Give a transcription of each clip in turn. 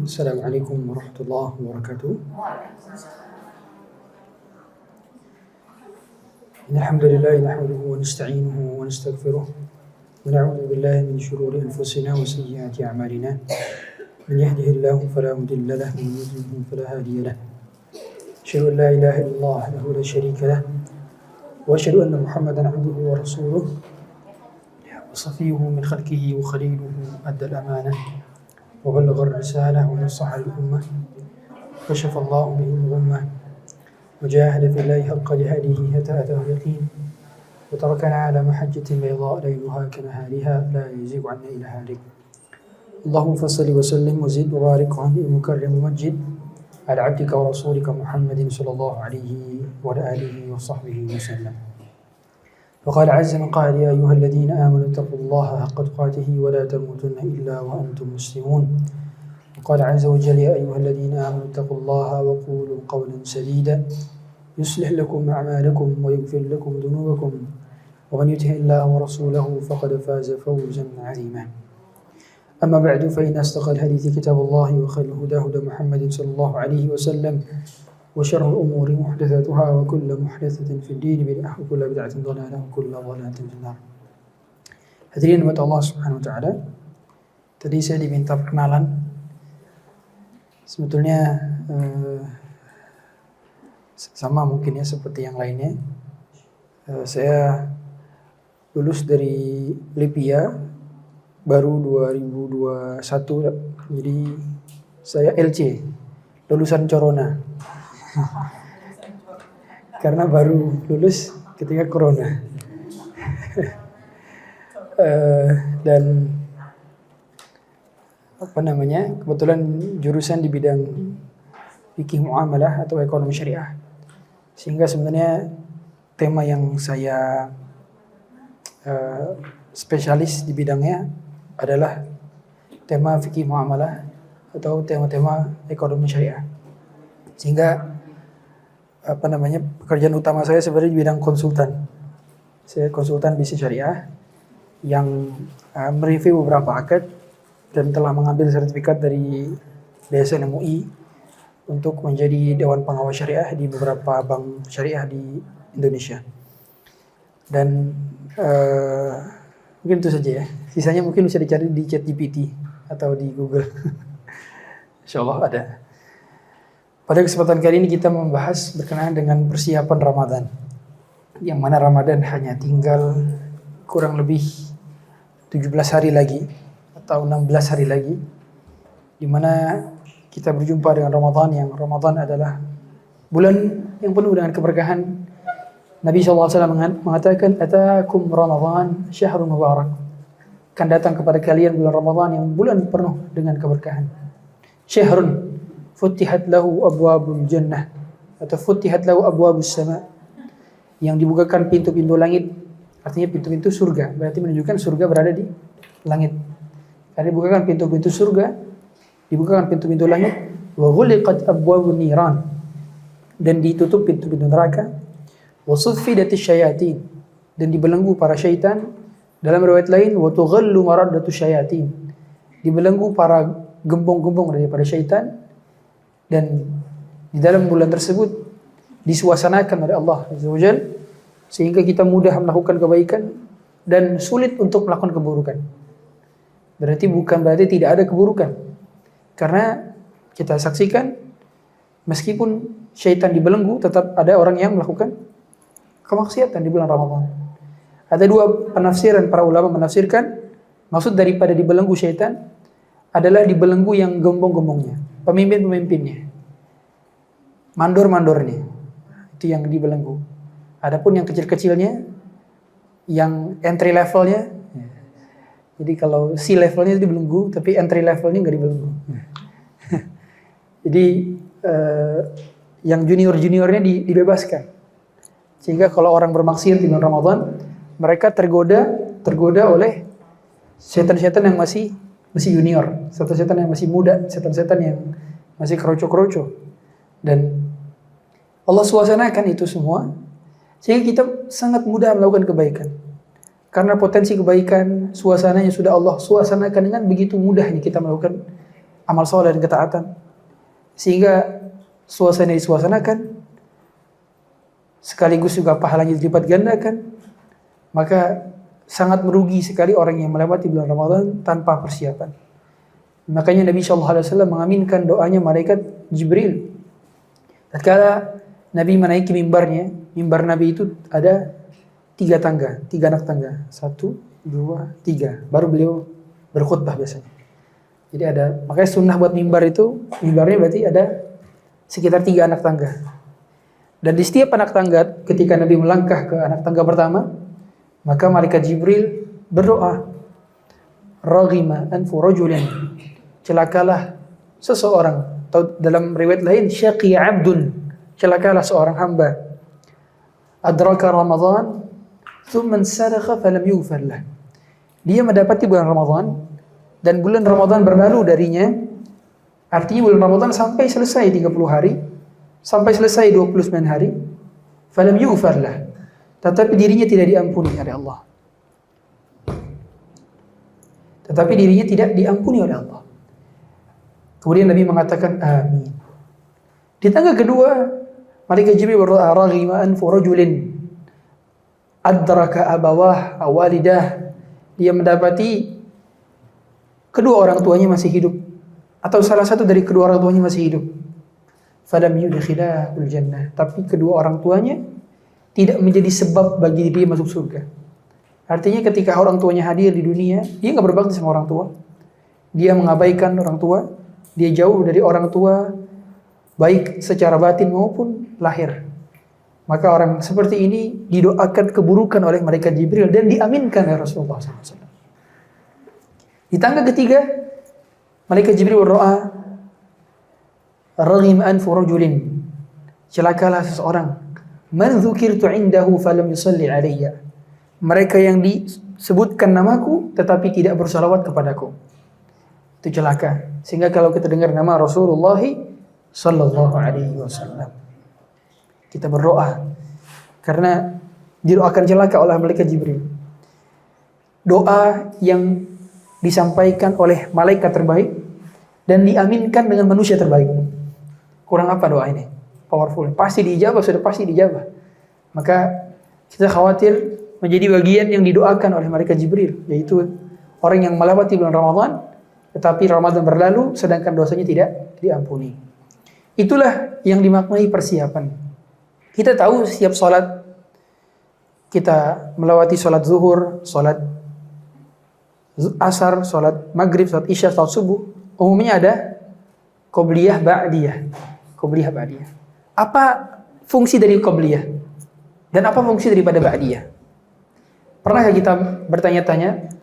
Assalamualaikum warahmatullahi wabarakatuh. Alhamdulillah nahmaduhu wa nasta'inuhu wa nastaghfiruh wa na'udzu billahi min shururi anfusina wa sayyiati a'malina. Man yahdihillahu fala mudilla lahu wa man yudlil fala hadiya lahu. Asyhadu an la ilaha illallah wahdahu la syarika lahu wa asyhadu anna Muhammadan 'abduhu wa rasuluh wa safiyyuhu min khalqihi wa khaliluhu adda al-amanah وبلغ الرسالة ونصح الأمة كشف الله به الغمة وجاهد في الله حق جهاده حتى أتاه اليقين وتركنا على محجة بيضاء ليلها كنهارها لا يزيغ عنا إلا هالك. اللهم فصل وسلم وزد وبارك وعنه مكرم ومجد على عبدك ورسولك محمد صلى الله عليه وعلى آله وصحبه وسلم. وقال عز من قال يا أيها الذين آمنوا اتقوا الله حق تقاته ولا تموتن إلا وأنتم مسلمون. وقال عز وجل يا أيها الذين آمنوا اتقوا الله وقولوا قولا سديدا يصلح لكم أعمالكم ويغفر لكم ذنوبكم ومن يطع الله ورسوله فقد فاز فوزا عظيما. أما بعد فإن أصدق الحديث كتاب الله وخير الهدى هدى محمد صلى الله عليه وسلم وشر الأمور محدثاتها وكل محدثة في الدين بدعة وكل بدعة ضلالة وكل ضلالة في النار. Hadirin buat Allah Subhanahu wa taala. Tadi saya diminta perkenalan. Sebetulnya sama mungkin ya seperti yang lainnya. Saya lulus dari Lipia baru 2021. Jadi saya LC, lulusan Corona. Karena baru lulus ketika corona. Dan kebetulan jurusan di bidang fikih muamalah atau ekonomi syariah. Sehingga sebenarnya tema yang saya spesialis di bidangnya adalah tema fikih muamalah atau tema-tema ekonomi syariah. Sehingga pekerjaan utama saya sebenarnya di bidang konsultan. Saya konsultan bisnis syariah yang mereview beberapa akad dan telah mengambil sertifikat dari DSN MUI untuk menjadi Dewan Pengawas Syariah di beberapa bank syariah di Indonesia. Dan mungkin itu saja ya. Sisanya mungkin bisa dicari di ChatGPT atau di Google. Insyaallah ada. Pada kesempatan kali ini kita membahas berkenaan dengan persiapan Ramadan. Yang mana Ramadan hanya tinggal kurang lebih 17 hari lagi atau 16 hari lagi. Di mana kita berjumpa dengan Ramadan, yang Ramadan adalah bulan yang penuh dengan keberkahan. Nabi SAW mengatakan, "Atakum Ramadan syahrun mubarak." Akan datang kepada kalian bulan Ramadan yang bulan penuh dengan keberkahan. Syahrun Futihat lahu abwabul jannah atau futihat lahu abwabus sama, yang dibukakan pintu-pintu langit, artinya pintu-pintu surga, berarti menunjukkan surga berada di langit. Karena dibukakan pintu-pintu surga, dibukakan pintu-pintu langit, wa ghuliqat abwabun niran, dan ditutup pintu-pintu neraka, wa suffidatis syayatin, dan dibelenggu para syaitan. Dalam riwayat lain, wa tughallu maraddatus syayatin, dibelenggu para gembong-gembong daripada syaitan. Dan di dalam bulan tersebut disuasanakan oleh Allah Azza wa Jalla, sehingga kita mudah melakukan kebaikan dan sulit untuk melakukan keburukan. Bukan berarti tidak ada keburukan. Karena kita saksikan meskipun syaitan dibelenggu, tetap ada orang yang melakukan kemaksiatan di bulan Ramadan. Ada dua penafsiran, para ulama menafsirkan maksud daripada dibelenggu syaitan adalah dibelenggu yang gembong-gembongnya, pemimpin-pemimpinnya, mandor-mandornya, itu yang dibelenggu. Adapun yang kecil-kecilnya, yang entry levelnya, jadi kalau C levelnya dibelenggu, tapi entry levelnya nggak dibelenggu. Jadi yang junior-juniornya dibebaskan, sehingga kalau orang bermaksiat di bulan Ramadan, mereka tergoda oleh setan-setan yang masih junior, setan-setan yang masih muda, setan-setan yang masih keroco-keroco. Dan Allah suasanakan itu semua sehingga kita sangat mudah melakukan kebaikan. Karena potensi kebaikan, suasananya sudah Allah suasanakan dengan begitu mudahnya kita melakukan amal soleh dan ketaatan, sehingga suasana disuasanakan, sekaligus juga pahalanya dilipat gandakan, maka sangat merugi sekali orang yang melewati bulan Ramadan tanpa persiapan. Makanya Nabi SAW mengaminkan doanya malaikat Jibril. Tatkala Nabi menaiki mimbarnya, mimbar Nabi itu ada 3 tangga, 3 anak tangga, 1, 2, 3. Baru beliau berkhutbah biasanya. Jadi ada, makanya sunnah buat mimbar itu, mimbarnya berarti ada sekitar 3 anak tangga. Dan di setiap anak tangga, ketika Nabi melangkah ke anak tangga pertama, maka malaikat Jibril berdoa, raghima anfu rajulin, celakalah seseorang, atau dalam riwayat lain syaqi abdun, celakalah seorang hamba, adraka Ramadan thumma sadakha falam yughfar lah. Dia mendapati bulan Ramadan dan bulan Ramadan berlalu darinya, artinya bulan Ramadan sampai selesai 30 hari, sampai selesai 29 hari, falam yughfar lah, tetapi dirinya tidak diampuni oleh Allah. Tetapi dirinya tidak diampuni oleh Allah. Kemudian Nabi mengatakan amin. Di tangga kedua, malaikat Jibril berdoa, raghima anfu rajulin adraka abawah awalidah. Dia mendapati kedua orang tuanya masih hidup, atau salah satu dari kedua orang tuanya masih hidup. Falam yudkhilahul jannah, tapi kedua orang tuanya tidak menjadi sebab bagi dia masuk surga. Artinya ketika orang tuanya hadir di dunia, dia nggak berbakti sama orang tua, dia mengabaikan orang tua, dia jauh dari orang tua, baik secara batin maupun lahir. Maka orang seperti ini didoakan keburukan oleh malaikat Jibril dan diaminkan oleh Rasulullah SAW. Di tangga ketiga, malaikat Jibril berdoa, raghim anfu rajulin, celakalah seseorang, man dzukirtu indahu falam yusalli alayya, mereka yang disebutkan namaku tetapi tidak bersalawat kepadaku. Itu celaka. Sehingga kalau kita dengar nama Rasulullah sallallahu alaihi wasallam, kita berdoa karena didoakan celaka oleh malaikat Jibril. Doa yang disampaikan oleh malaikat terbaik dan diaminkan dengan manusia terbaik. Kurang apa doa ini? Powerful. Pasti dijabah, sudah pasti dijabah. Maka kita khawatir menjadi bagian yang didoakan oleh malaikat Jibril, yaitu orang yang melewati bulan Ramadan tetapi Ramadan berlalu sedangkan dosanya tidak diampuni. Itulah yang dimaknai persiapan. Kita tahu setiap sholat, kita melewati sholat zuhur, sholat asar, sholat maghrib, sholat isya, sholat subuh, umumnya ada qobliyah ba'diyah. Qobliyah ba'diyah. Apa fungsi dari qobliyah? Dan apa fungsi daripada ba'diyah? Pernahkah kita bertanya-tanya,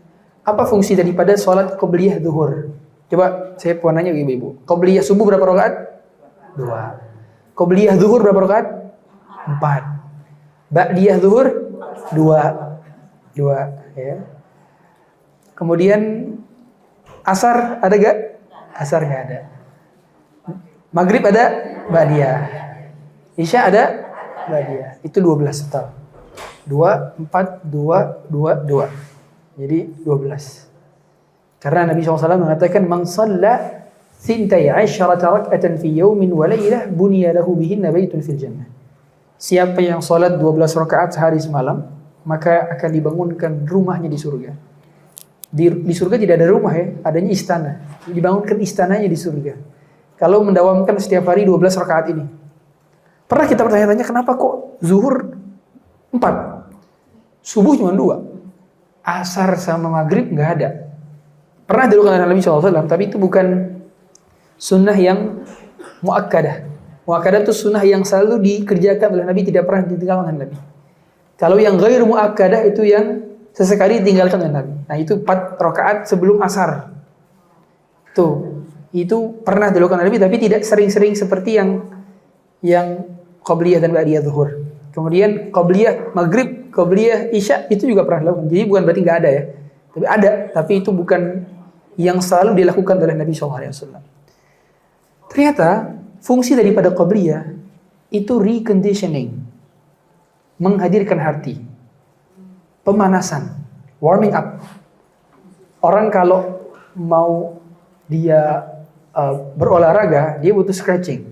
apa fungsi daripada sholat qobliyah zuhur? Coba saya mau nanya ibu-ibu. Qobliyah subuh berapa rakaat? 2. Qobliyah zuhur berapa rakaat? 4. Ba'diyah zuhur 2. Ya. Kemudian asar ada gak? Asar gak ada. Maghrib ada ba'diyah. Isya ada ba'diyah. Itu 12 total. 2, 4, 2, 2, 2. Jadi 12. Karena Nabi SAW mengatakan, man shalla 12 rak'atan fi yawmin wa laylah buniya lahu bihinna baitun fil jannah. Siapa yang salat 12 rakaat sehari semalam, maka akan dibangunkan rumahnya di surga. Di surga tidak ada rumah ya, adanya istana. Dibangunkan istananya di surga. Kalau mendawamkan setiap hari 12 rakaat ini. Pernah kita bertanya-tanya, kenapa kok zuhur 4? Subuh cuma 2. Asar sama maghrib nggak ada. Pernah dilakukan oleh Nabi SAW, tapi itu bukan sunnah yang muakkadah. Muakkadah itu sunnah yang selalu dikerjakan oleh Nabi, tidak pernah ditinggalkan oleh Nabi. Kalau yang ghair muakkadah itu yang sesekali ditinggalkan oleh Nabi. Nah itu 4 rakaat sebelum asar. Itu pernah dilakukan oleh Nabi, tapi tidak sering-sering seperti yang qobliyah dan ba'diyah zuhur. Kemudian qobliyah maghrib, qobliyah isya itu juga pernah dilakukan. Jadi bukan berarti nggak ada ya. Tapi ada, tapi itu bukan yang selalu dilakukan oleh Nabi SAW. Ternyata fungsi daripada qobliyah itu reconditioning, menghadirkan hati, pemanasan, warming up. Orang kalau mau dia berolahraga, dia butuh stretching.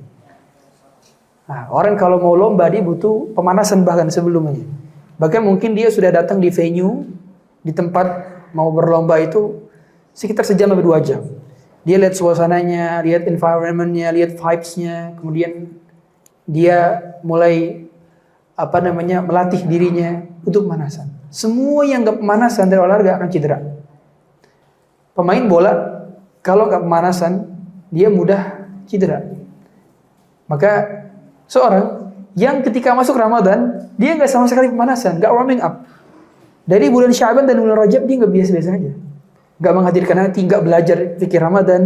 Nah, orang kalau mau lomba dia butuh pemanasan bahkan sebelumnya. Bahkan mungkin dia sudah datang di venue, di tempat mau berlomba itu sekitar sejam sampai 2 jam. Dia lihat suasananya, lihat environment-nya, lihat vibes-nya, kemudian dia mulai melatih dirinya untuk pemanasan. Semua yang gak pemanasan dari olahraga akan cedera. Pemain bola kalau gak pemanasan dia mudah cedera. Maka seorang yang ketika masuk Ramadan dia nggak sama sekali pemanasan, nggak warming up. Dari bulan Sya'ban dan bulan Rajab dia nggak biasa-biasa aja, nggak menghadirkan hati, nggak belajar fikih Ramadan,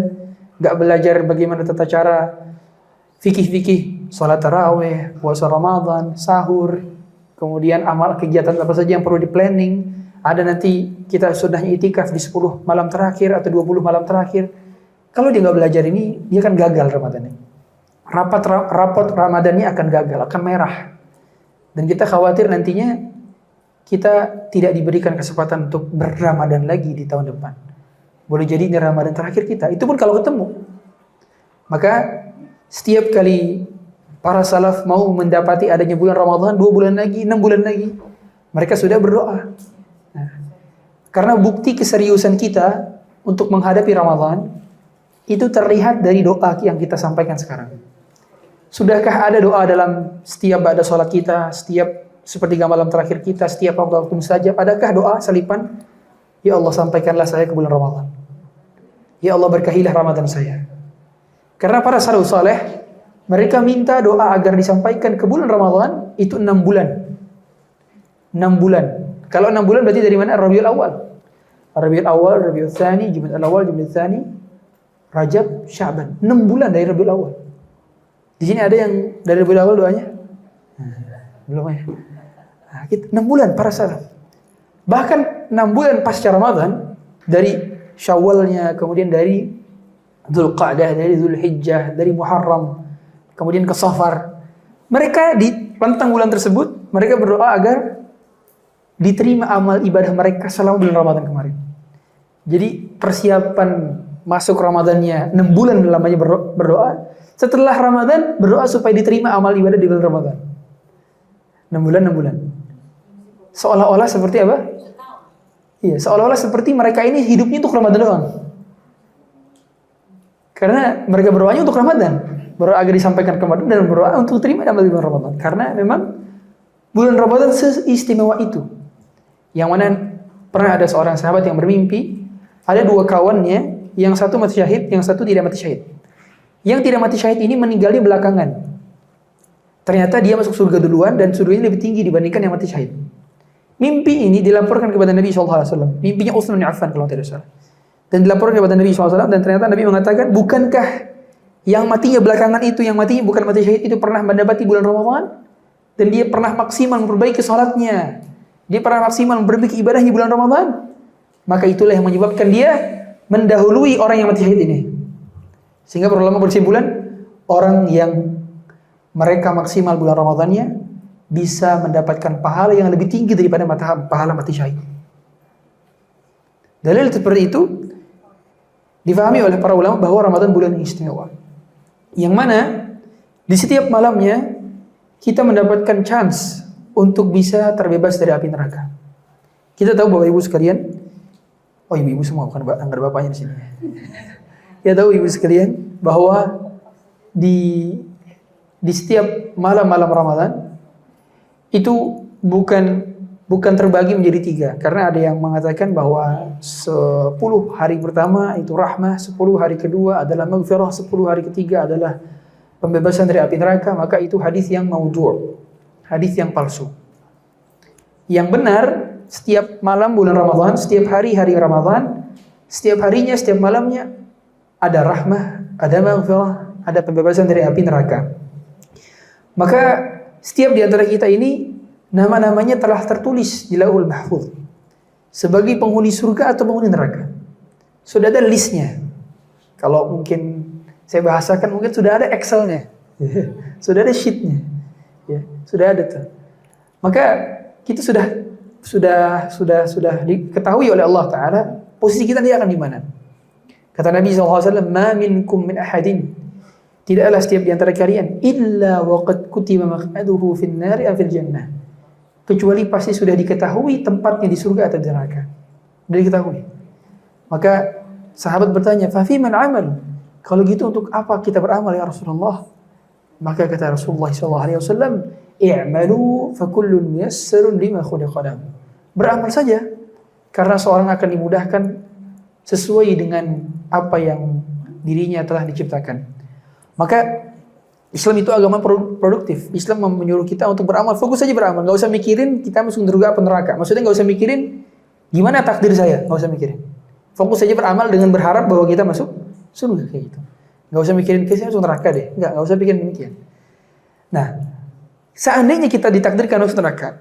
nggak belajar bagaimana tata cara fikih-fikih, sholat tarawih, puasa Ramadan, sahur, kemudian amal kegiatan apa saja yang perlu di planning. Ada nanti kita sudah itikaf di 10 malam terakhir atau 20 malam terakhir. Kalau dia nggak belajar ini, dia kan gagal Ramadannya. Rapot Ramadannya akan gagal, akan merah. Dan kita khawatir nantinya kita tidak diberikan kesempatan untuk berRamadan lagi di tahun depan. Boleh jadi ini Ramadan terakhir kita, itu pun kalau ketemu. Maka setiap kali para salaf mau mendapati adanya bulan Ramadan 2 bulan lagi, 6 bulan lagi, mereka sudah berdoa. Nah, karena bukti keseriusan kita untuk menghadapi Ramadan itu terlihat dari doa yang kita sampaikan sekarang. Sudahkah ada doa dalam setiap ba'da sholat kita, setiap sepertiga malam terakhir kita, setiap waktu mustajab? Adakah doa selipan? Ya Allah, sampaikanlah saya ke bulan Ramadan. Ya Allah, berkahilah Ramadan saya. Karena para salafus saleh mereka minta doa agar disampaikan ke bulan Ramadan itu 6 bulan. 6 bulan. Kalau 6 bulan berarti dari mana? Rabiul Awal. Rabiul Awal, Rabiul Tsani, Jumadil Awal, Jumadil Tsani, Rajab, Sya'ban. 6 bulan dari Rabiul Awal. Di sini ada yang dari Rabiul Awal doanya? Belum ya. Nah, 6 bulan para salaf. Bahkan 6 bulan pasca Ramadan, dari Syawalnya, kemudian dari Dzulqa'dah, dari Dzulhijjah, dari Muharram, kemudian ke Safar. Mereka di rentang bulan tersebut, mereka berdoa agar diterima amal ibadah mereka selama bulan Ramadan kemarin. Jadi persiapan masuk Ramadannya 6 bulan lamanya berdoa. Setelah Ramadan berdoa supaya diterima amal ibadah di bulan Ramadan. 6 bulan, 6 bulan. Seolah-olah seperti apa? Iya, seolah-olah seperti mereka ini hidupnya untuk Ramadan doang. Karena mereka berdoanya untuk Ramadan. Berdoa agar disampaikan ke Ramadan dan berdoa untuk terima amal di bulan Ramadan. Karena memang bulan Ramadan seistimewa itu. Yang mana pernah ada seorang sahabat yang bermimpi, ada 2 kawannya, yang satu mati syahid, yang satu tidak mati syahid. Yang tidak mati syahid ini meninggalnya belakangan. Ternyata dia masuk surga duluan dan surganya lebih tinggi dibandingkan yang mati syahid. Mimpi ini dilaporkan kepada Nabi SAW. Mimpinya Utsman bin Affan kalau tidak salah. Dan dilaporkan kepada Nabi SAW dan ternyata Nabi mengatakan, bukankah yang matinya belakangan itu, yang matinya bukan mati syahid itu pernah mendapati bulan Ramadan? Dan dia pernah maksimal memperbaiki salatnya. Dia pernah maksimal memperbaiki ibadahnya bulan Ramadan. Maka itulah yang menyebabkan dia mendahului orang yang mati syahid ini. Sehingga para ulama bersimpulan, orang yang mereka maksimal bulan Ramadannya bisa mendapatkan pahala yang lebih tinggi daripada pahala mati syahid. Dalil seperti itu difahami oleh para ulama bahwa Ramadan bulan yang istimewa. Yang mana di setiap malamnya kita mendapatkan chance untuk bisa terbebas dari api neraka. Kita tahu Bapak Ibu sekalian, oh ibu-ibu semua bukan enggak ada bapaknya di sini. Kita tahu ibu sekalian bahwa di setiap malam-malam Ramadan itu bukan terbagi menjadi 3, karena ada yang mengatakan bahwa 10 hari pertama itu rahmah, 10 hari kedua adalah maghfirah, 10 hari ketiga adalah pembebasan dari api neraka. Maka itu hadis yang maudhu', hadis yang palsu. Yang benar, setiap malam bulan Ramadan, setiap hari-hari Ramadan, setiap harinya, setiap malamnya ada rahmah, ada maghfirah, ada pembebasan dari api neraka. Maka setiap di antara kita ini nama-namanya telah tertulis di Lauhul Mahfuz sebagai penghuni surga atau penghuni neraka. Sudah ada listnya. Kalau mungkin saya bahasakan, mungkin sudah ada Excelnya, sudah ada sheetnya, ya, sudah ada tuh. Maka kita sudah diketahui oleh Allah Taala posisi kita nanti akan di mana. Kata Nabi SAW, "Ma minkum min ahadin." Tidaklah setiap di antara kalian illa waqad kutiba maq'aduhu fin nari aw fil jannah. Kecuali pasti sudah diketahui tempatnya di surga atau di neraka. Sudah diketahui. Maka sahabat bertanya, "Fa fi man amal?" Kalau gitu untuk apa kita beramal ya Rasulullah? Maka kata Rasulullah SAW, "I'malu fa kullun muyassarun lima khuliqa lahu." Beramal saja karena seorang akan dimudahkan sesuai dengan apa yang dirinya telah diciptakan. Maka Islam itu agama produktif. Islam menyuruh kita untuk beramal, fokus saja beramal, nggak usah mikirin kita masuk surga atau neraka. Maksudnya nggak usah mikirin gimana takdir saya, nggak usah mikirin. Fokus saja beramal dengan berharap bahwa kita masuk surga kayak gitu. Nggak usah mikirin saya masuk neraka deh, nggak usah pikirin demikian. Nah, seandainya kita ditakdirkan masuk neraka,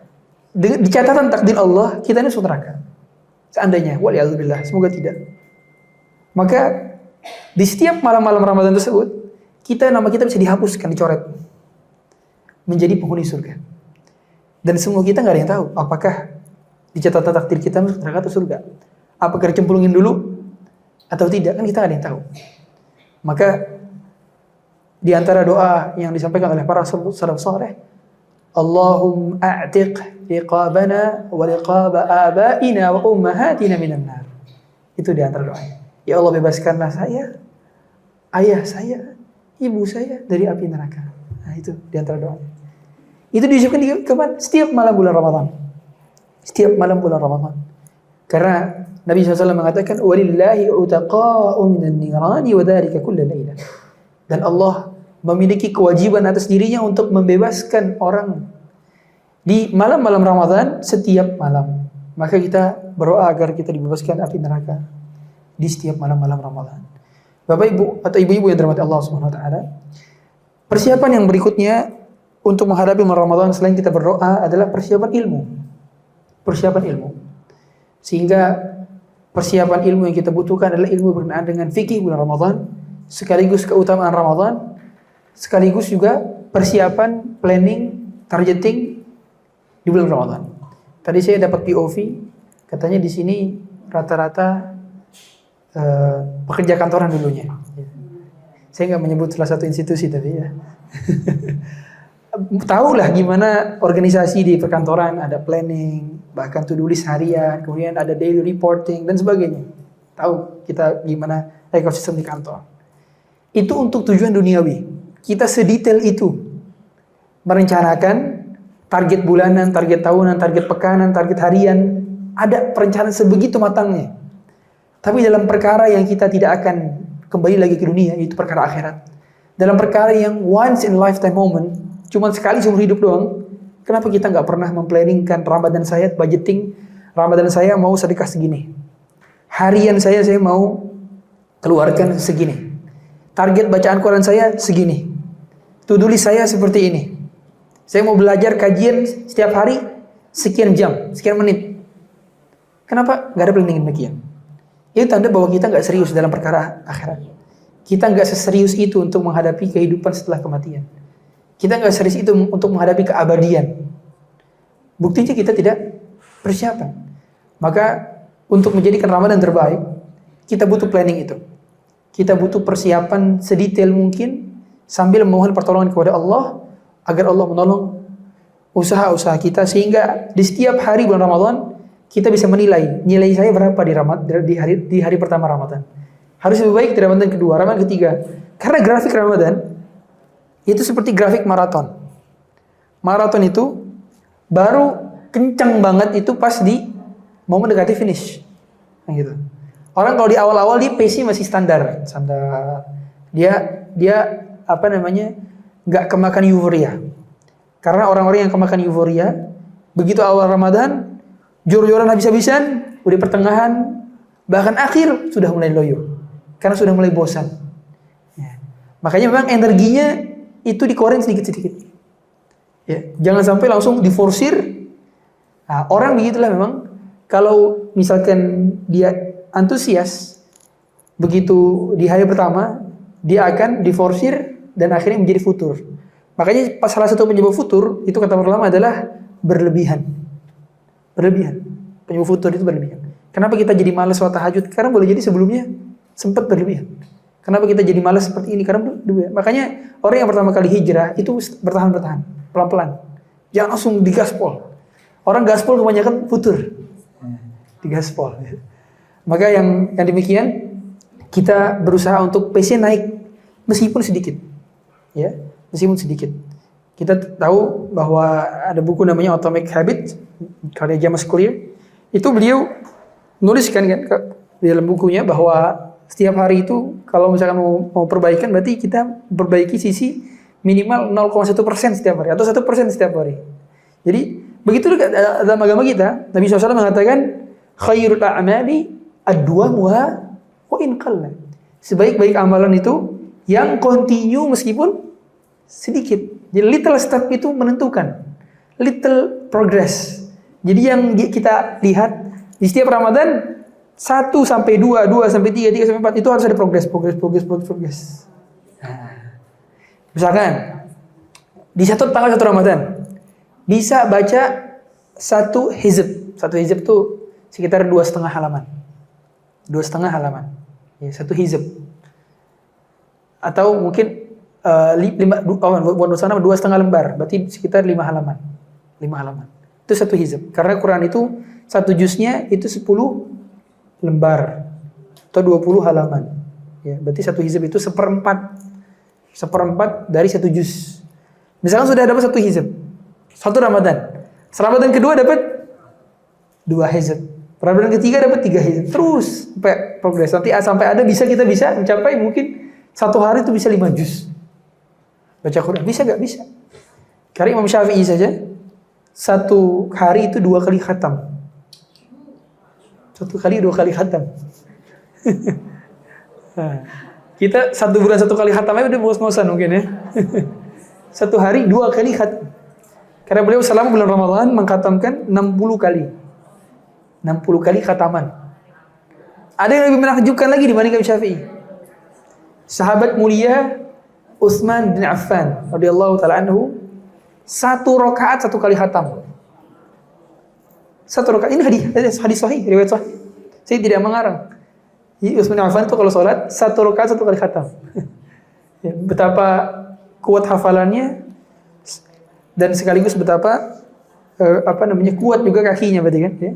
di catatan takdir Allah kita ini masuk neraka. Seandainya, waliyadzubillah, semoga tidak. Maka di setiap malam-malam Ramadan tersebut, nama kita bisa dihapuskan, dicoret menjadi penghuni surga. Dan semua kita nggak ada yang tahu apakah di catatan takdir kita masuk neraka atau surga. Apakah dicemplungin dulu atau tidak, kan kita nggak ada yang tahu. Maka di antara doa yang disampaikan oleh para salaf saleh, Allahumma a'tiq riqabana wa riqaba abaina wa ummahatina minan nar. Itu di antara doa. Ya Allah, bebaskanlah saya, ayah saya, ibu saya dari api neraka. Nah, itu di antara doa. Itu diucapkan di kapan? Setiap malam bulan Ramadan. Setiap malam bulan Ramadan. Karena Nabi SAW mengatakan, "Walillahi utaqa'u minan nirani wa dzalika kulla lailah." Dan Allah memiliki kewajiban atas dirinya untuk membebaskan orang di malam-malam Ramadan setiap malam. Maka kita berdoa agar kita dibebaskan api neraka di setiap malam-malam Ramadan. Bapak Ibu atau ibu-ibu yang dirahmati Allah Subhanahu wa taala, persiapan yang berikutnya untuk menghadapi bulan Ramadan selain kita berdoa adalah persiapan ilmu. Persiapan ilmu. Sehingga persiapan ilmu yang kita butuhkan adalah ilmu berkenaan dengan fikih bulan Ramadan, sekaligus keutamaan Ramadan, sekaligus juga persiapan planning, targeting di bulan Ramadan. Tadi saya dapat POV, katanya di sini rata-rata pekerja kantoran dulunya. Saya nggak menyebut salah satu institusi tapi ya. Tahulah gimana organisasi di perkantoran, ada planning, bahkan to-do list harian, kemudian ada daily reporting dan sebagainya. Tahu kita gimana ekosistem di kantor. Itu untuk tujuan duniawi. Kita sedetail itu merencanakan target bulanan, target tahunan, target pekanan, target harian. Ada perencanaan sebegitu matangnya. Tapi dalam perkara yang kita tidak akan kembali lagi ke dunia, yaitu perkara akhirat. Dalam perkara yang once in lifetime moment, cuma sekali seumur hidup doang, kenapa kita nggak pernah memplanningkan Ramadan saya, budgeting, Ramadan saya mau sedekah segini. Harian saya mau keluarkan segini. Target bacaan Quran saya segini. To-do list saya seperti ini. Saya mau belajar kajian setiap hari sekian jam, sekian menit. Kenapa nggak ada planning demikian? Itu tanda bahwa kita nggak serius dalam perkara akhirat. Kita nggak seserius itu untuk menghadapi kehidupan setelah kematian. Kita nggak serius itu untuk menghadapi keabadian. Buktinya kita tidak persiapan. Maka untuk menjadikan Ramadan terbaik, kita butuh planning itu. Kita butuh persiapan sedetail mungkin sambil memohon pertolongan kepada Allah agar Allah menolong usaha-usaha kita sehingga di setiap hari bulan Ramadan kita bisa menilai nilai saya berapa di hari pertama Ramadan. Harus lebih baik di Ramadan kedua, Ramadan ketiga. Karena grafik Ramadan itu seperti grafik maraton. Maraton itu baru kencang banget itu pas di mau mendekati finish. Nah, gitu. Orang kalau di awal-awal dia pace masih standar. Dia apa namanya? Enggak kemakan euforia. Karena orang-orang yang kemakan euforia begitu awal Ramadan jor-joran habis-habisan, udah pertengahan bahkan akhir sudah mulai loyo. Karena sudah mulai bosan. Ya. Makanya memang energinya itu dikeluarin sedikit-sedikit. Ya, jangan sampai langsung diforsir. Nah, orang begitulah memang. Kalau misalkan dia antusias, begitu di hari pertama, dia akan diforsir dan akhirnya menjadi futur. Makanya pas salah satu penyebab futur, itu kata ulama adalah berlebihan. Berlebihan. Penyebab futur itu berlebihan. Kenapa kita jadi malas sholat tahajud? Karena boleh jadi sebelumnya sempat berlebihan. Kenapa kita jadi malas seperti ini? Karena makanya orang yang pertama kali hijrah itu bertahan, pelan-pelan. Jangan langsung digaspol. Orang gaspol kebanyakan futur. Digaspol. Maka yang demikian kita berusaha untuk PC naik meskipun sedikit. Ya, meskipun sedikit. Kita tahu bahwa ada buku namanya Atomic Habits karya James Clear. Itu beliau nuliskan kan di dalam bukunya bahwa setiap hari itu kalau misalkan mau perbaikan berarti kita perbaiki sisi minimal 0,1% setiap hari atau 1% setiap hari. Jadi begitu dalam agama kita, Nabi SAW mengatakan khairul a'mali adwamuha wa in qalla. Sebaik-baik amalan itu yang continue meskipun sedikit. Jadi little step itu menentukan. Little progress. Jadi yang kita lihat di setiap Ramadan 1 sampai 2, 2 sampai 3, 3 sampai 4 itu harus ada progres. Nah, misalkan di tanggal 1 Ramadan bisa baca 1 hizb. 1 hizb itu sekitar 2,5 halaman. 2,5 halaman. Ya, 1 hizb. Atau mungkin 2,5 lembar, berarti sekitar 5 halaman. 5 halaman. Itu 1 hizb. Karena Quran itu 1 juznya itu 10 lembar atau 20 halaman. Ya, berarti 1 hizb itu seperempat dari 1 juz. Misalkan sudah dapat 1 hizb, 1 Ramadan. Ramadan kedua dapat 2 hizb. Ramadan ketiga dapat 3 hizb. Terus sampai progres. Nanti sampai kita bisa mencapai mungkin 1 hari itu bisa 5 juz. Baca Quran. Bisa gak? Bisa. Karena Imam Syafi'i saja 1 hari itu 2 kali khatam. 1 kali 2 kali khatam. Kita 1 bulan 1 kali khatam aja udah ngos-ngosan mungkin ya. 1 hari 2 kali khatam. Karena beliau selama bulan Ramadan mengkhatamkan 60 kali. 60 kali khataman. Ada yang lebih menakjubkan lagi dibanding Imam Syafi'i. Sahabat mulia Utsman bin Affan radhiyallahu taala anhu 1 rakaat 1 kali khatam. 1 rakaat ini hadis sahih, riwayat sahih. Saya tidak mengarang. Utsman bin Affan itu kalau sholat 1 rakaat 1 kali khatam. Ya, betapa kuat hafalannya dan sekaligus betapa kuat juga kakinya berarti kan ya.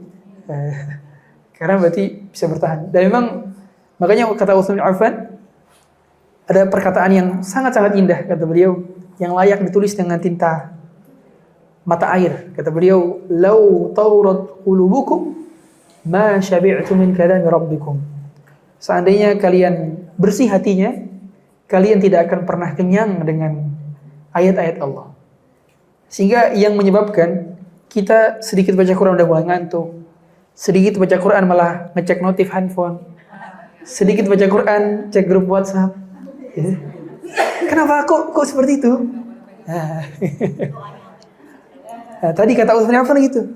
Karena berarti bisa bertahan. Dan memang makanya kata Utsman bin Affan ada perkataan yang sangat-sangat indah kata beliau yang layak ditulis dengan tinta mata air. Kata beliau, "Lau tawrat qulubukum ma syabi'tu min kalami rabbikum." Seandainya kalian bersih hatinya, kalian tidak akan pernah kenyang dengan ayat-ayat Allah. Sehingga yang menyebabkan kita sedikit baca Quran udah mulai ngantuk. Sedikit baca Quran malah ngecek notif handphone. Sedikit baca Quran cek grup WhatsApp. Kenapa kok seperti itu? Nah, tadi kata Utsman bin Affan gitu.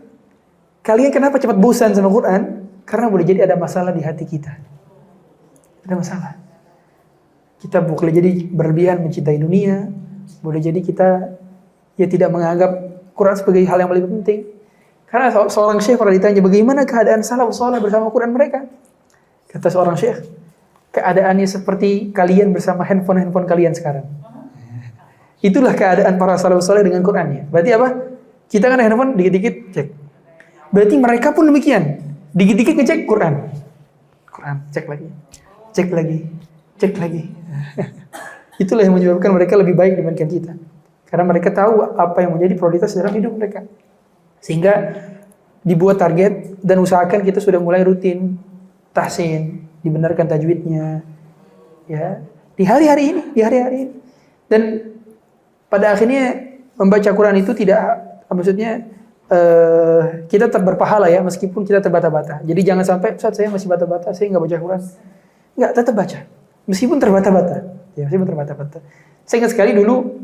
Kalian kenapa cepat bosan sama Quran? Karena boleh jadi ada masalah di hati kita. Ada masalah. Kita boleh jadi berlebihan mencintai dunia. Boleh jadi kita tidak menganggap Quran sebagai hal yang paling penting. Karena seorang syekh pernah ditanya bagaimana keadaan salafus saleh bersama Quran mereka. Kata seorang syekh, keadaannya seperti kalian bersama handphone kalian sekarang. Itulah keadaan para salafus saleh dengan Qurannya. Berarti apa? Kita kan handphone dikit-dikit cek. Berarti mereka pun demikian. Dikit-dikit ngecek Quran, cek lagi. Itulah yang menyebabkan mereka lebih baik dibandingkan kita. Karena mereka tahu apa yang menjadi prioritas dalam hidup mereka. Sehingga dibuat target dan usahakan kita sudah mulai rutin tahsin, dibenarkan tajwidnya. Ya, di hari-hari ini. Dan pada akhirnya membaca Quran itu kita tetap berpahala ya meskipun kita terbata-bata. Jadi jangan sampai Ustaz saya masih bata-bata, saya nggak baca Quran. Nggak, tetap baca. Meskipun terbata-bata. Saya ingat sekali dulu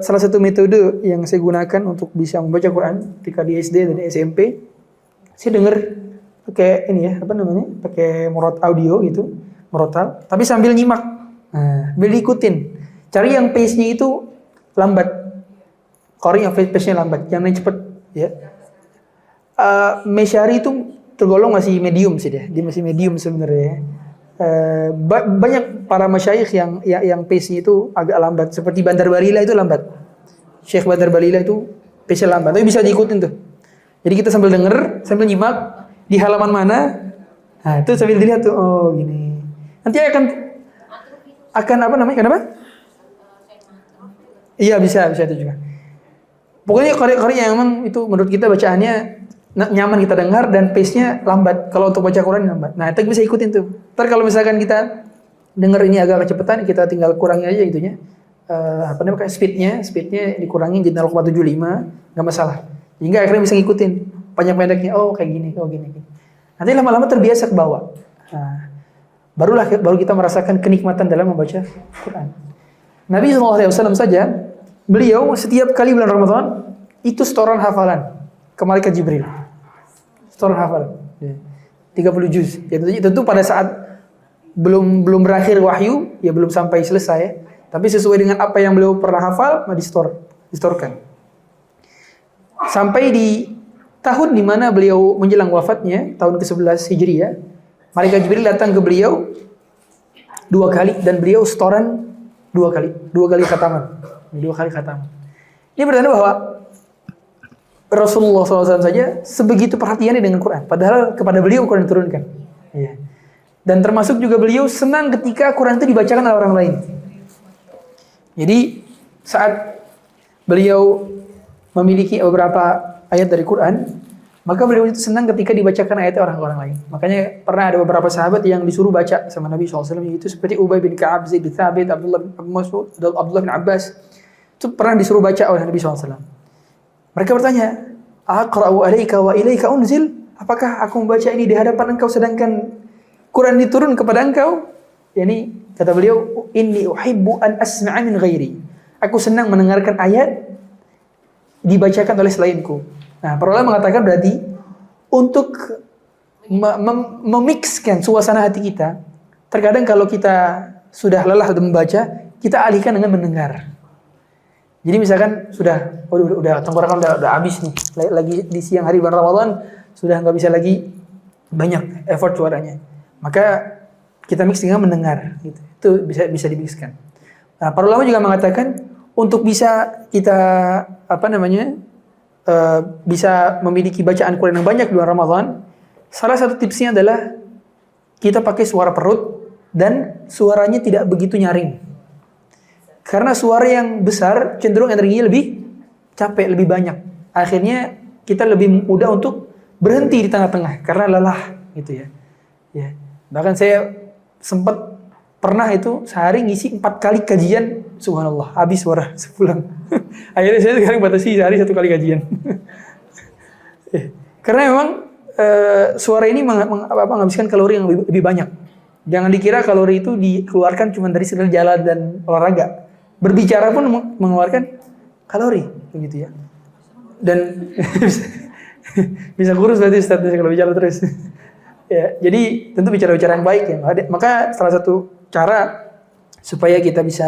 salah satu metode yang saya gunakan untuk bisa membaca Quran ketika di SD dan SMP, saya dengar pakai pakai audio gitu, murotal, tapi sambil nyimak, sambil diikutin. Cari yang pace-nya itu lambat, qari yang pace-nya lambat, yang cepet, ya. Mesyari itu tergolong masih medium sih dia masih medium sebenarnya. Banyak para masyayikh yang pace-nya itu agak lambat. Seperti Bandar Balila itu lambat. Syekh Bandar Balila itu pace-nya lambat. Tapi bisa diikutin tuh. Jadi kita sambil denger, sambil nyimak di halaman mana. Nah, itu sambil dilihat tuh, oh gini. Nanti akan apa namanya? Kenapa? Iya bisa itu juga. Pokoknya karya yang memang itu menurut kita bacaannya nyaman kita dengar dan pace-nya lambat. Kalau untuk baca Quran lambat. Nah, itu bisa ikutin tuh. Ntar kalau misalkan kita dengar ini agak kecepatan, kita tinggal kurangi aja gitunya. Apa namanya? Speednya dikurangin jadi 0,75, nggak masalah. Hingga akhirnya bisa ngikutin panjang pendeknya. Oh kayak gini, oh gini. Nanti lama-lama terbiasa ke bawah. Nah, baru kita merasakan kenikmatan dalam membaca Quran. Nabi SAW saja, beliau setiap kali bulan Ramadan itu setoran hafalan ke malaikat Jibril. Setoran hafalan. 30 juz. Ya, tentu pada saat belum berakhir wahyu, ya belum sampai selesai. Tapi sesuai dengan apa yang beliau pernah hafal, distorkan. Sampai di tahun di mana beliau menjelang wafatnya, tahun ke-11 Hijriah, malaikat Jibril datang ke beliau 2 kali dan beliau setoran 2 kali. 2 kali khataman. Ini bertanda bahwa Rasulullah SAW saja sebegitu perhatiannya dengan Quran. Padahal kepada beliau Quran diturunkan. Iya. Dan termasuk juga beliau senang ketika Quran itu dibacakan oleh orang lain. Jadi saat beliau memiliki beberapa ayat dari Quran, maka beliau itu senang ketika dibacakan ayatnya orang-orang lain. Makanya pernah ada beberapa sahabat yang disuruh baca sama Nabi SAW. Itu seperti Ubay bin Ka'ab, Zaid bin Thabit, Abdullah bin Mas'ud, Abdullah bin Abbas. Itu pernah disuruh baca oleh Nabi SAW. Mereka bertanya, Aqra'u alaika wa ilaika unzil? Apakah aku membaca ini di hadapan engkau sedangkan Quran diturun kepada engkau? Yani kata beliau, inni uhibbu an asma'a min ghairi. Aku senang mendengarkan ayat dibacakan oleh selainku. Nah, para ulama mengatakan berarti untuk memixkan suasana hati kita, terkadang kalau kita sudah lelah membaca, kita alihkan dengan mendengar. Jadi misalkan udah tenggorokan udah habis nih, lagi di siang hari bulan Ramadan, sudah nggak bisa lagi banyak effort suaranya. Maka kita mix dengan mendengar, gitu. Itu bisa dimixkan. Nah, para ulama juga mengatakan untuk bisa kita bisa memiliki bacaan Quran yang banyak di bulan Ramadan, salah satu tipsnya adalah kita pakai suara perut dan suaranya tidak begitu nyaring. Karena suara yang besar cenderung energinya lebih capek, lebih banyak. Akhirnya kita lebih mudah untuk berhenti di tengah-tengah karena lelah, gitu ya. Ya. Bahkan saya sempat pernah itu sehari ngisi 4 kali kajian, subhanallah, habis suara sepulang. Akhirnya saya sekarang batasi sehari 1 kali kajian. Karena memang suara ini menghabiskan kalori yang lebih banyak. Jangan dikira kalori itu dikeluarkan cuma dari sekedar jalan dan olahraga. Berbicara pun mengeluarkan kalori, begitu ya. Dan bisa kurus berarti Ustaz kalau bicara terus. Ya, jadi tentu bicara-bicara yang baik ya. Maka salah satu cara supaya kita bisa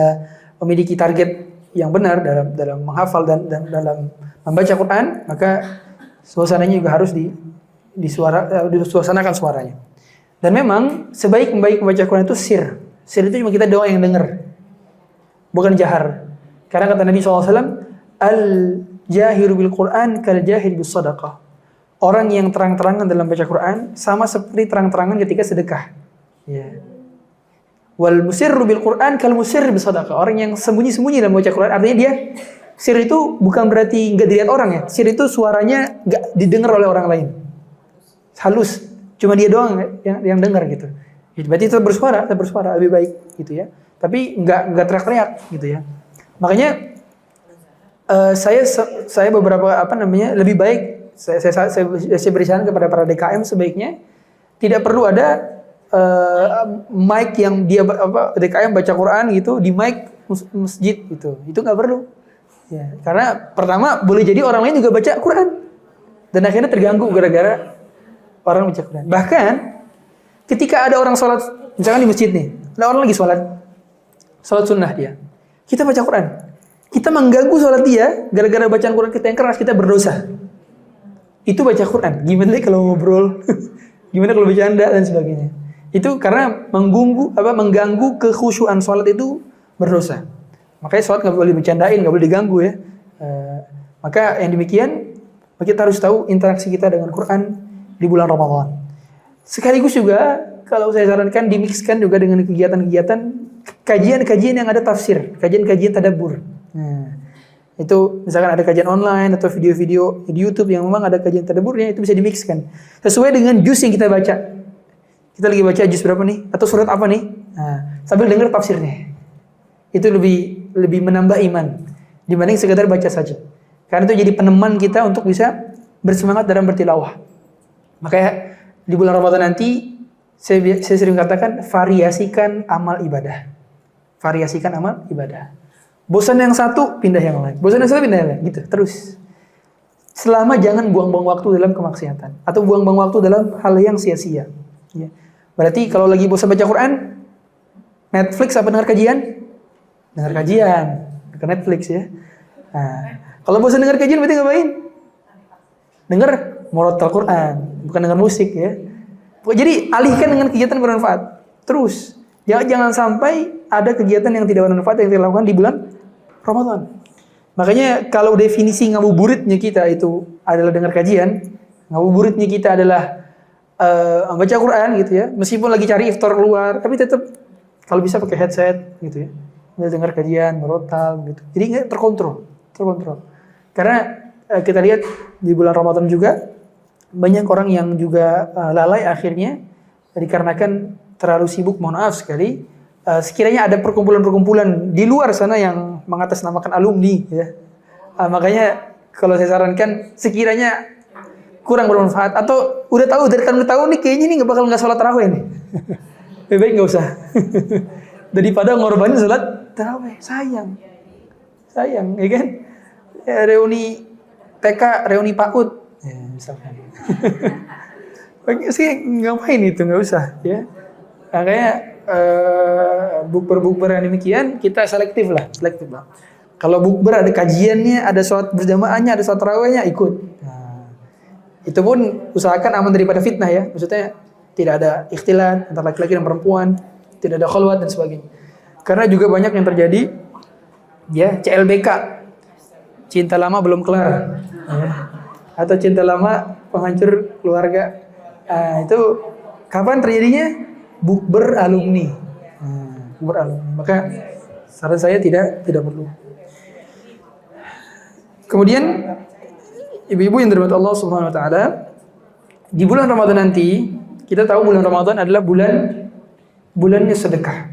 memiliki target yang benar dalam menghafal dan dalam membaca Quran, maka suasananya juga harus disuasanakan suaranya. Dan memang sebaik-baik membaca Quran itu sir. Sir itu cuma kita doang yang dengar, bukan jahar. Karena kata Nabi SAW, al-jahiru bil Quran kal jahir bis sadaqah. Orang yang terang-terangan dalam baca Quran sama seperti terang-terangan ketika sedekah. Ya. Wal musirru bil Quran kal musirri bis sadaqah. Orang yang sembunyi-sembunyi dalam baca Quran, artinya dia sir itu bukan berarti enggak dilihat orang ya. Sir itu suaranya enggak didengar oleh orang lain. Halus, cuma dia doang yang dengar gitu. Berarti itu bersuara lebih baik gitu ya. Tapi enggak teriak-teriak gitu ya. Makanya saya beberapa lebih baik saya beri saran kepada para DKM sebaiknya tidak perlu ada mic yang dia DKM baca Quran gitu di mic masjid gitu. Itu nggak perlu. Ya, karena pertama boleh jadi orang lain juga baca Quran dan akhirnya terganggu gara-gara orang baca Quran. Bahkan ketika ada orang sholat misalkan di masjid nih, ada orang lagi sholat sunnah dia, kita baca Quran, kita mengganggu sholat dia gara-gara bacaan Quran kita yang keras, kita berdosa. Itu baca Quran. Gimana kalau ngobrol? Gimana kalau bercanda dan sebagainya? Itu karena mengganggu kekhusyuan sholat itu berdosa. Makanya sholat nggak boleh bercandain, nggak boleh diganggu ya. Maka yang demikian, kita harus tahu interaksi kita dengan Quran di bulan Ramadan. Sekaligus juga kalau saya sarankan dimixkan juga dengan kegiatan-kegiatan kajian-kajian yang ada tafsir, kajian-kajian tadabbur. Itu misalkan ada kajian online atau video-video di YouTube yang memang ada kajian tadabburnya, itu bisa dimixkan sesuai dengan juz yang kita baca. Kita lagi baca juz berapa nih? Atau surat apa nih? Sambil dengar tafsirnya. Itu lebih menambah iman dibanding sekedar baca saja. Karena itu jadi peneman kita untuk bisa bersemangat dalam bertilawah. Makanya di bulan Ramadan nanti saya sering katakan variasikan amal ibadah. Variasikan amal ibadah. Bosan yang satu pindah yang lain. Bosan yang satu pindah yang lain. Gitu terus. Selama jangan buang-buang waktu dalam kemaksiatan atau buang-buang waktu dalam hal yang sia-sia. Ya. Berarti kalau lagi bosan baca Quran, Netflix apa dengar kajian? Dengar kajian, ke Netflix ya. Kalau bosan dengar kajian berarti ngapain? Dengar murotal Quran, bukan dengar musik ya. Jadi alihkan dengan kegiatan bermanfaat. Terus, jangan sampai ada kegiatan yang tidak bermanfaat yang dilakukan di bulan Ramadan. Makanya kalau definisi ngabuburitnya kita itu adalah dengar kajian, ngabuburitnya kita adalah baca Quran gitu ya. Meskipun lagi cari iftar keluar, tapi tetap kalau bisa pakai headset gitu ya. Dengar kajian, merotal gitu. Jadi nggak terkontrol. Karena kita lihat di bulan Ramadan juga banyak orang yang juga lalai akhirnya dikarenakan terlalu sibuk. Mohon maaf sekali. Sekiranya ada perkumpulan-perkumpulan di luar sana yang mengatasnamakan alumni ya. Makanya kalau saya sarankan sekiranya kurang bermanfaat atau udah tahu dari tahun ke tahun nih kayaknya nih nggak sholat tarawih nih. Lebih baik nggak usah. Daripada ngorbanin sholat tarawih, sayang ya kan? Ya, reuni TK, reuni PAUD ya, misalkan. Sih ngapain itu, nggak usah ya. Makanya bukber yang demikian kita selektif lah. Kalau bukber ada kajiannya, ada sholat berjamaahnya, ada sholat tarawihnya, ikut. Itu pun usahakan aman daripada fitnah ya. Maksudnya tidak ada ikhtilat antara laki-laki dan perempuan, tidak ada khalwat dan sebagainya. Karena juga banyak yang terjadi ya, CLBK, cinta lama belum kelar ya. Atau cinta lama penghancur keluarga. Itu kapan terjadinya? Bukber alumni. Maka saran saya tidak perlu. Kemudian ibu-ibu yang dirahmati Allah Subhanahu wa taala, di bulan Ramadan nanti kita tahu bulan Ramadan adalah bulannya sedekah,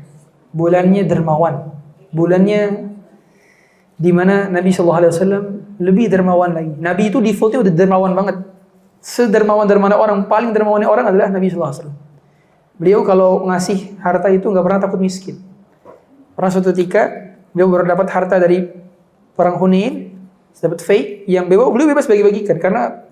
bulannya dermawan, bulannya di mana Nabi sallallahu alaihi wasallam lebih dermawan lagi. Nabi itu defaultnya udah dermawan banget. Sedermawan-dermawan orang, paling dermawannya orang adalah Nabi sallallahu alaihi wasallam. Beliau kalau ngasih harta itu nggak pernah takut miskin. Pernah suatu ketika beliau baru dapat harta dari perang Hunain, dapat fai yang beliau bebas bagi-bagikan karena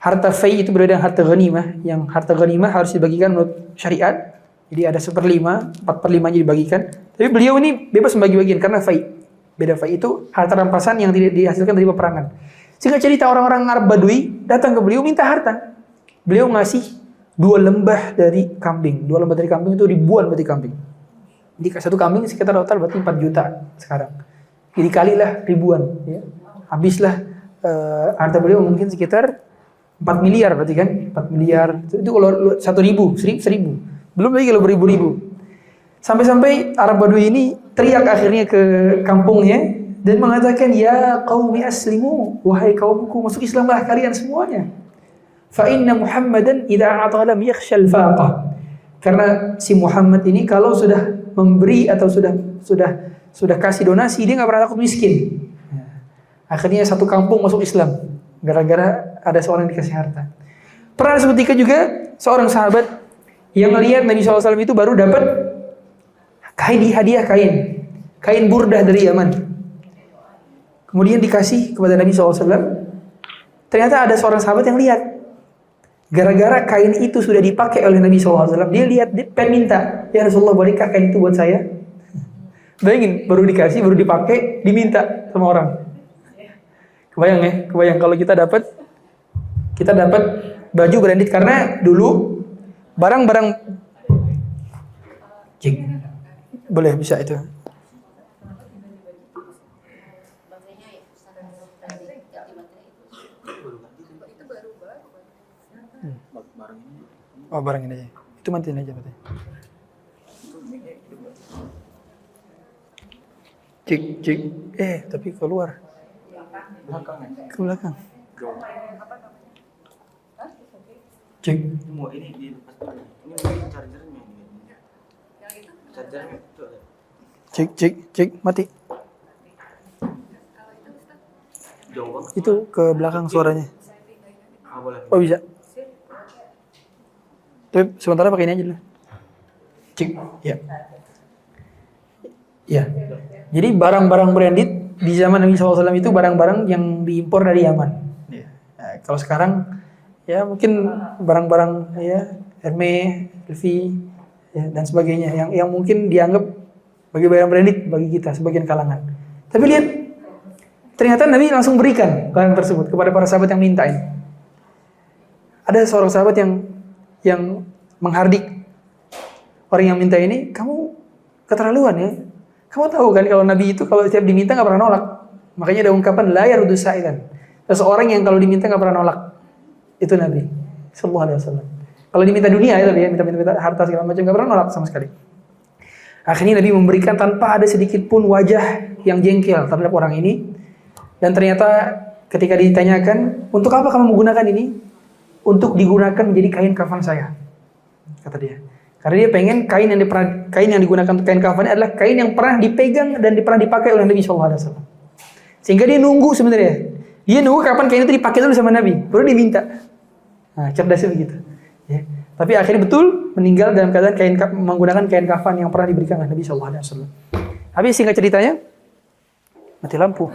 harta fai itu berbeda dengan harta ghanimah. Yang harta ghanimah harus dibagikan menurut syariat. Jadi ada 1/5, 4/5 dibagikan. Tapi beliau ini bebas membagi-bagikan karena fai. Beda fai itu harta rampasan yang dihasilkan dari peperangan. Sehingga cerita orang-orang Arab Badui datang ke beliau minta harta. Beliau ngasih 2 lembah dari kambing. 2 lembah dari kambing itu ribuan berarti kambing. Jadi satu kambing sekitar total berarti 4 juta sekarang. Jadi kalilah ribuan. Ya. Habislah harta beliau mungkin sekitar 4 miliar berarti kan. 4 miliar. Itu kalau 1.000. Belum lagi kalau beribu-ribu. Sampai-sampai Arab Badui ini teriak akhirnya ke kampungnya dan mengatakan, ya qaumi aslimu, wahai kaumku masuk Islamlah kalian semuanya. Fa inna Muhammadan idza a'ta lam yakhshal faqah. Karena si Muhammad ini kalau sudah memberi atau sudah kasih donasi dia enggak pernah takut miskin. Akhirnya satu kampung masuk Islam gara-gara ada seorang yang dikasih harta. Pernah seketika juga seorang sahabat yang melihat Nabi SAW itu baru dapat hadiah kain burdah dari Yaman. Kemudian dikasih kepada Nabi SAW. Ternyata ada seorang sahabat yang lihat. Gara-gara kain itu sudah dipakai oleh Nabi SAW, dia lihat, dia pengen minta, ya Rasulullah bolehkah kain itu buat saya? Bayangin, baru dikasih, baru dipakai, diminta sama orang. Kebayang kalau kita dapat baju branded, karena dulu barang-barang Cik. Boleh, bisa itu. Oh, barang ini aja. Itu matiin aja berarti. Cik. Tapi keluar. Ke belakang. Cik. Cik, mati. Itu ke belakang suaranya. Oh, bisa. Tapi sementara pakai ini aja dulu. Cik, ya. Ya. Jadi barang-barang branded di zaman Nabi SAW itu barang-barang yang diimpor dari Yaman. Ya. Nah, kalau sekarang ya mungkin barang-barang ya Hermes, LV ya, dan sebagainya yang mungkin dianggap bagi barang branded bagi kita sebagian kalangan. Tapi lihat, ternyata Nabi langsung berikan barang tersebut kepada para sahabat yang minta ini. Ada seorang sahabat yang menghardik orang yang minta ini, kamu keterlaluan ya. Kamu tahu kan kalau Nabi itu kalau setiap diminta nggak pernah nolak. Makanya ada ungkapan la yaruddu sa'ilan. Seseorang yang kalau diminta nggak pernah nolak. Itu Nabi sallallahu alaihi wasallam. Kalau diminta dunia ya tadi ya, minta harta segala macam nggak pernah nolak sama sekali. Akhirnya Nabi memberikan tanpa ada sedikit pun wajah yang jengkel terhadap orang ini. Dan ternyata ketika ditanyakan, untuk apa kamu menggunakan ini? Untuk digunakan menjadi kain kafan saya, kata dia. Karena dia pengen kain yang digunakan untuk kain kafan adalah kain yang pernah dipegang dan pernah dipakai oleh Nabi SAW. Sehingga dia nunggu sebenarnya. Dia nunggu kapan kain itu dipakai dulu sama Nabi, baru diminta. Nah, cerdasnya begitu. Ya. Tapi akhirnya betul meninggal dalam keadaan menggunakan kain kafan yang pernah diberikan oleh Nabi SAW. Habis singkat ceritanya, mati lampu.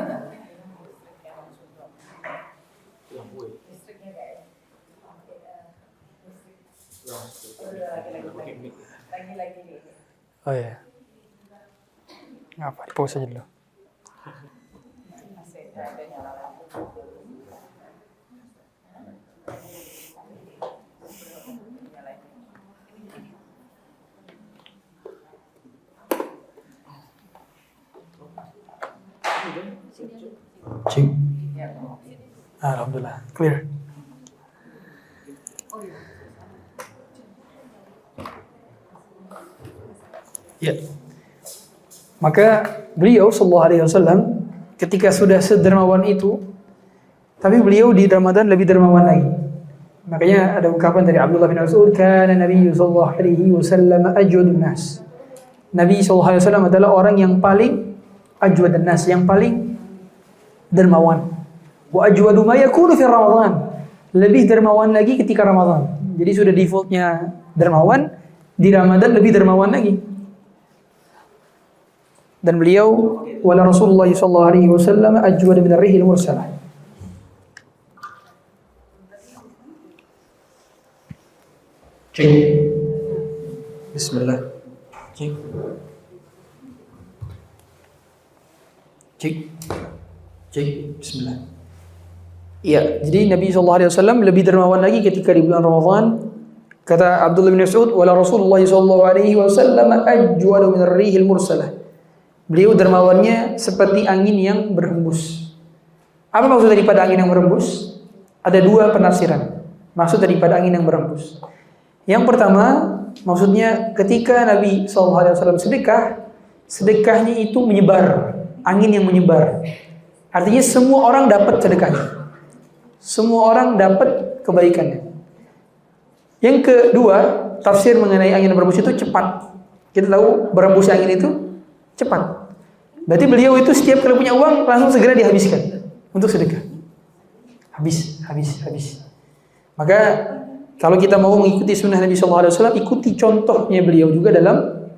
Oh ya. Ngapa? Di pause aja dulu. Cik. Alhamdulillah. Clear. Ya. Maka beliau sallallahu alaihi wasallam ketika sudah sedermawan itu, tapi beliau di Ramadan lebih dermawan lagi. Makanya ada ungkapan dari Abdullah bin Mas'ud, "Kana Nabi sallallahu alaihi wasallam ajwadun nas." Nabi sallallahu alaihi wasallam adalah orang yang paling ajwadun nas, yang paling dermawan. Wa ajwadu ma yakunu fi Ramadan. Lebih dermawan lagi ketika Ramadan. Jadi sudah defaultnya dermawan, di Ramadan lebih dermawan lagi. Dan beliau wala Rasulullah sallallahu alaihi wasallam ajwad min ar-rihil mursalah. Cik. Bismillah. Cik. Bismillah. Iya, jadi Nabi sallallahu alaihi wasallam lebih dermawan lagi ketika di bulan Ramadan. Kata Abdullah bin Mas'ud, wala Rasulullah sallallahu alaihi wasallam ajwad min ar-rihil mursalah. Beliau dermawannya seperti angin yang berhembus. Apa maksud daripada angin yang berhembus? Ada dua penafsiran maksud daripada angin yang berhembus. Yang pertama, maksudnya ketika Nabi SAW sedekah, sedekahnya itu menyebar, angin yang menyebar. Artinya semua orang dapat sedekahnya, semua orang dapat kebaikannya. Yang kedua, tafsir mengenai angin yang berhembus itu cepat. Kita tahu berhembusnya angin itu cepat. Berarti beliau itu setiap kali punya uang langsung segera dihabiskan untuk sedekah. Habis. Maka kalau kita mau mengikuti sunnah Nabi SAW, ikuti contohnya beliau juga dalam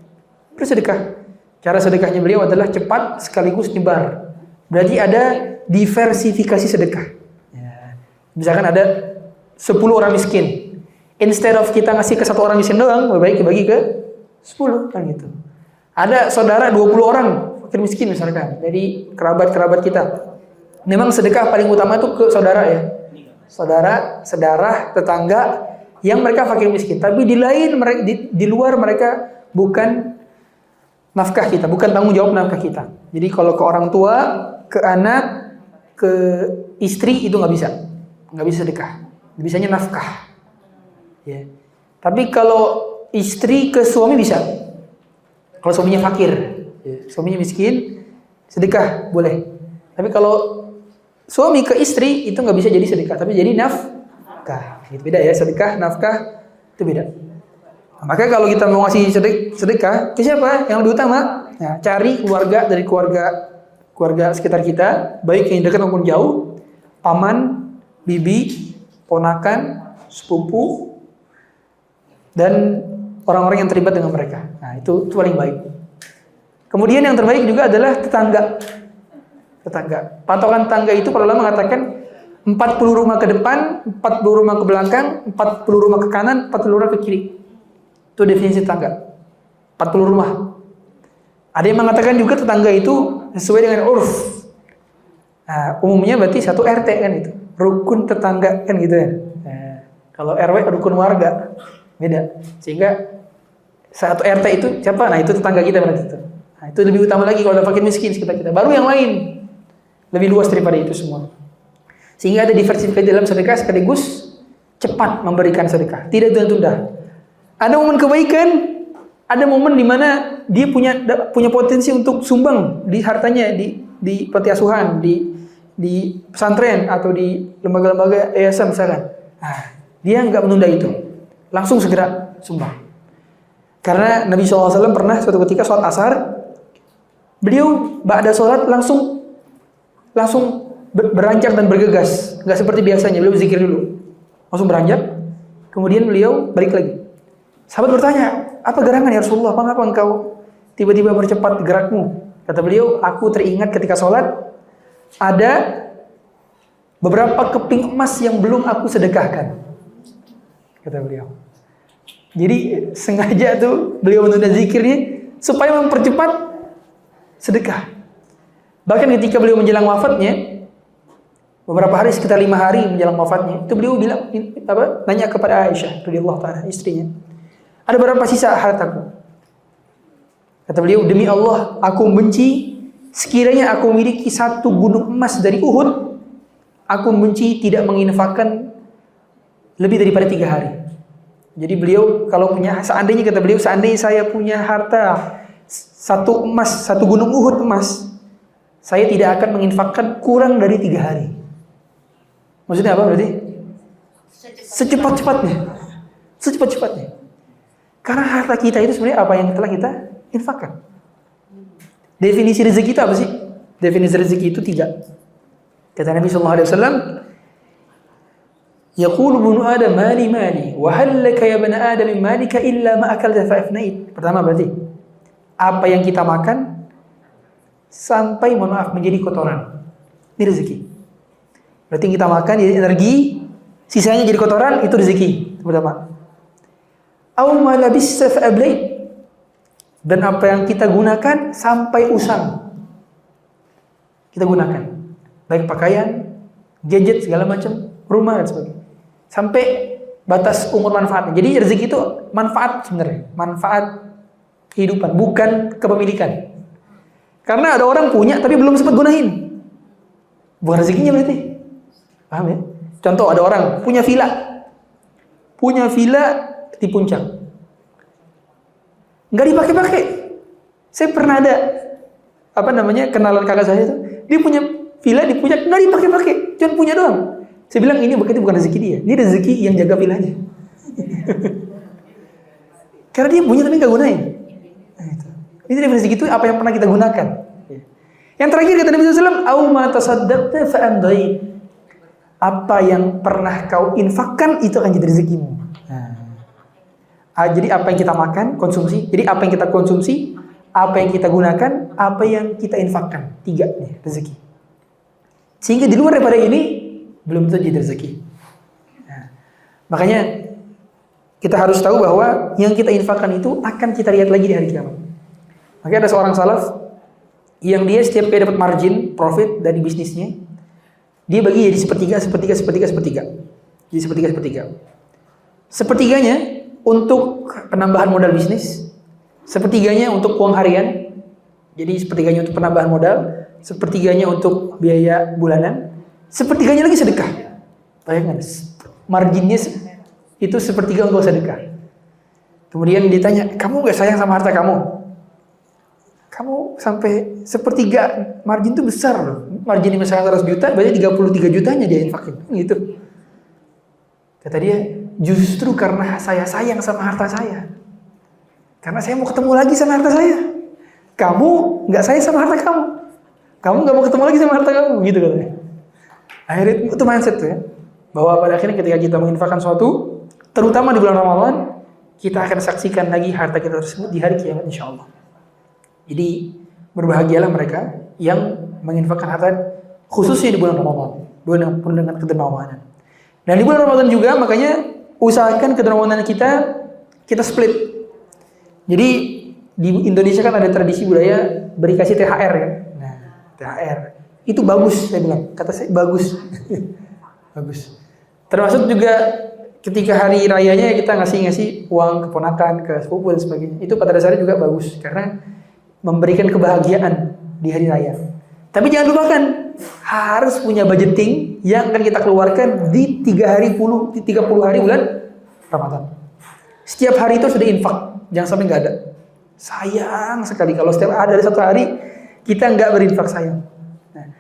bersedekah. Cara sedekahnya beliau adalah cepat sekaligus nyebar. Berarti ada diversifikasi sedekah. Ya. Misalkan ada 10 orang miskin. Instead of kita ngasih ke satu orang miskin doang, lebih baik dibagi ke 10 kan gitu. Ada saudara 20 orang fakir miskin misalkan, dari kerabat-kerabat kita. Memang sedekah paling utama itu ke saudara ya. Saudara, sedarah, tetangga yang mereka fakir miskin. Tapi di luar mereka bukan nafkah kita, bukan tanggung jawab nafkah kita. Jadi kalau ke orang tua, ke anak, ke istri itu nggak bisa sedekah. Bisanya nafkah. Ya. Tapi kalau istri ke suami bisa. Kalau suaminya fakir, ya. Suaminya miskin, sedekah boleh. Tapi kalau suami ke istri itu nggak bisa jadi sedekah, tapi jadi nafkah. Gitu, beda ya, sedekah, nafkah itu beda. Nah, maka kalau kita mau ngasih sedekah ke siapa? Yang lebih utama, nah, cari keluarga dari keluarga sekitar kita, baik yang dekat maupun jauh, paman, bibi, ponakan, sepupu, dan orang-orang yang terlibat dengan mereka. Nah, itu paling baik. Kemudian yang terbaik juga adalah tetangga. Patokan tetangga itu para ulama mengatakan 40 rumah ke depan, 40 rumah ke belakang, 40 rumah ke kanan, 40 rumah ke kiri. Itu definisi tetangga. 40 rumah. Ada yang mengatakan juga tetangga itu sesuai dengan urf. Nah, umumnya berarti satu RT kan itu. Rukun tetangga kan gitu ya. Nah, kalau RW rukun warga. Beda. Sehingga satu RT itu siapa? Nah, itu tetangga kita berarti itu. Nah, itu lebih utama lagi kalau ada fakir miskin sekitar kita. Baru yang lain. Lebih luas daripada itu semua. Sehingga ada diversifikasi dalam sedekah sekaligus cepat memberikan sedekah. Tidak tunda-tunda. Ada momen kebaikan, ada momen di mana dia punya potensi untuk sumbang di hartanya di panti asuhan, di pesantren atau di lembaga-lembaga yayasan misalkan. Nah, dia nggak menunda itu, langsung segera sumbang. Karena Nabi SAW pernah suatu ketika sholat asar, beliau ba'da sholat langsung beranjak dan bergegas, nggak seperti biasanya. Beliau berzikir dulu, langsung beranjak, kemudian beliau balik lagi. Sahabat bertanya, apa gerangan ya Rasulullah? Mengapa engkau tiba-tiba bercepat gerakmu? Kata beliau, aku teringat ketika sholat ada beberapa keping emas yang belum aku sedekahkan. Kata beliau. Jadi sengaja tuh beliau menunda zikirnya supaya mempercepat sedekah. Bahkan ketika beliau menjelang wafatnya, beberapa hari, sekitar 5 hari menjelang wafatnya, itu beliau bilang nanya kepada Aisyah radhiyallahu taala, istrinya, ada berapa sisa hartaku? Kata beliau, demi Allah, aku benci sekiranya aku memiliki 1 gunung emas dari Uhud, aku benci tidak menginfakkan lebih daripada 3 hari. Jadi beliau kalau punya, seandainya kata beliau, seandainya saya punya harta 1 emas, 1 gunung Uhud emas, saya tidak akan menginfakkan kurang dari 3 hari. Maksudnya apa berarti? Secepat-cepatnya. Karena harta kita itu sebenarnya apa yang telah kita infakkan. Definisi rezeki itu apa sih? Definisi rezeki itu 3. Kata Nabi SAW, yaqulu ibnu Adam mali wa hal laka ya ibn Adam min malika illa ma akalta fa afnait. Pertama berarti apa yang kita makan sampai mohon maaf menjadi kotoran. Ini rezeki. Berarti yang kita makan jadi energi, sisanya jadi kotoran, itu rezeki. Pertama. Au ma labista fa ablait. Dan apa yang kita gunakan sampai usang. Kita gunakan. Baik pakaian, gadget segala macam, rumah dan sebagainya. Sampai batas umur manfaatnya. Jadi rezeki itu manfaat sebenarnya, manfaat kehidupan, bukan kepemilikan. Karena ada orang punya tapi belum sempat gunain. Bukan rezekinya berarti. Paham ya? Contoh, ada orang punya villa di puncak, nggak dipakai-pakai. Saya pernah ada kenalan kakak saya itu, dia punya villa di puncak nggak dipakai-pakai, cuma punya doang. Saya bilang ini bukan rezeki dia, ini rezeki yang jaga villanya. Karena dia punya tapi nggak gunain. Ini rezeki itu apa yang pernah kita gunakan. Yang terakhir kata Nabi SAW, au ma tasaddaqta fa amdai. Apa yang pernah kau infakkan itu akan jadi rezekimu. Jadi apa yang kita makan, konsumsi. Jadi apa yang kita konsumsi, apa yang kita gunakan, apa yang kita infakkan. 3 nih rezeki. Sehingga di luar daripada ini belum tentu jadi rezeki. Makanya kita harus tahu bahwa yang kita infakkan itu akan kita lihat lagi di hari kiamat. Makanya ada seorang salaf yang dia setiap kali dapat margin, profit dari bisnisnya, dia bagi jadi sepertiga. Jadi sepertiga. Sepertiganya untuk penambahan modal bisnis, sepertiganya untuk uang harian, jadi sepertiganya untuk penambahan modal, sepertiganya untuk biaya bulanan, sepertiganya lagi sedekah. Bayangkan, marginnya itu sepertiga untuk sedekah. Kemudian ditanya, kamu gak sayang sama harta kamu? Kamu sampai sepertiga, margin itu besar loh. Margin misalnya 100 juta, berarti 33 jutanya dia infakin. Gitu. Kata dia, justru karena saya sayang sama harta saya. Karena saya mau ketemu lagi sama harta saya. Kamu gak sayang sama harta kamu. Kamu gak mau ketemu lagi sama harta kamu. Gitu katanya. Akhirnya itu mindset tuh ya. Bahwa pada akhirnya ketika kita menginfakkan suatu, terutama di bulan Ramadan, kita akan saksikan lagi harta kita tersebut di hari kiamat insya Allah. Jadi berbahagialah mereka yang menginfakkan harta khususnya di bulan Ramadan, bulan yang penuh dengan kedermawanan. Dan di bulan Ramadan juga makanya usahakan kedermawanan kita split. Jadi di Indonesia kan ada tradisi budaya beri kasih THR ya. Nah, THR itu bagus saya bilang. Kata saya bagus. Bagus. Termasuk juga ketika hari rayanya kita ngasih uang keponakan ke sepupu dan sebagainya. Itu pada dasarnya juga bagus karena memberikan kebahagiaan di hari raya. Tapi jangan lupakan harus punya budgeting yang akan kita keluarkan di 30 hari bulan Ramadan. Setiap hari itu sudah infak, jangan sampai nggak ada. Sayang sekali kalau setiap ada satu hari kita nggak berinfak, sayang. Nah,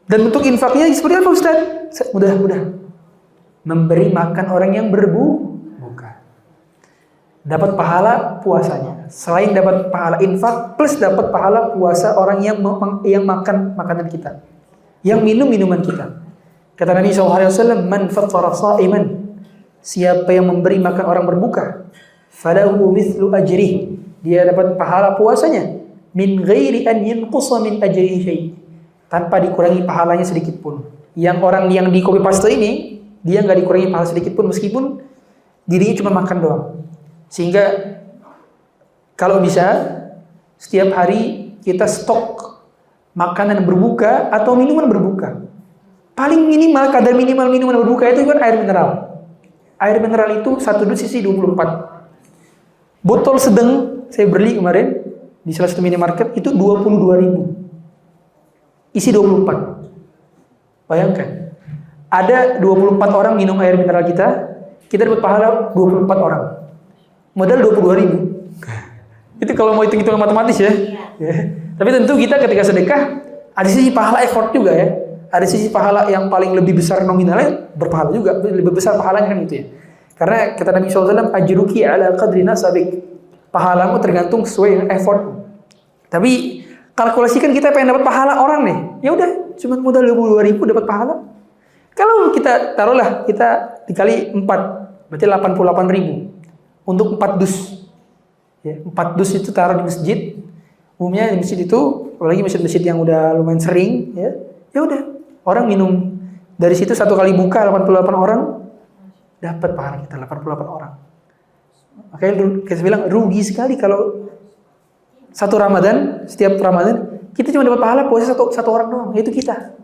dan bentuk infaknya seperti apa Ustaz? Mudah-mudah memberi makan orang yang berbuka. Dapat pahala puasanya. Selain dapat pahala infak, plus dapat pahala puasa orang yang makan makanan kita, yang minum minuman kita. Kata Nabi SAW, man fattara sha'iman, siapa yang memberi makan orang berbuka, falahu mithlu ajrih, dia dapat pahala puasanya, min ghairi an yanqusa min ajrihi syai', tanpa dikurangi pahalanya sedikit pun. Yang orang yang di copy paste ini, dia nggak dikurangi pahala sedikit pun meskipun dirinya cuma makan doang. Sehingga kalau bisa setiap hari kita stok makanan berbuka atau minuman berbuka. Paling minimal, kadar minimal minuman berbuka itu kan air mineral. Air mineral itu satu dus isi 24. Botol sedang saya beli kemarin di salah satu minimarket itu 22.000. Isi 24. Bayangkan. Ada 24 orang minum air mineral kita dapat pahala 24 orang. Modal 22.000. Itu kalau mau hitung-hitung matematis ya. Tapi tentu kita ketika sedekah ada sisi pahala effort juga ya. Ada sisi pahala yang paling lebih besar nominalnya, berpahala juga, lebih besar pahalanya kan itu ya. Karena kata Nabi SAW, ajruki ala qadri nasabik. Pahalamu tergantung sesuai dengan effort. Tapi kalkulasikan kita pengen dapat pahala orang nih. Ya udah, cuma modal 22.000 dapat pahala. Kalau kita taruhlah kita dikali 4, berarti 88.000 untuk 4 dus. Ya, 4 dus itu taruh di masjid. Umumnya di masjid itu, apalagi masjid-masjid yang udah lumayan sering, ya udah orang minum dari situ satu kali buka 88 orang dapat pahala kita 88 orang. Makanya kita bilang rugi sekali kalau satu Ramadan, setiap Ramadan kita cuma dapat pahala puasa satu orang doang, yaitu kita.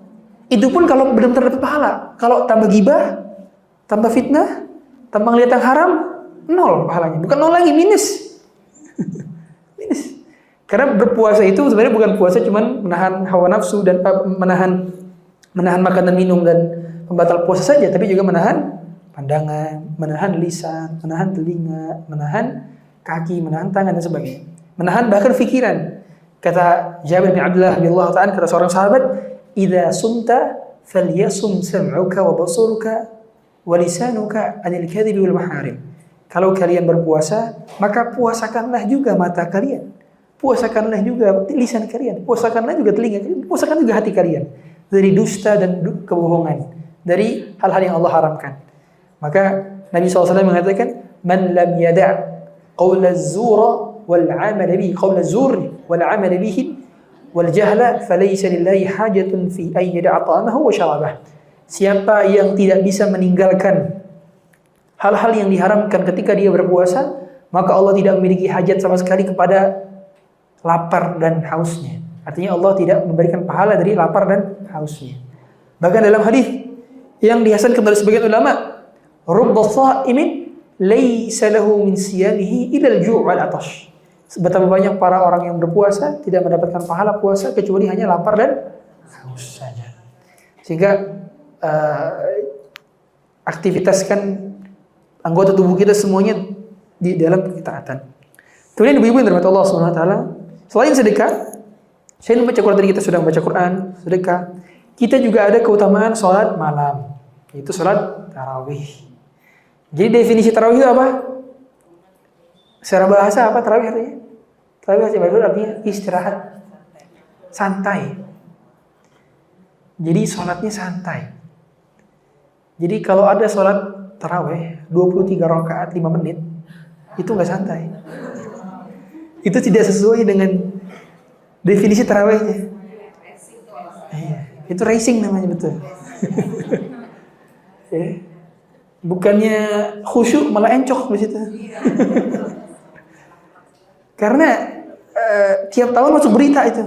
Itu pun kalau benar-benar dapat pahala. Kalau tambah gibah, tambah fitnah, tambah ngeliat yang haram, 0 pahalanya. Bukan 0 lagi, minus. Minus. Karena berpuasa itu sebenarnya bukan puasa cuman menahan hawa nafsu dan menahan makan dan minum dan pembatal puasa saja, tapi juga menahan pandangan, menahan lisan, menahan telinga, menahan kaki, menahan tangan dan sebagainya. Menahan bahkan pikiran. Kata Jabir bin Abdullah radhiyallahu ta'ala, kata seorang sahabat, "Idza sumta falyasum sam'uka wa basaruka wa lisanuka 'anil kadhibi wal maharim." Kalau kalian berpuasa, maka puasakanlah juga mata kalian. Puasakanlah juga lisan kalian, puasakanlah juga telinga kalian, puasakanlah juga hati kalian dari dusta dan kebohongan, dari hal-hal yang Allah haramkan. Maka Nabi SAW mengatakan, "Man lam yada' qawla az-zura wal 'amala bihi, qawla az-zur wal 'amala bihi wal jahla, falaysa lillahi hajatun fi an yada'a ta'amahu wa syarabah." Siapa yang tidak bisa meninggalkan hal-hal yang diharamkan ketika dia berpuasa, maka Allah tidak memiliki hajat sama sekali kepada lapar dan hausnya. Artinya Allah tidak memberikan pahala dari lapar dan hausnya. Bahkan dalam hadis yang dihasankan oleh sebagian ulama, rubba sha'imin laysa lahu min siyamihi illa al-ju' wal 'atash. Betapa banyak para orang yang berpuasa tidak mendapatkan pahala puasa kecuali hanya lapar dan haus saja. Sehingga aktivitaskan anggota tubuh kita semuanya di dalam ketaatan. Kemudian ibu-ibu yang dirahmati Allah Subhanahu wa taala, selain sedekah, selain membaca Quran, tadi kita sudah membaca Quran, sedekah, kita juga ada keutamaan sholat malam, yaitu sholat tarawih. Jadi definisi tarawih itu apa? Secara bahasa apa tarawih artinya? Tarawih artinya istirahat, santai. Jadi sholatnya santai. Jadi kalau ada sholat tarawih 23 rakaat 5 menit, itu nggak santai. Itu tidak sesuai dengan definisi tarawihnya. Itu racing namanya, betul. Bukannya khusyuk malah encok di situ. Karena tiap tahun masuk berita itu.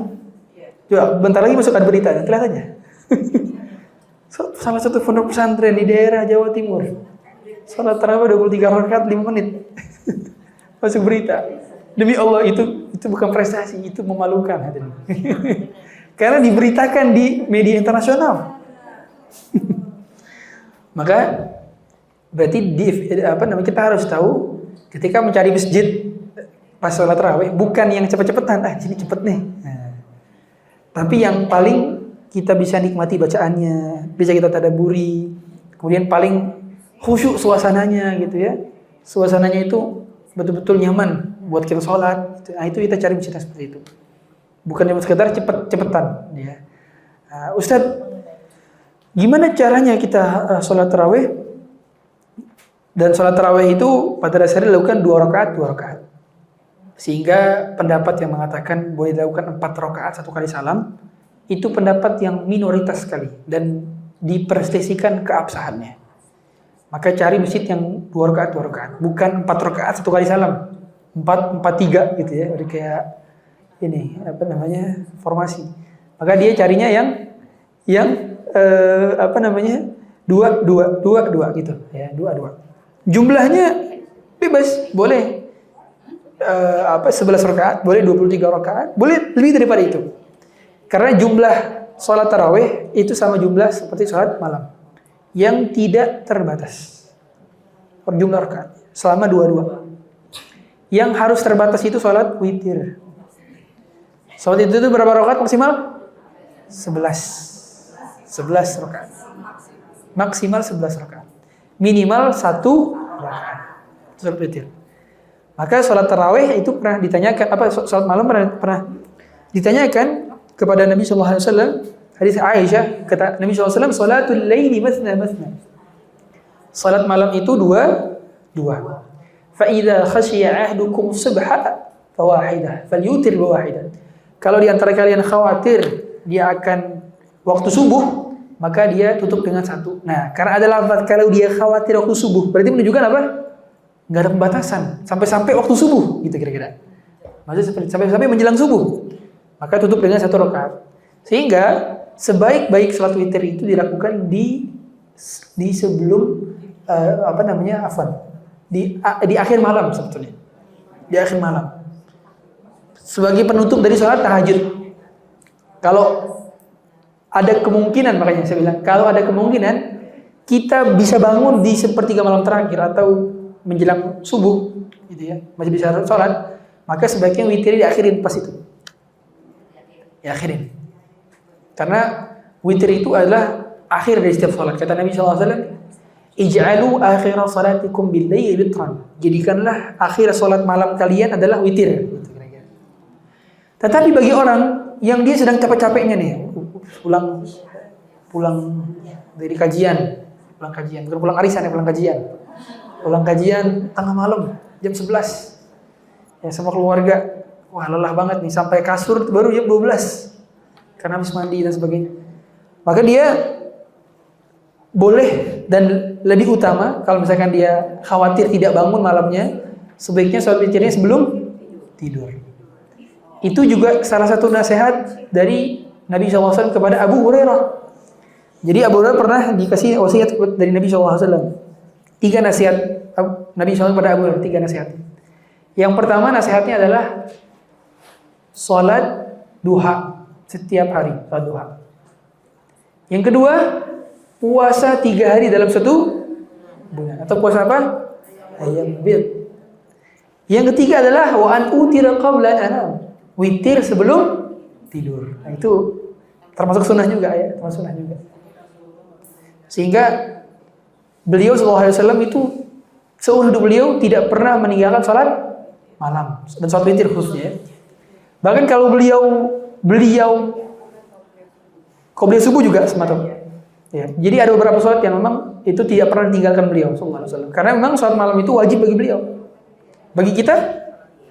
Coba bentar lagi masuk ada berita, lihat aja. Salah satu pondok pesantren di daerah Jawa Timur, salat tarawih 23 rakaat 5 menit. Masuk berita. Demi Allah, itu bukan prestasi, itu memalukan hadirin. Karena diberitakan di media internasional. Maka berarti kita harus tahu ketika mencari masjid pas sholat tarawih, bukan yang cepet-cepetan, sini cepet nih. Nah, tapi yang paling kita bisa nikmati bacaannya, bisa kita tadabburi, kemudian paling khusyuk suasananya gitu ya. Suasananya itu betul-betul nyaman buat kita sholat. Nah, itu kita cari masjid seperti itu. Bukan cuma sekedar cepet-cepetan ya. Ustadz, gimana caranya kita sholat tarawih? Dan sholat tarawih itu pada dasarnya dilakukan 2 rakaat. Sehingga pendapat yang mengatakan boleh dilakukan 4 rakaat 1 kali salam, itu pendapat yang minoritas sekali dan diperselisikan keabsahannya. Maka cari masjid yang 2 rakaat, bukan 4 rakaat 1 kali salam. 4-4-3 gitu ya, udah kayak ini formasi. Maka dia carinya yang 2 gitu ya, 2. Jumlahnya bebas, boleh 11 rakaat, boleh 23 rakaat, boleh lebih daripada itu. Karena jumlah sholat tarawih itu sama jumlah seperti sholat malam yang tidak terbatas per jumlah rakaat selama 2. Yang harus terbatas itu sholat witir. Sholat itu berapa rakaat maksimal? 11 rakaat. Maksimal 11 rakaat. Minimal 1 rakaat. Sholat witir. Maka sholat tarawih itu pernah ditanyakan, sholat malam pernah ditanyakan kepada Nabi sallallahu alaihi wasallam, hadis Aisyah, kata Nabi sallallahu alaihi wasallam, salatul laili mathna. Salat malam itu 2. Fa idza khashiya ahdukum subha fawahidah, falyutir biwahidah. Kalau di antara kalian khawatir dia akan waktu subuh, maka dia tutup dengan 1. Nah, karena ada lafaz kalau dia khawatir waktu subuh, berarti menunjukkan apa? Enggak ada pembatasan, sampai waktu subuh gitu kira-kira. Maksudnya sampai menjelang subuh. Maka tutup dengan 1 rakaat. Sehingga sebaik-baik salat witir itu dilakukan di sebelum di akhir malam sebetulnya. Di akhir malam. Sebagai penutup dari salat tahajud. Kalau ada kemungkinan, makanya saya bilang, kalau ada kemungkinan kita bisa bangun di sepertiga malam terakhir atau menjelang subuh gitu ya, masih bisa salat, maka sebaiknya witir diakhirin pas itu. Akhirin. Karena witir itu adalah akhir dari setiap salat. Kata Nabi sallallahu alaihi wasallam, "Ij'alu akhir salatikum bil-laili witran." Jadikanlah akhir salat malam kalian adalah witir. Tetapi bagi orang yang dia sedang capek-capeknya nih, pulang dari kajian, bukan pulang arisan ya, pulang kajian tengah malam jam 11 ya sama keluarga. Wah, lelah banget nih, sampai kasur baru jam 12 karena habis mandi dan sebagainya. Maka dia boleh dan lebih utama kalau misalkan dia khawatir tidak bangun malamnya, sebaiknya sholat witirnya sebelum tidur. Itu juga salah satu nasihat dari Nabi SAW kepada Abu Hurairah. Jadi Abu Hurairah pernah dikasih wasiat dari Nabi SAW. 3 nasihat Nabi SAW kepada Abu Hurairah, 3 nasihat. Yang pertama nasihatnya adalah sholat duha setiap hari, sholat duha. Yang kedua, puasa 3 hari dalam 1 bulan. Atau puasa apa? Ayyam bid. Yang ketiga adalah wa an utira qabla an anam. Witir sebelum tidur. Nah, itu termasuk sunnah juga ya, termasuk sunnah juga. Sehingga beliau sallallahu alaihi wasallam itu seumur hidup beliau tidak pernah meninggalkan salat malam dan salat witir khususnya. Bahkan kalau beliau subuh juga semacam. Ya, jadi ada beberapa salat yang memang itu tidak pernah ditinggalkan beliau sallallahu alaihi wasallam. Karena memang salat malam itu wajib bagi beliau. Bagi kita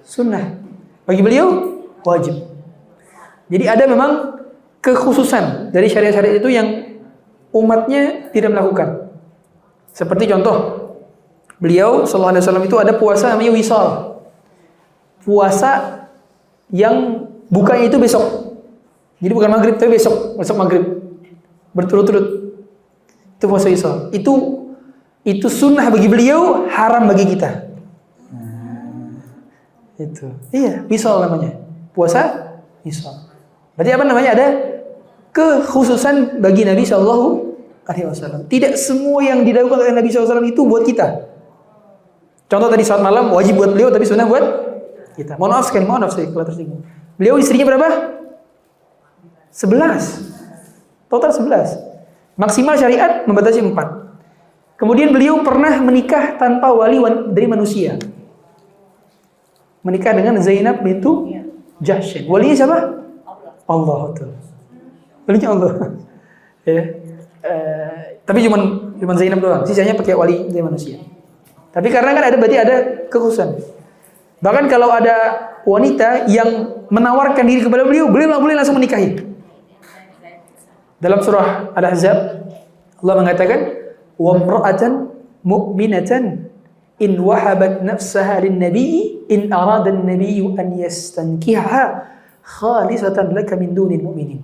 sunnah. Bagi beliau wajib. Jadi ada memang kekhususan dari syariat-syariat itu yang umatnya tidak melakukan. Seperti contoh, beliau sallallahu alaihi wasallam itu ada puasa namanya wisal. Puasa yang bukanya itu besok. Jadi bukan maghrib tapi besok maghrib. Berturut-turut. Itu puasa wisal. Itu sunnah bagi beliau, haram bagi kita. Itu. Iya, wisal namanya. Puasa wisal. Berarti apa namanya? Ada kekhususan bagi Nabi sallallahu alaihi wasallam. Tidak semua yang dilakukan oleh Nabi sallallahu alaihi wasallam itu buat kita. Contoh tadi salat malam wajib buat beliau tapi sunnah buat kita. Mohon maaf sekali kalau tersinggung. Beliau istrinya berapa? 11. Total 11. Maksimal syariat membatasi 4. Kemudian beliau pernah menikah tanpa wali dari manusia. Menikah dengan Zainab bintu Jahsy. Walinya siapa? Allah tuh. Walinya Allah. Ya. Tapi cuma Zainab doang. Sisanya pakai wali dari manusia. Tapi karena kan berarti ada kekhususan. Bahkan kalau ada wanita yang menawarkan diri kepada beliau boleh langsung menikahi. Dalam surah Al-Ahzab Allah mengatakan wa imra'atan mu'minatan in wahabat nafsaha lin-nabi in arada an-nabiyyu an yastankihaha khalisatan laka min dunil mu'minin.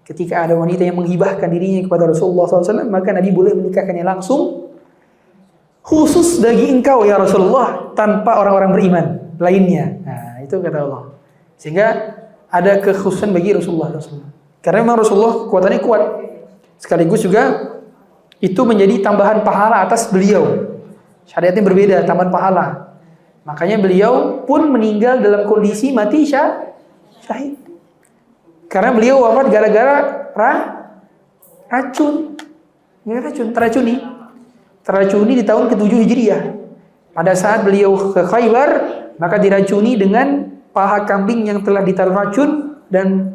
Ketika ada wanita yang menghibahkan dirinya kepada Rasulullah SAW, maka Nabi boleh menikahkannya langsung khusus bagi engkau ya Rasulullah tanpa orang-orang beriman lainnya. Nah, itu kata Allah. Sehingga ada kekhususan bagi Rasulullah SAW. Karena memang Rasulullah kekuatannya kuat. Sekaligus juga itu menjadi tambahan pahala atas beliau. Syariatnya berbeda, tambahan pahala. Makanya beliau pun meninggal dalam kondisi mati syahid. Karena beliau wafat gara-gara racun. Teracuni di tahun ke-7 Hijriah. Pada saat beliau ke Khaybar, maka diracuni dengan paha kambing yang telah ditaruh racun, dan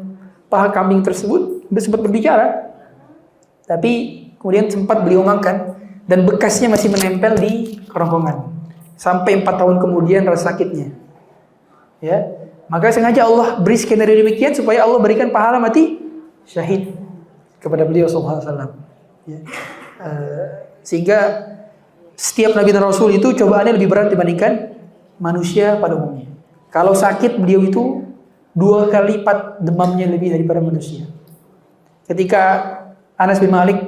paha kambing tersebut sempat berbicara. Tapi kemudian sempat beliau makan dan bekasnya masih menempel di kerongkongan. Sampai 4 tahun kemudian rasa sakitnya. Ya. Maka sengaja Allah beri skenario demikian supaya Allah berikan pahala mati syahid kepada beliau sallallahu alaihi wasallam. Ya. Sehingga setiap nabi dan rasul itu cobaannya lebih berat dibandingkan manusia pada umumnya. Kalau sakit beliau itu 2 kali lipat demamnya lebih daripada manusia. Ketika Anas bin Malik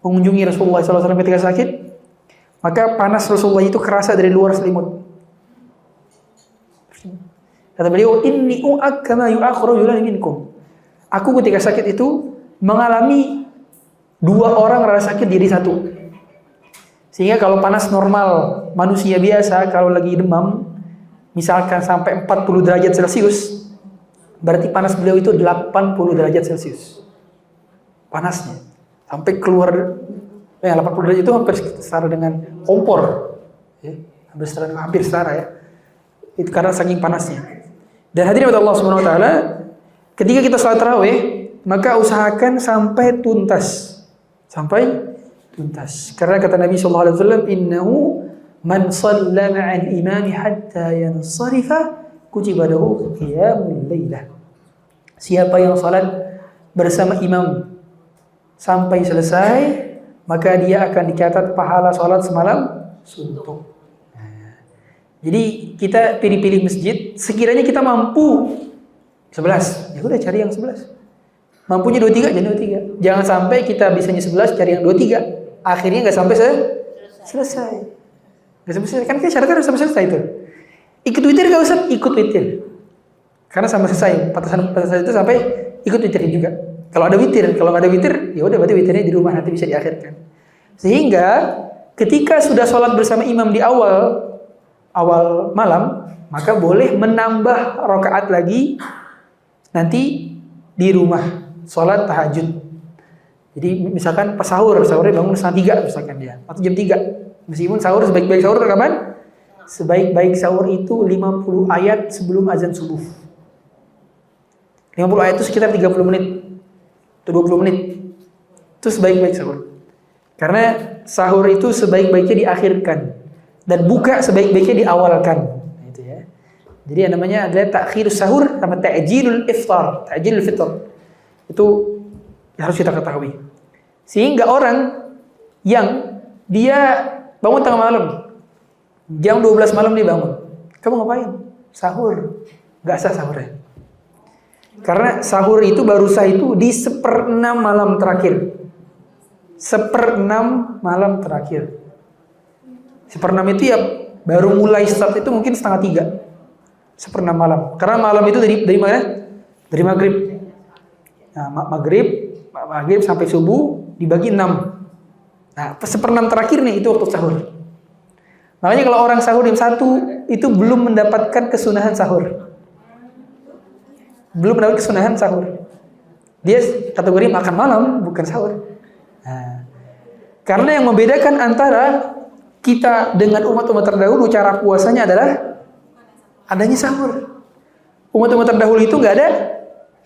mengunjungi Rasulullah SAW ketika sakit, maka panas Rasulullah itu kerasa dari luar selimut. Kata beliau, inni u'ak kama yu'ak rajulan minkum. Aku ketika sakit itu mengalami 2 orang rasa sakit jadi 1. Sehingga kalau panas normal manusia biasa kalau lagi demam misalkan sampai 40 derajat Celcius, berarti panas beliau itu 80 derajat Celcius. Panasnya sampai keluar 80 derajat itu hampir setara dengan kompor. Ya, hampir setara ya. Itu karena saking panasnya. Dan hadirin Allah Subhanahu wa taala, ketika kita salat tarawih, maka usahakan sampai tuntas. Karena kata Nabi sallallahu alaihi wasallam, "Innahu man shalla ma'al imami hatta yansarifa kutiba lahu qiyamul lailah." Siapa yang salat bersama imam sampai selesai, maka dia akan dicatat pahala salat semalam suntuk. Jadi kita pilih-pilih masjid, sekiranya kita mampu 11, ya udah cari yang 11. Mampunya 23, jadi 23. Jangan sampai kita bisanya 11, cari yang 23. Akhirnya nggak sampai selesai. Nggak sampai selesai. Kan kita syaratnya harus sampai selesai itu. Ikut witir gak usah, ikut witir. Karena sama selesai, batasan itu sampai ikut witir juga. Kalau ada witir, kalau nggak ada witir, ya udah berarti witirnya di rumah, nanti bisa diakhirkan. Sehingga ketika sudah sholat bersama imam di awal malam, maka boleh menambah rakaat lagi nanti di rumah sholat tahajud. Jadi misalkan pas sahurnya bangun setengah 3 misalkan dia, atau jam 3. Meskipun sahur sebaik-baik sahur kapan? Sebaik-baik sahur itu 50 ayat sebelum azan subuh. 50 ayat itu sekitar 30 menit atau 20 menit. Itu sebaik-baik sahur. Karena sahur itu sebaik-baiknya diakhirkan dan buka sebaik-baiknya diawalkan. Gitu ya. Jadi yang namanya adalah ta'khirus sahur sama ta'jilul iftar, ta'jilul fitr. Itu harus kita ketahui. Sehingga orang yang dia bangun tengah malam, jam 12 malam dia bangun. Kamu ngapain? Sahur. Gak sah sahurnya. Karena sahur itu baru sah itu di 1/6 malam terakhir. 1/6 malam terakhir. 1/6 itu ya baru mulai start itu mungkin 2:30. 1/6 malam. Karena malam itu dari mana? Dari maghrib. Nah, maghrib sampai subuh dibagi 6. Nah, 1/6 terakhir nih itu waktu sahur. Makanya kalau orang sahur jam 1 itu belum mendapatkan kesunahan sahur. Belum mendapat kesunahan sahur. Dia kategori makan malam, bukan sahur. Nah, karena yang membedakan antara kita dengan umat-umat terdahulu cara puasanya adalah adanya sahur. Umat-umat terdahulu itu nggak ada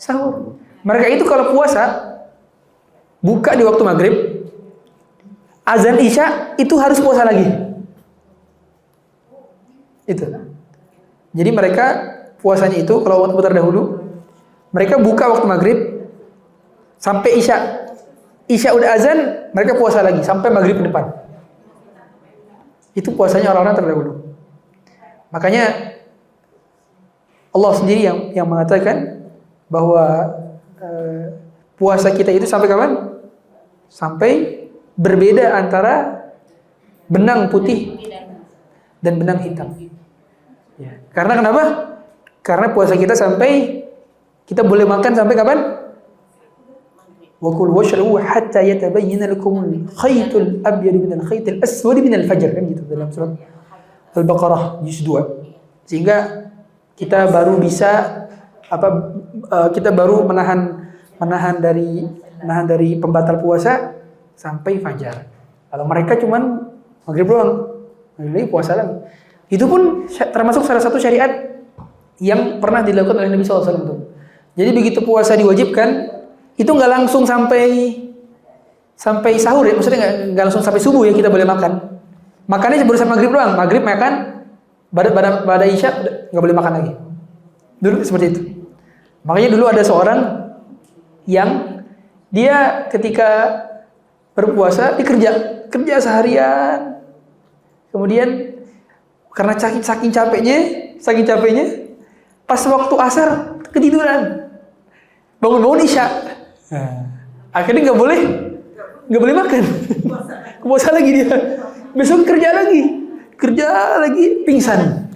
sahur. Mereka itu kalau puasa buka di waktu maghrib, azan isya itu harus puasa lagi. Itu. Jadi mereka puasanya itu kalau umat-umat terdahulu mereka buka waktu maghrib sampai isya. Isya udah azan, mereka puasa lagi sampai maghrib ke depan. Itu puasanya orang-orang terdahulu. Makanya Allah sendiri yang mengatakan bahwa puasa kita itu sampai kapan? Sampai berbeda antara benang putih dan benang hitam. Ya. Karena kenapa? Karena puasa kita sampai kita boleh makan sampai kapan? Wa kulu washrabu hatta yatabayyana lakum al-khaytul abyad min al-khaytil aswad min al-fajr, kan gitu dalam surat Al-Baqarah juz 2. Sehingga kita baru bisa kita baru menahan dari pembatal puasa sampai fajar. Kalau mereka cuman maghrib doang, maghrib puasa lagi. Itu pun termasuk salah satu syariat yang pernah dilakukan oleh Nabi SAW. Jadi begitu puasa diwajibkan, itu nggak langsung sampai sahur ya, maksudnya nggak langsung sampai subuh ya kita boleh makan. Makannya baru sampai maghrib doang. Maghrib makan, pada isya nggak boleh makan lagi. Dulu seperti itu. Makanya dulu ada seorang yang dia ketika berpuasa kerja seharian, kemudian karena saking capeknya, pas waktu asar ketiduran, bangun isya, akhirnya nggak boleh makan, puasa lagi dia, besok kerja lagi, pingsan,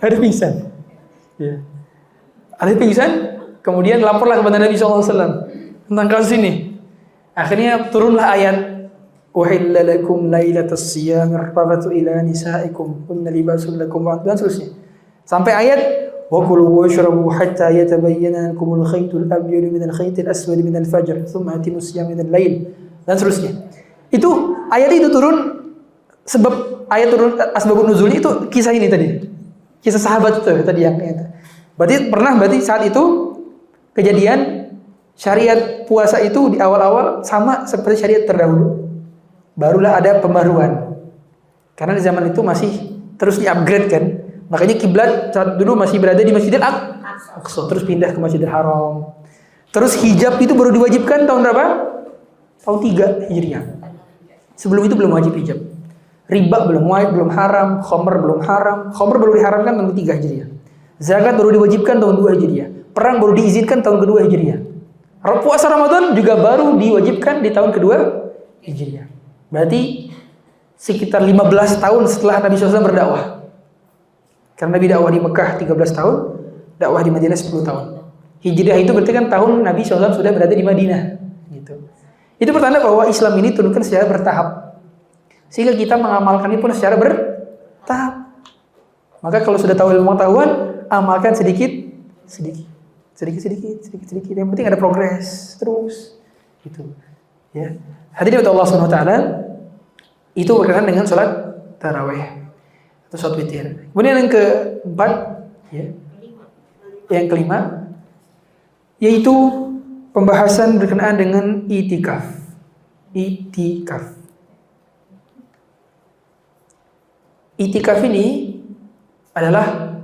ada pingsan, ya. Ada pingsan, kemudian laporlah kepada Nabi SAW tentang kasus ini. Akhirnya turunlah ayat, "Uhilla lakum lailatas siyam rafatu ila nisaikum kunna libasul lakum", dan seterusnya. Sampai ayat, "Wa kulu washrabu hatta yatabayyana lakumul khaytul abyad minal khaytil aswad minal fajr, tsumma atimus siyam minal lail", dan seterusnya. Itu ayat itu turun sebab ayat turun asbabun nuzulnya itu kisah ini tadi. Kisah sahabat itu tadi yang itu. Berarti saat itu kejadian syariat puasa itu di awal-awal sama seperti syariat terdahulu. Barulah ada pembaruan. Karena di zaman itu masih terus di-upgrade kan. Makanya kiblat saat dulu masih berada di Masjidil Aqsa, terus pindah ke Masjidil Haram. Terus hijab itu baru diwajibkan tahun berapa? Tahun 3 Hijriah. Sebelum itu belum wajib hijab. Riba belum haram, khamr belum haram. Khamr baru diharamkan tahun 3 Hijriah. Zakat baru diwajibkan tahun 2 Hijriah. Perang baru diizinkan tahun kedua Hijriah. Puasa Ramadan juga baru diwajibkan di tahun kedua Hijriah. Berarti sekitar 15 tahun setelah Nabi SAW berdakwah. Karena Nabi dakwah di Mekah 13 tahun, dakwah di Madinah 10 tahun. Hijrah itu berarti kan tahun Nabi SAW sudah berada di Madinah. Gitu. Itu pertanda bahwa Islam ini turunkan secara bertahap. Sehingga kita mengamalkannya pun secara bertahap. Maka kalau sudah tahu ilmu pengetahuan, amalkan sedikit. Yang penting ada progres terus. Gitu. Ya. Hadirin Allah Subhanahu wa taala, itu berkenaan dengan sholat tarawih atau sholat witir. Kemudian yang keempat, ya, yang kelima, yaitu pembahasan berkenaan dengan itikaf. Itikaf ini adalah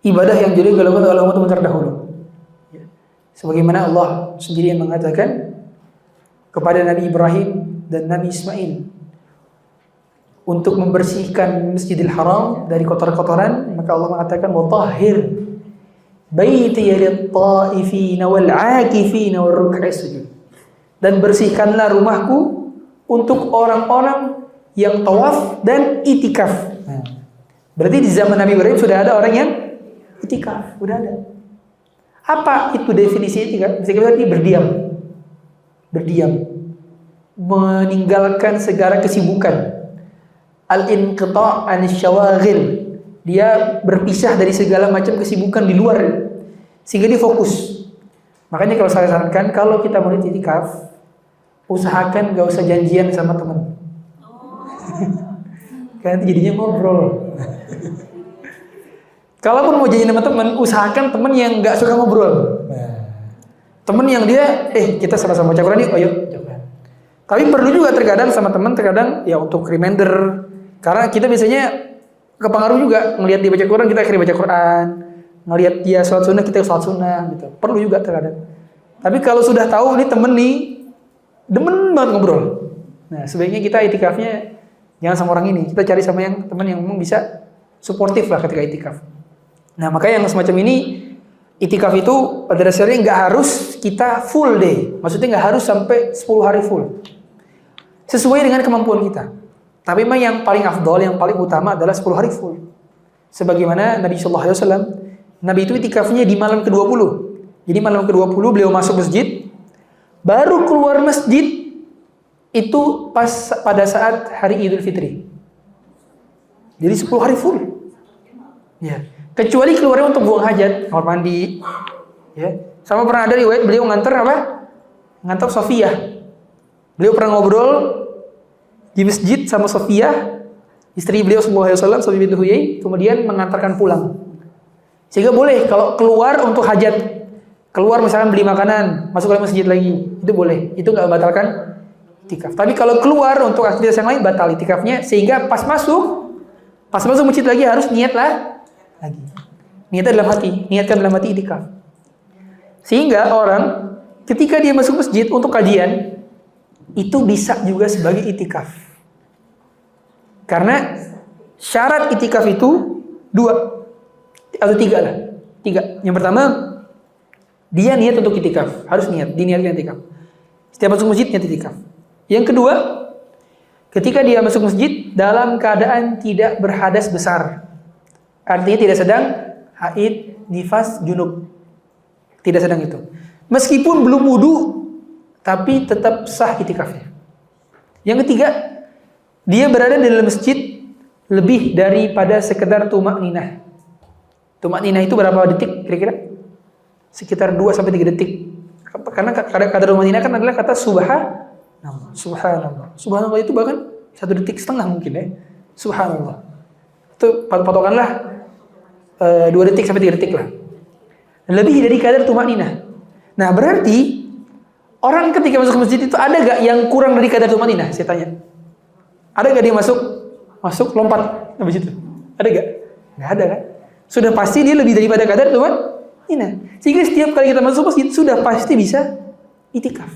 ibadah yang jadi dilakukan oleh umat terdahulu. Sebagaimana Allah sendiri yang mengatakan kepada Nabi Ibrahim dan Nabi Ismail untuk membersihkan Masjidil Haram dari kotoran-kotoran, maka Allah mengatakan watahhir baiti lit-taifina wal-'akifina war-ruk'is sujud. Dan bersihkanlah rumahku untuk orang-orang yang tawaf dan itikaf. Berarti di zaman Nabi Ibrahim sudah ada orang yang itikaf, sudah ada. Apa itu definisi itikaf? Bisa kita berdiam, meninggalkan segala kesibukan. Al-inqita' anisyawaghil, dia berpisah dari segala macam kesibukan di luar, sehingga dia fokus. Makanya kalau saya sarankan, kalau kita mau itikaf, usahakan gak usah janjian sama teman. Karena jadinya ngobrol. Kalaupun mau janjian sama teman, usahakan teman yang gak suka ngobrol. Teman yang dia, kita sama-sama baca Quran yuk, ayo. Tapi perlu juga terkadang sama teman, terkadang ya untuk reminder. Karena kita biasanya kepengaruh juga ngelihat dia baca Quran, kita akhirnya baca Quran. Ngelihat dia sholat sunnah, kita sholat sunnah gitu. Perlu juga terkadang. Tapi kalau sudah tahu ini temen nih demen banget ngobrol, nah sebaiknya kita itikafnya jangan sama orang ini. Kita cari sama yang teman yang memang bisa suportif lah ketika itikaf. Nah maka yang semacam ini, itikaf itu pada dasarnya nggak harus kita full day. Maksudnya nggak harus sampai 10 hari full. Sesuai dengan kemampuan kita. Tapi memang yang paling afdol, yang paling utama adalah 10 hari full. Sebagaimana Nabi SAW, Nabi itu itikafnya di malam ke-20. Jadi malam ke-20 beliau masuk masjid, baru keluar masjid itu pas pada saat hari Idul Fitri. Jadi 10 hari full. Ya. Kecuali keluarnya untuk buang hajat, kamar mandi. Ya. Sama pernah ada riwayat beliau nganter apa? Nganter Sofiyah. Beliau pernah ngobrol di masjid sama Sofiyah, istri beliau sallallahu alaihi wasallam, Sofiyah binti Huyai, kemudian mengantarkan pulang. Sehingga boleh kalau keluar untuk hajat, keluar misalkan beli makanan, masuk ke masjid lagi, itu boleh. Itu nggak membatalkan itikaf. Tapi kalau keluar untuk aktivitas yang lain, batal itikafnya. Sehingga pas masuk masjid lagi harus niatlah lagi. Niatnya dalam hati, niatkan dalam hati itikaf. Sehingga orang ketika dia masuk masjid untuk kajian, itu bisa juga sebagai itikaf. Karena syarat itikaf itu 2 atau 3 lah. 3. Yang pertama, dia niat untuk itikaf, harus diniatkan itikaf. Setiap masuk masjid niat itikaf. Yang kedua, ketika dia masuk masjid dalam keadaan tidak berhadas besar. Artinya tidak sedang haid, nifas, junub. Tidak sedang itu. Meskipun belum wudu, tapi tetap sah itikafnya. Yang ketiga, dia berada di dalam masjid lebih daripada sekedar tumakninah. Tumakninah itu berapa detik kira-kira? Sekitar 2-3 detik. Karena kata tumakninah kan adalah kata subhanallah. Subhanallah itu bahkan 1,5 detik mungkin ya. Subhanallah. Itu patokanlah 2 detik sampai 3 detik lah. Lebih dari kadar tumakninah. Nah berarti orang ketika masuk ke masjid itu ada gak yang kurang dari kadar tumakninah? Saya tanya. Ada gak dia masuk lompat habis itu? Ada gak? Gak ada kan? Sudah pasti dia lebih daripada kadar tumakninah. Sehingga setiap kali kita masuk masjid sudah pasti bisa itikaf.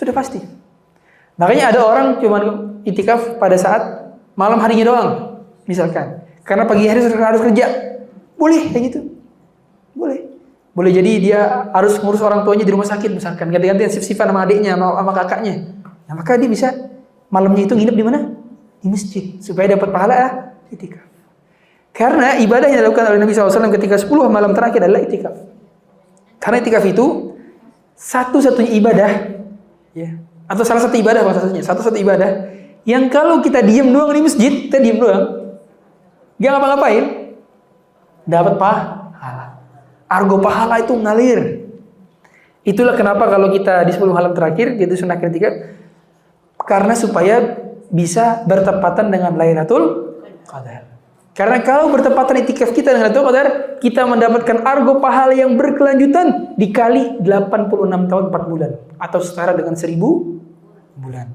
Sudah pasti. Makanya ada orang cuma itikaf pada saat malam harinya doang, misalkan. Karena pagi hari harus kerja. Boleh kayak gitu. Boleh jadi dia harus ngurus orang tuanya di rumah sakit misalkan, ganti-gantian shift-shiftan sama adiknya, sama kakaknya. Nah, maka dia bisa malamnya itu nginep di mana? Di masjid supaya dapat pahala itikaf. Karena ibadah yang dilakukan oleh Nabi SAW ketika 10 malam terakhir adalah itikaf. Karena itikaf itu satu-satunya ibadah, ya, atau salah satu ibadah maksudnya, satu-satu ibadah yang kalau kita diem doang di masjid, kita diem doang, gak ngapa-ngapain, dapat pahala. Argo pahala itu ngalir. Itulah kenapa kalau kita di 10 malam terakhir, itu sunnah itikaf, karena supaya bisa bertepatan dengan Lailatul Qadar. Karena kalau bertepatan itikaf kita dengan Lailatul Qadar, kita mendapatkan argo pahala yang berkelanjutan dikali 86 tahun 4 bulan, atau setara dengan 1000 bulan,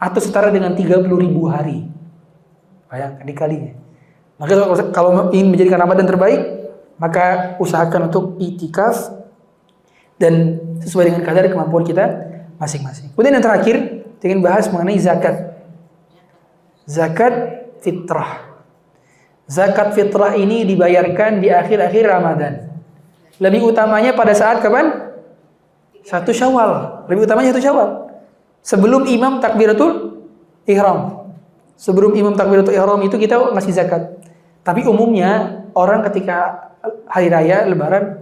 atau setara dengan 30.000 hari. Bayangkan dikalinya. Maka kalau ingin menjadikan Ramadan terbaik, maka usahakan untuk itikaf dan sesuai dengan kadar kemampuan kita masing-masing. Kemudian yang terakhir, ingin bahas mengenai zakat. Zakat fitrah. Zakat fitrah ini dibayarkan di akhir-akhir Ramadan. Lebih utamanya pada saat kapan? 1 Syawal. Lebih utamanya 1 Syawal. Sebelum imam takbiratul ihram. Sebelum imam takbiratul ihram itu kita ngasih zakat. Tapi umumnya orang ketika hari raya lebaran,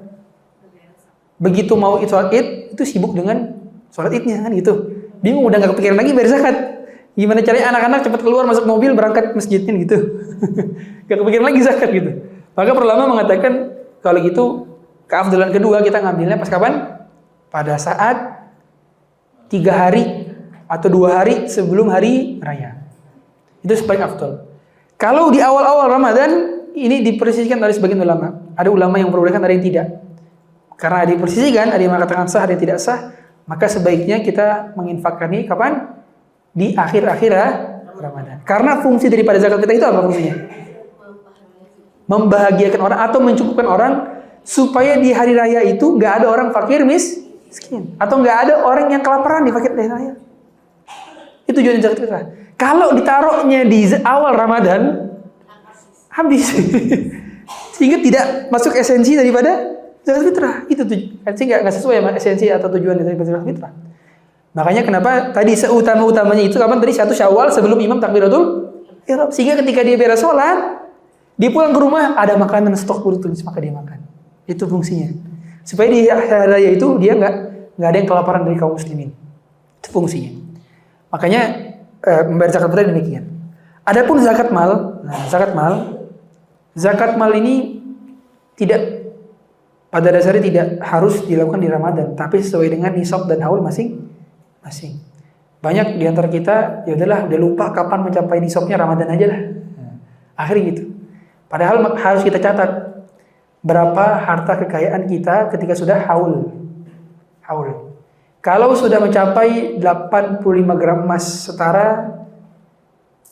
begitu mau sholat id, itu sibuk dengan sholat idnya kan gitu. Bingung, udah gak kepikiran lagi bayar zakat. Gimana caranya anak-anak cepat keluar masuk mobil berangkat masjidnya gitu. Gak kepikiran lagi zakat gitu. Maka para ulama mengatakan kalau gitu keafdalan kedua kita ngambilnya pas kapan? Pada saat 3 hari atau 2 hari sebelum hari raya. Itu paling afdal. Kalau di awal-awal Ramadan ini dipersisikan oleh sebagian ulama. Ada ulama yang memperbolehkan, ada yang tidak. Karena dipersisikan, ada yang mengatakan sah, ada yang tidak sah. Maka sebaiknya kita menginfakkan ini kapan? Di akhir-akhir Ramadan. Karena fungsi daripada zakat kita itu apa fungsinya? Membahagiakan orang atau mencukupkan orang supaya di hari raya itu nggak ada orang fakir miskin, atau nggak ada orang yang kelaparan di fakir hari raya. Itu tujuan zakat fitrah. Kalau ditaruhnya di awal Ramadan, habis. Sehingga tidak masuk esensi daripada zakat fitrah. Itu nggak sesuai sama esensi atau tujuan dari zakat fitrah. Makanya kenapa tadi seutama-utamanya itu kapan? Tadi 1 Syawal sebelum imam takbiratul ihram. Sehingga ketika dia beres sholat, dia pulang ke rumah ada makanan stok bertulis, maka dia makan. Itu fungsinya. Supaya di hari raya itu dia nggak ada yang kelaparan dari kaum muslimin. Itu fungsinya. Makanya membayar zakat fitrah demikian. Adapun zakat mal, zakat mal ini tidak, pada dasarnya tidak harus dilakukan di Ramadan, tapi sesuai dengan nisab dan haul masing-masing. Banyak di antara kita ya udahlah udah lupa kapan mencapai nisabnya, Ramadan aja lah. Akhirnya gitu. Padahal harus kita catat berapa harta kekayaan kita ketika sudah haul. Kalau sudah mencapai 85 gram emas setara,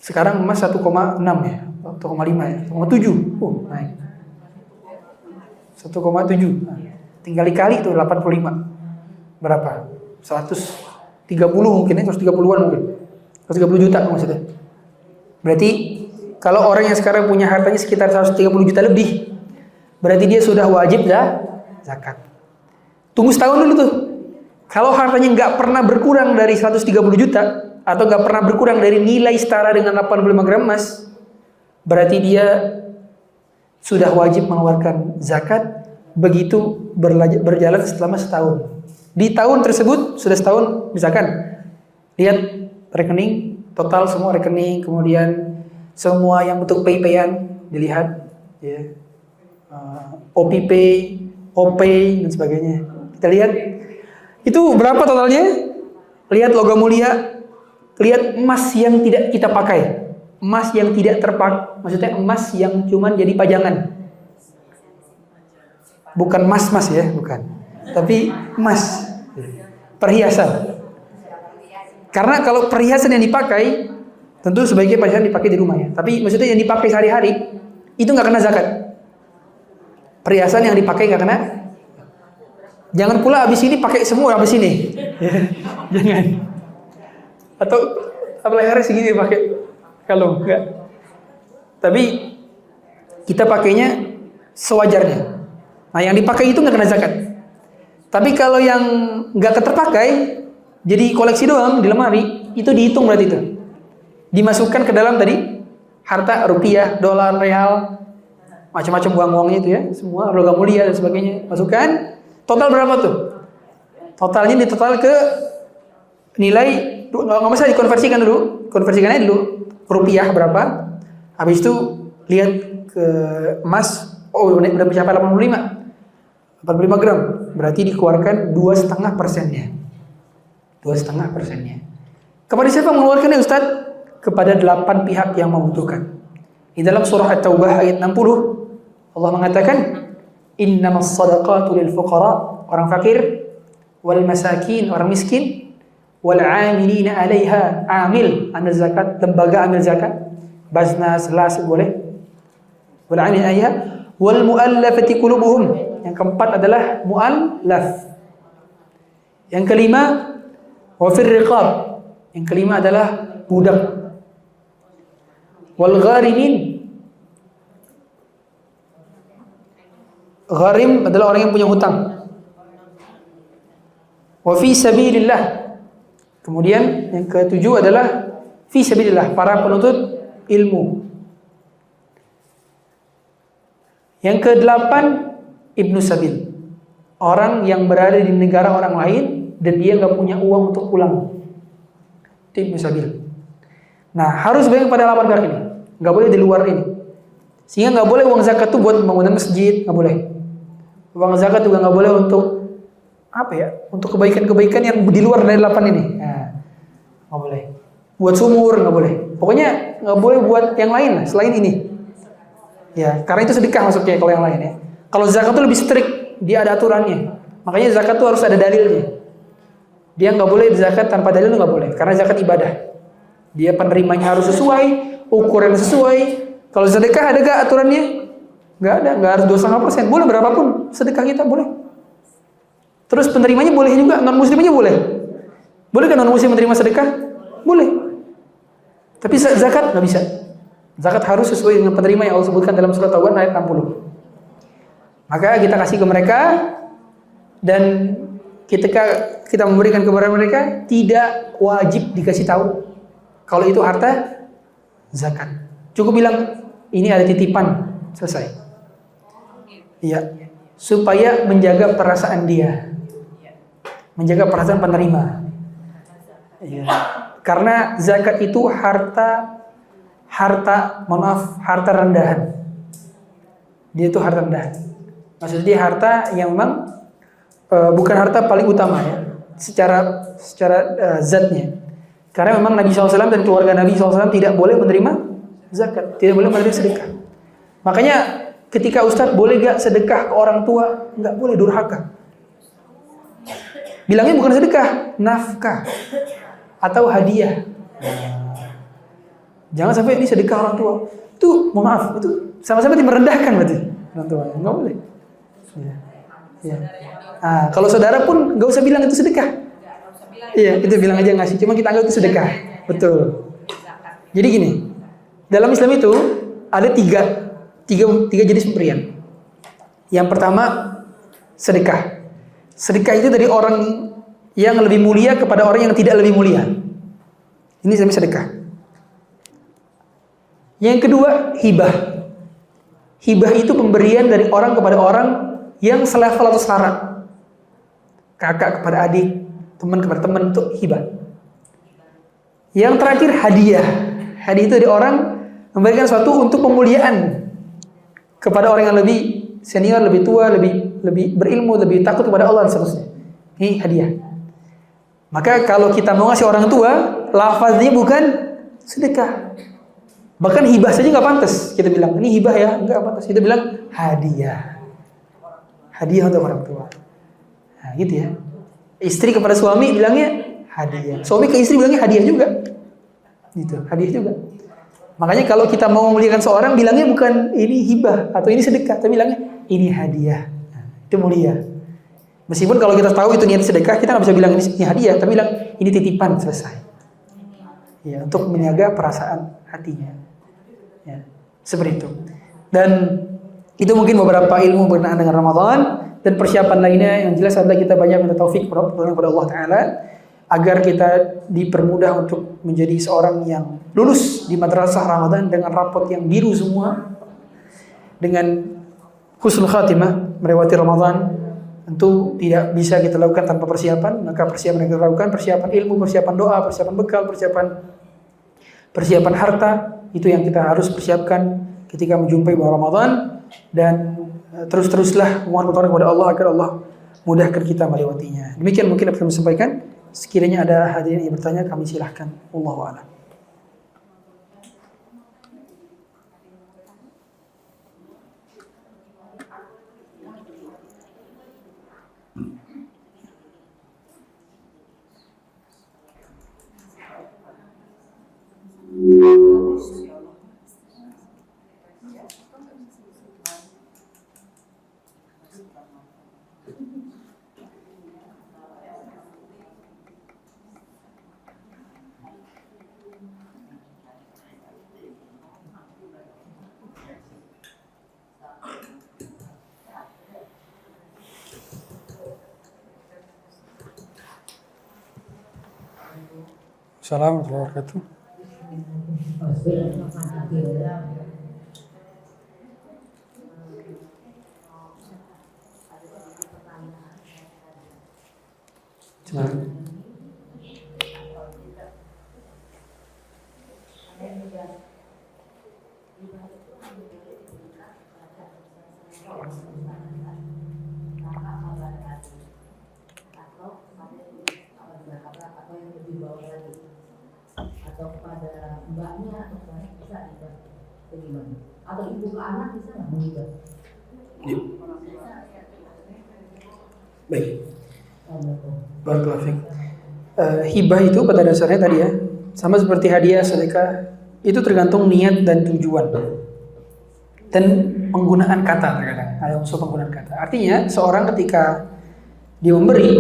sekarang emas 1,6 ya, 1,5 ya, 1,7. Naik. 1,7. Tinggal dikali tuh 85. Berapa? 130 mungkin ya, 130-an mungkin. 130 juta maksudnya. Berarti kalau orang yang sekarang punya hartanya sekitar 130 juta lebih, berarti dia sudah wajib zakat. Tunggu setahun dulu tuh. Kalau hartanya nggak pernah berkurang dari 130 juta atau nggak pernah berkurang dari nilai setara dengan 85 gram emas, berarti dia sudah wajib mengeluarkan zakat begitu berjalan selama setahun. Di tahun tersebut sudah setahun, misalkan lihat rekening total, semua rekening, kemudian semua yang bentuk pay-payan dilihat, ya, OPP, OPay dan sebagainya. Kita lihat itu berapa totalnya. Lihat logam mulia, lihat emas yang tidak kita pakai, emas yang tidak terpakai, maksudnya emas yang cuman jadi pajangan, bukan mas ya, bukan, tapi emas, perhiasan. Karena kalau perhiasan yang dipakai, tentu sebaiknya perhiasan dipakai di rumah ya. Tapi maksudnya yang dipakai sehari-hari itu nggak kena zakat. Perhiasan yang dipakai nggak kena. Jangan pula habis ini pakai semua habis ini. Jangan. Atau lehernya segini pakai kalau enggak. Tapi kita pakainya sewajarnya. Nah, yang dipakai itu nggak kena zakat. Tapi kalau yang nggak terpakai, jadi koleksi doang di lemari, itu dihitung berarti itu. Dimasukkan ke dalam tadi harta rupiah, dolar, real, macam-macam uang-uangnya itu ya, semua logam mulia dan sebagainya, masukkan. Total berapa tuh? Totalnya ditotal ke nilai, nggak masalah dikonversikan dulu, konversikannya dulu rupiah berapa. Habis itu lihat ke emas, oh udah mencapai 85 gram, berarti dikeluarkan 2,5%-nya. 2,5%-nya. Kepada siapa mengeluarkannya Ustaz? Kepada 8 pihak yang membutuhkan. Di dalam surah At-Taubah ayat 60, Allah mengatakan, innamas sadaqatu lil fuqara, orang fakir, wal masakin, orang miskin, wal amilina 'alaiha, amil zakat, lembaga amil zakat, Basnas, LAS boleh, wal amilina 'alaiha, wal muallafati qulubuhum, yang keempat adalah muallaf. Yang kelima, wa fir riqab, yang kelima adalah budak. Wal gharimin, gharim adalah orang yang punya hutang. Wa fi sabilillah, kemudian yang ketujuh adalah fi sabilillah, para penuntut ilmu. Yang kedelapan, ibnu sabil, orang yang berada di negara orang lain dan dia nggak punya uang untuk pulang, itu ibnu sabil. Nah, harus bayar pada 8 pihak ini, nggak boleh di luar ini. Sehingga nggak boleh uang zakat itu buat bangunan masjid, nggak boleh. Uang zakat juga nggak boleh untuk apa ya? Untuk kebaikan-kebaikan yang di luar dari 8 ini. Nah, nggak boleh. Buat sumur nggak boleh. Pokoknya nggak boleh buat yang lain lah, selain ini. Ya, karena itu sedekah masuknya kalau yang lain ya. Kalau zakat itu lebih strict, dia ada aturannya. Makanya zakat itu harus ada dalilnya. Dia nggak boleh zakat tanpa dalil, nggak boleh. Karena zakat ibadah. Dia penerimanya harus sesuai, ukuran sesuai. Kalau sedekah ada gak aturannya? Nggak ada, nggak harus 2,5%. Boleh berapapun sedekah kita, boleh. Terus penerimanya boleh juga, non muslimnya boleh. Boleh kan non muslim menerima sedekah? Boleh. Tapi zakat nggak bisa. Zakat harus sesuai dengan penerima yang Allah sebutkan dalam surat Taubah ayat 60. Maka kita kasih ke mereka, dan ketika kita memberikan kepada mereka tidak wajib dikasih tahu kalau itu harta zakat. Cukup bilang ini ada titipan, selesai. Iya, supaya menjaga perasaan dia, menjaga perasaan penerima. Iya. Karena zakat itu harta rendahan. Dia itu harta rendahan. Maksudnya dia harta yang memang bukan harta paling utama ya, secara zatnya. Karena memang Nabi SAW dan keluarga Nabi SAW tidak boleh menerima zakat, tidak boleh menerima sedekah. Makanya ketika Ustadz boleh gak sedekah ke orang tua? Nggak boleh, durhaka. Bilangnya bukan sedekah, nafkah atau hadiah. Jangan sampai ini sedekah orang tua. Itu mohon maaf, itu sama-sama merendahkan berarti orang tua. Nggak boleh. Ya. Ya. Nah, kalau saudara pun nggak usah bilang itu sedekah. Iya, itu bilang aja ngasih. Cuma kita anggap itu sedekah. Betul. Jadi gini, dalam Islam itu ada tiga jenis pemberian. Yang pertama sedekah. Sedekah itu dari orang yang lebih mulia kepada orang yang tidak lebih mulia. Ini namanya sedekah. Yang kedua hibah. Hibah itu pemberian dari orang kepada orang yang selevel atau setara. Kakak kepada adik, teman kepada teman, itu hibah. Yang terakhir hadiah. Hadiah itu dari orang memberikan sesuatu untuk pemuliaan kepada orang yang lebih senior, lebih tua, lebih berilmu, lebih takut kepada Allah dan seterusnya. Ini hadiah. Maka kalau kita mau ngasih orang tua, lafaznya bukan sedekah. Bahkan hibah saja nggak pantas. Kita bilang ini hibah ya, nggak pantas. Kita bilang hadiah. Hadiah untuk orang tua. Nah, gitu ya. Istri kepada suami bilangnya hadiah. Suami ke istri bilangnya hadiah juga. Gitu, hadiah juga. Makanya kalau kita mau memuliakan seorang, bilangnya bukan ini hibah atau ini sedekah, tapi bilangnya ini hadiah. Nah, itu mulia. Meskipun kalau kita tahu itu niat sedekah, kita nggak bisa bilang ini hadiah, tapi bilang ini titipan, selesai. Ya, untuk menjaga perasaan hatinya. Ya, seperti itu. Dan itu mungkin beberapa ilmu berkenaan dengan Ramadan, dan persiapan lainnya yang jelas adalah kita banyak minta taufik kepada Allah Ta'ala agar kita dipermudah untuk menjadi seorang yang lulus di madrasah Ramadan dengan rapot yang biru semua, dengan husnul khatimah melewati Ramadan. Tentu tidak bisa kita lakukan tanpa persiapan. Maka persiapan yang kita lakukan, persiapan ilmu, persiapan doa, persiapan bekal, persiapan harta, itu yang kita harus persiapkan ketika menjumpai bulan Ramadan. Dan terus-teruslah mohon pertolongan kepada Allah agar Allah mudahkan kita melewatinya. Demikian mungkin apa yang saya sampaikan. Sekiranya ada hadirin yang bertanya, kami silahkan. Wallahu a'lam. Assalamualaikum warahmatullahi wabarakatuh. Atau kepada mbaknya atau bisa juga bagaimana? Atau ibu ke anak bisa nggak juga? Baik. Barakallahu fiik. Hibah itu pada dasarnya tadi ya, sama seperti hadiah, sedekah, itu tergantung niat dan tujuan dan penggunaan kata. Terkadang ada unsur penggunaan kata. Artinya seorang ketika dia memberi,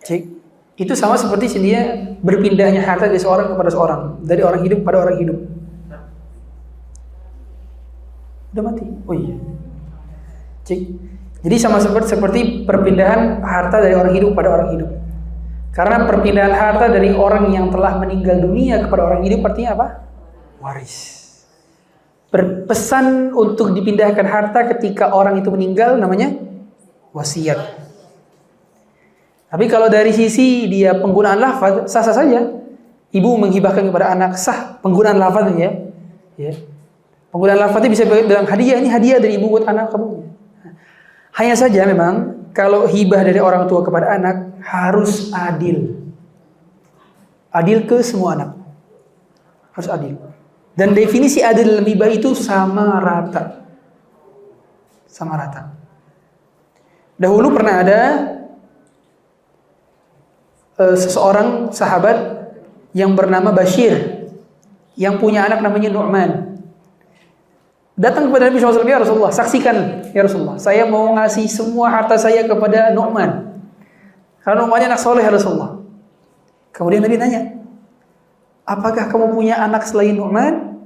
cik, itu sama seperti dia berpindahnya harta dari seorang kepada seorang, dari orang hidup pada orang hidup. Udah mati. Oh iya. Cik. Jadi sama seperti perpindahan harta dari orang hidup pada orang hidup. Karena perpindahan harta dari orang yang telah meninggal dunia kepada orang hidup artinya apa? Waris. Berpesan untuk dipindahkan harta ketika orang itu meninggal namanya wasiat. Tapi kalau dari sisi dia penggunaan lafaz sah-sah saja. Ibu menghibahkan kepada anak, sah penggunaan lafaznya ya. Penggunaan lafaznya bisa dalam hadiah, ini hadiah dari ibu buat anak kamu. Hanya saja memang kalau hibah dari orang tua kepada anak harus adil. Adil ke semua anak. Harus adil. Dan definisi adil dalam hibah itu sama rata. Sama rata. Dahulu pernah ada seseorang sahabat yang bernama Bashir yang punya anak namanya Nu'man. Datang kepada Nabi SAW, ya Rasulullah, saksikan ya Rasulullah, saya mau ngasih semua harta saya kepada Nu'man karena Nu'man anak soleh ya Rasulullah. Kemudian Nabi tanya, apakah kamu punya anak selain Nu'man?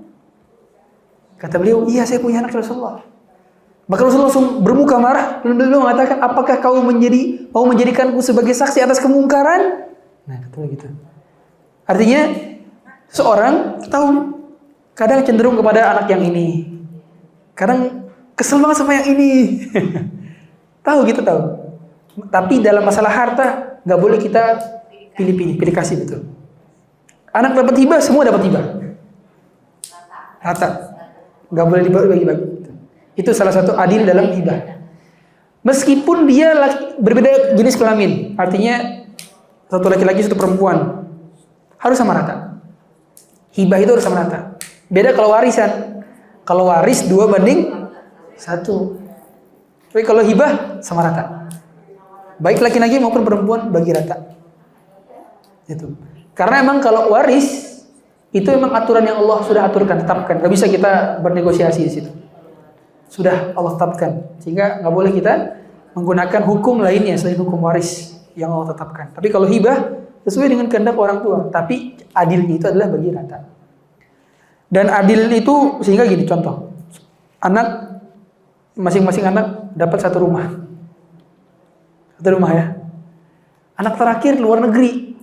Kata beliau, iya saya punya anak ya Rasulullah. Maka Rasulullah langsung bermuka marah dan beliau mengatakan, apakah kau mau menjadikanku sebagai saksi atas kemungkaran? Nah, kata gitu. Artinya seorang tahu kadang cenderung kepada anak yang ini, kadang kesel banget sama yang ini. Tahu gitu tahu. Tapi dalam masalah harta nggak boleh kita pilih kasih betul. Anak dapat hibah, semua dapat hibah. Rata, nggak boleh dibagi-bagi. Itu salah satu adil dalam hibah. Meskipun dia berbeda jenis kelamin, artinya satu laki-laki satu perempuan, harus sama rata. Hibah itu harus sama rata. Beda kalau warisan. Kalau waris 2:1. Tapi kalau hibah sama rata. Baik laki-laki maupun perempuan bagi rata. Itu. Karena emang kalau waris itu memang aturan yang Allah sudah aturkan, tetapkan. Gak bisa kita bernegosiasi di situ. Sudah Allah tetapkan, sehingga nggak boleh kita menggunakan hukum lainnya selain hukum waris yang Allah tetapkan. Tapi kalau hibah sesuai dengan kehendak orang tua, tapi adilnya itu adalah bagi rata. Dan adil itu sehingga gini contoh, anak masing-masing anak dapat satu rumah ya. Anak terakhir luar negeri,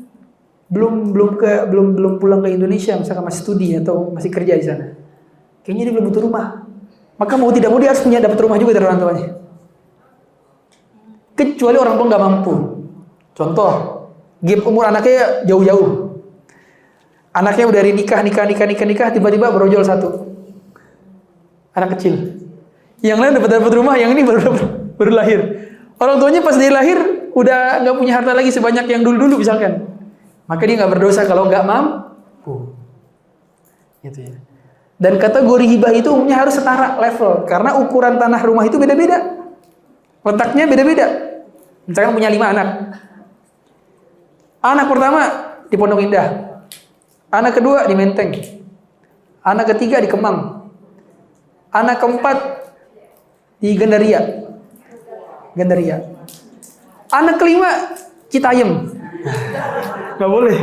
belum pulang ke Indonesia, misalkan masih studi atau masih kerja di sana. Kayaknya dia belum butuh rumah. Maka mau tidak mau dia harus punya dapat rumah juga dari orang tuanya. Kecuali orang tua nggak mampu. Contoh, gap umur anaknya jauh-jauh. Anaknya udah dari nikah, tiba-tiba berojol satu. Anak kecil. Yang lain dapat rumah, yang ini baru lahir. Orang tuanya pas dia lahir udah nggak punya harta lagi sebanyak yang dulu misalkan. Maka dia nggak berdosa kalau nggak mampu. Gitu ya. Dan kategori hibah itu umumnya harus setara level karena ukuran tanah rumah itu beda-beda. Letaknya beda-beda. Misalkan punya 5 anak. Anak pertama di Pondok Indah. Anak kedua di Menteng. Anak ketiga di Kemang. Anak keempat di Gandaria. Anak kelima Citayam. Nggak boleh.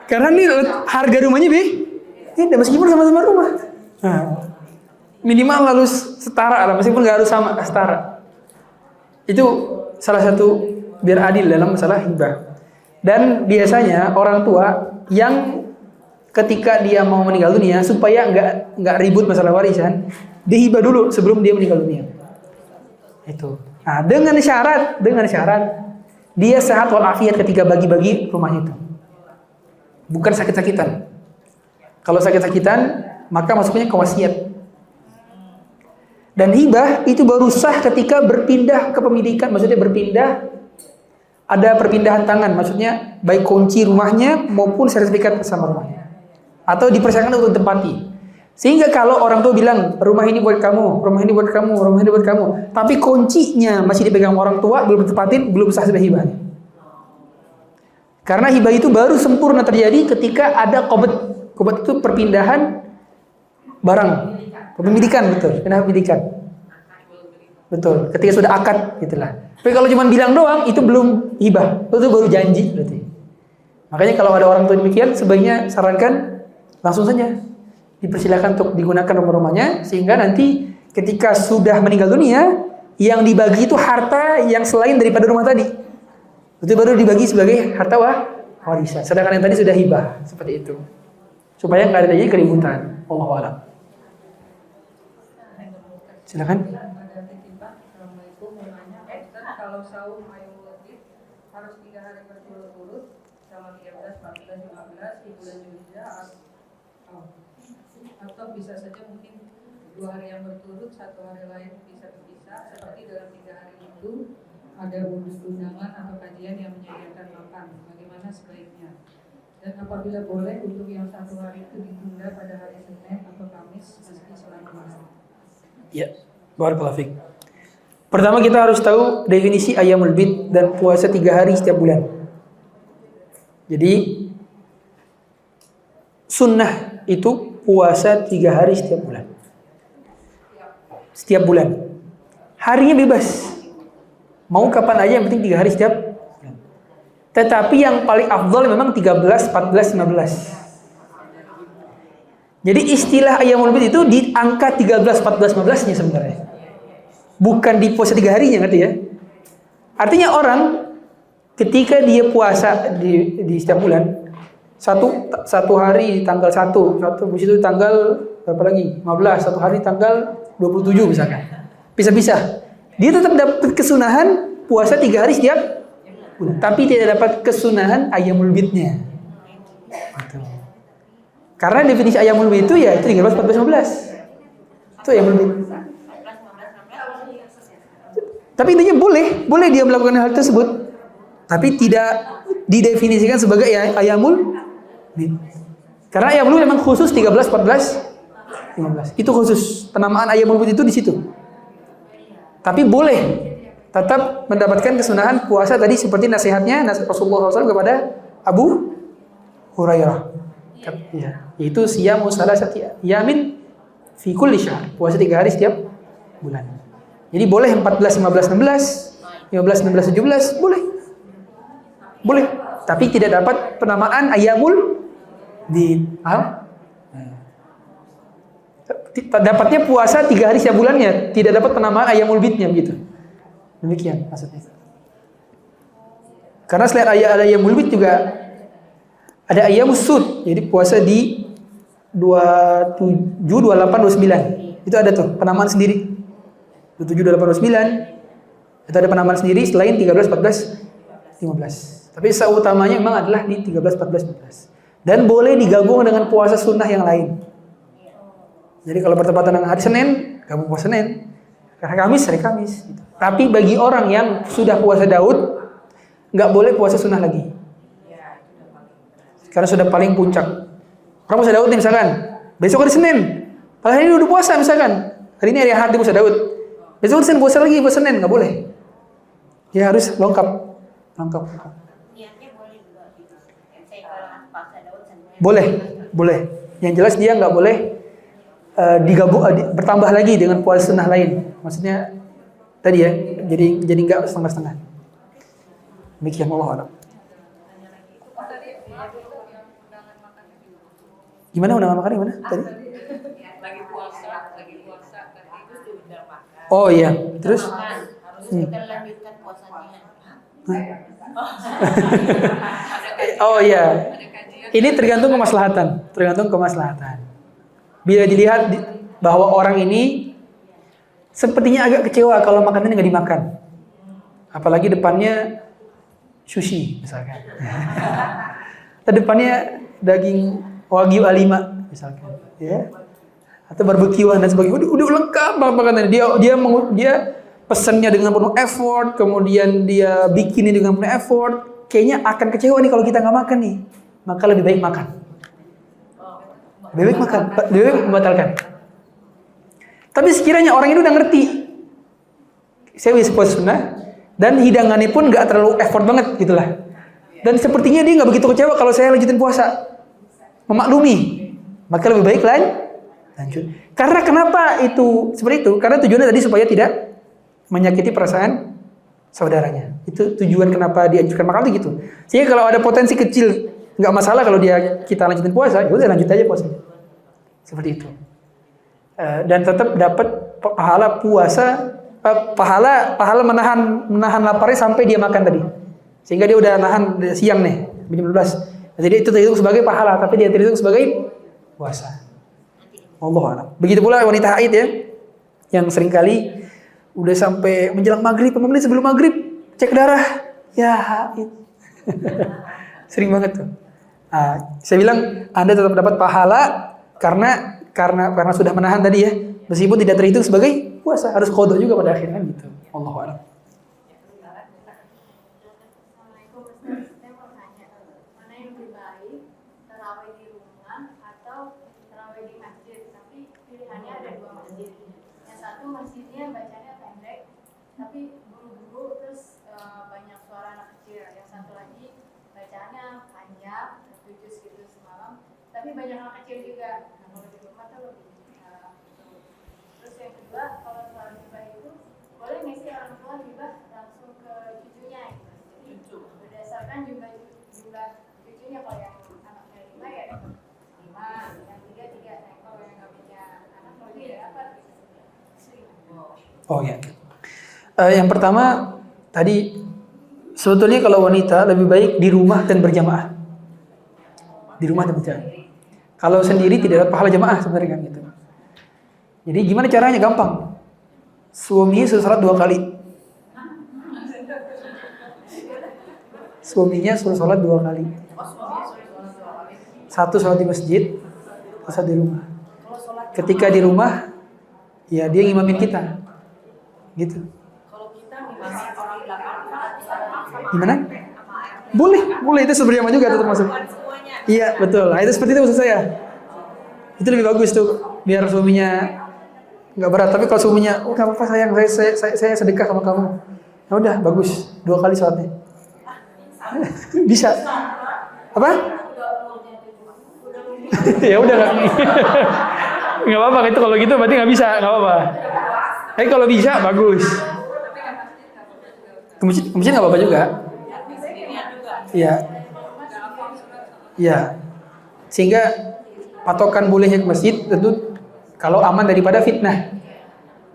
Karena nih harga rumahnya beda meskipun sama-sama rumah. Nah, minimal harus setara lah, meskipun nggak harus sama, setara. Itu salah satu biar adil dalam masalah hibah. Dan biasanya orang tua yang ketika dia mau meninggal dunia supaya nggak ribut masalah warisan, dia hibah dulu sebelum dia meninggal dunia. Itu. Nah, dengan syarat dia sehat walafiat ketika bagi-bagi rumahnya itu. Bukan sakit-sakitan. Kalau sakit-sakitan, maka masuknya ke wasiat. Dan hibah itu baru sah ketika berpindah kepemilikan, maksudnya ada perpindahan tangan, maksudnya baik kunci rumahnya maupun sertifikat bersama rumahnya. Atau dipersilakan untuk ditempati. Sehingga kalau orang tua bilang, rumah ini buat kamu, rumah ini buat kamu, tapi kuncinya masih dipegang orang tua, belum ditempatin, belum sah sebagai hibah. Karena hibah itu baru sempurna terjadi ketika ada qobd. Qobd itu perpindahan barang, kepemilikan, betul, pindah kepemilikan. Betul, ketika sudah akad gitulah. Tapi kalau cuma bilang doang itu belum hibah, itu baru janji berarti. Makanya kalau ada orang tua demikian sebaiknya sarankan langsung saja dipersilakan untuk digunakan rumah-rumahnya sehingga nanti ketika sudah meninggal dunia yang dibagi itu harta yang selain daripada rumah tadi. Itu baru dibagi sebagai harta warisan. Sedangkan yang tadi sudah hibah, seperti itu. Supaya nggak ada lagi keributan. Wallahu a'lam. Silakan. Kalau saum ayu wajib harus 3 hari berturut-turut sama 13, 14, 15 di bulan Zulhijjah atau bisa saja mungkin 2 hari yang berturut, 1 hari lain bisa berpisah seperti dalam 3 hari itu ada undangan atau kajian yang menyediakan makan. Bagaimana sebaiknya? Dan apabila boleh untuk yang 1 hari itu ditunda pada hari Senin atau Kamis meski sholat malam. Ya, barakallahu fiik. Pertama kita harus tahu definisi ayyamul bid dan puasa 3 hari setiap bulan. Jadi sunnah itu puasa 3 hari setiap bulan. Setiap bulan. Harinya bebas. Mau kapan aja yang penting 3 hari setiap bulan. Tetapi yang paling afdal memang 13, 14, 15. Jadi istilah ayyamul bid itu di angka 13, 14, 15-nya sebenarnya. Bukan di puasa 3 harinya, ngerti ya? Artinya orang ketika dia puasa di setiap bulan, satu hari tanggal 1, habis itu tanggal berapa lagi? 15, satu hari tanggal 27 misalkan. Bisa-bisa. Dia tetap dapat kesunahan puasa 3 hari setiap bulan, tapi tidak dapat kesunahan ayyamul bidnya. Karena definisi ayyamul bid itu ya itu 13, 14, 15. Itu ayyamul bid. Tapi intinya boleh dia melakukan hal tersebut, tapi tidak didefinisikan sebagai ayyamul bid. Karena ayyamul bid memang khusus 13, 14, 15. Itu khusus penamaan ayyamul bid itu di situ. Tapi boleh tetap mendapatkan kesunahan puasa tadi seperti nasihatnya Rasulullah SAW kepada Abu Hurairah. Ya, yaitu siyamu salasati yamin fi kulli syahr. Puasa 3 hari setiap bulan. Jadi boleh 14, 15, 16, 15, 16, 17, boleh. Boleh. Tapi tidak dapat penamaan ayyamul bid. Dapatnya puasa 3 hari setiap bulannya, tidak dapat penamaan ayyamul bidnya begitu. Demikian maksudnya. Karena selain ada ayyamul bid juga ada ayyamus sud. Jadi puasa di 27, 28, 29. Itu ada tuh penamaan sendiri. 27, 28, 29. Itu ada penamaan sendiri selain 13, 14, 15. Tapi seutamanya memang adalah di 13, 14, 15. Dan boleh digabung dengan puasa sunnah yang lain. Jadi kalau bertepatan dengan hari Senin, gabung puasa Senin. Hari Kamis, hari Kamis. Gitu. Tapi bagi orang yang sudah puasa Daud, nggak boleh puasa sunnah lagi. Karena sudah paling puncak. Orang puasa Daud nih misalkan, besok hari Senin. Padahal hari ini udah puasa misalkan. Hari ini hari Ahad di puasa Daud. Besok hari Senin puasa lagi, puasa Senin, nggak boleh. Dia harus lengkap. Niatnya boleh juga gitu. Saya kalau puasa Daud sebenarnya. Boleh. Yang jelas dia nggak boleh digabung bertambah lagi dengan puasa sunnah lain. Maksudnya tadi ya, jadi nggak setengah-setengah. Demikian Allah a'lam. Gimana undangan makan gimana tadi? Lagi puasa, tadi itu sudah makan. Oh iya, terus? Harus kita lanjutkan puasanya. Oh iya. Ini tergantung kemaslahatan. Bila dilihat bahwa orang ini sepertinya agak kecewa kalau makanannya nggak dimakan. Apalagi depannya sushi misalkan. Atau depannya daging wagyu A5 misalkan, ya. Atau barbekyuan dan sebagainya. Udah lengkap banget makanannya. Dia pesannya dengan penuh effort, kemudian dia bikinnya dengan penuh effort. Kayaknya akan kecewa nih kalau kita nggak makan nih. Maka lebih baik makan. Lebih baik membatalkan. Tapi sekiranya orang itu udah ngerti, saya bisa puasa sunnah, dan hidangannya pun nggak terlalu effort banget gitulah. Dan sepertinya dia nggak begitu kecewa kalau saya lanjutin puasa, memaklumi, maka lebih baik lanjut. Karena kenapa itu seperti itu? Karena tujuannya tadi supaya tidak menyakiti perasaan saudaranya. Itu tujuan kenapa dianjurkan makan itu gitu. Sehingga kalau ada potensi kecil, nggak masalah kalau kita lanjutin puasa, ya udah lanjut aja puasa. Seperti itu. Dan tetap dapat pahala puasa, pahala menahan laparnya sampai dia makan tadi. Sehingga dia udah nahan siang nih, jam 12. Jadi itu terhitung sebagai pahala, tapi dia terhitung sebagai puasa. Wallahu a'lam. Begitu pula wanita haid ya, yang seringkali udah sampai menjelang maghrib, 5 menit sebelum maghrib cek darah, ya haid. Sering banget tuh. Saya bilang Anda tetap dapat pahala karena sudah menahan tadi ya, meskipun tidak terhitung sebagai puasa, harus qada juga pada akhirnya gitu. Wallahu a'lam. Masjidnya bacanya pendek, tapi buru-buru terus banyak suara anak kecil. Yang satu lagi bacanya panjang, 7 juz gitu semalam, tapi banyak anak kecil juga. Nah, kalau di rumah tuh lebih terus yang kedua, kalau soal hibah itu boleh nggak sih orang tua hibah langsung ke cucunya gitu? Jadi berdasarkan jumlah cucunya, kalau yang anaknya 5 ya dapat 5, yang 3. Nah, kalau yang nggak punya anak lagi ya dapat. Oh ya. Yang pertama tadi sebetulnya kalau wanita lebih baik di rumah dan berjamaah. Di rumah dan berjamaah. Kalau sendiri tidak dapat pahala jamaah sebenarnya kan gitu. Jadi gimana caranya? Gampang. Suaminya suruh sholat 2 kali. Suaminya suruh sholat 2 kali. Satu sholat di masjid, satu di rumah. Ketika di rumah, ya dia ngimamin kita. Gitu. Kalau kita misalnya orang belakang, Gimana? Boleh itu sebenarnya juga tetap masuk. Iya betul. Nah, itu seperti itu maksud saya. Itu lebih bagus tuh, biar suaminya nggak berat. Tapi kalau suaminya, nggak apa-apa sayang, saya sedekah sama kamu. Ya udah bagus, 2 kali sholatnya. Bisa. Apa? Ya udah nggak apa-apa itu kalau gitu berarti nggak bisa, nggak apa-apa. Tapi kalau bisa bagus. Ke masjid nggak apa-apa juga. Iya. Iya. Sehingga patokan bolehnya ke masjid tentu kalau aman daripada fitnah.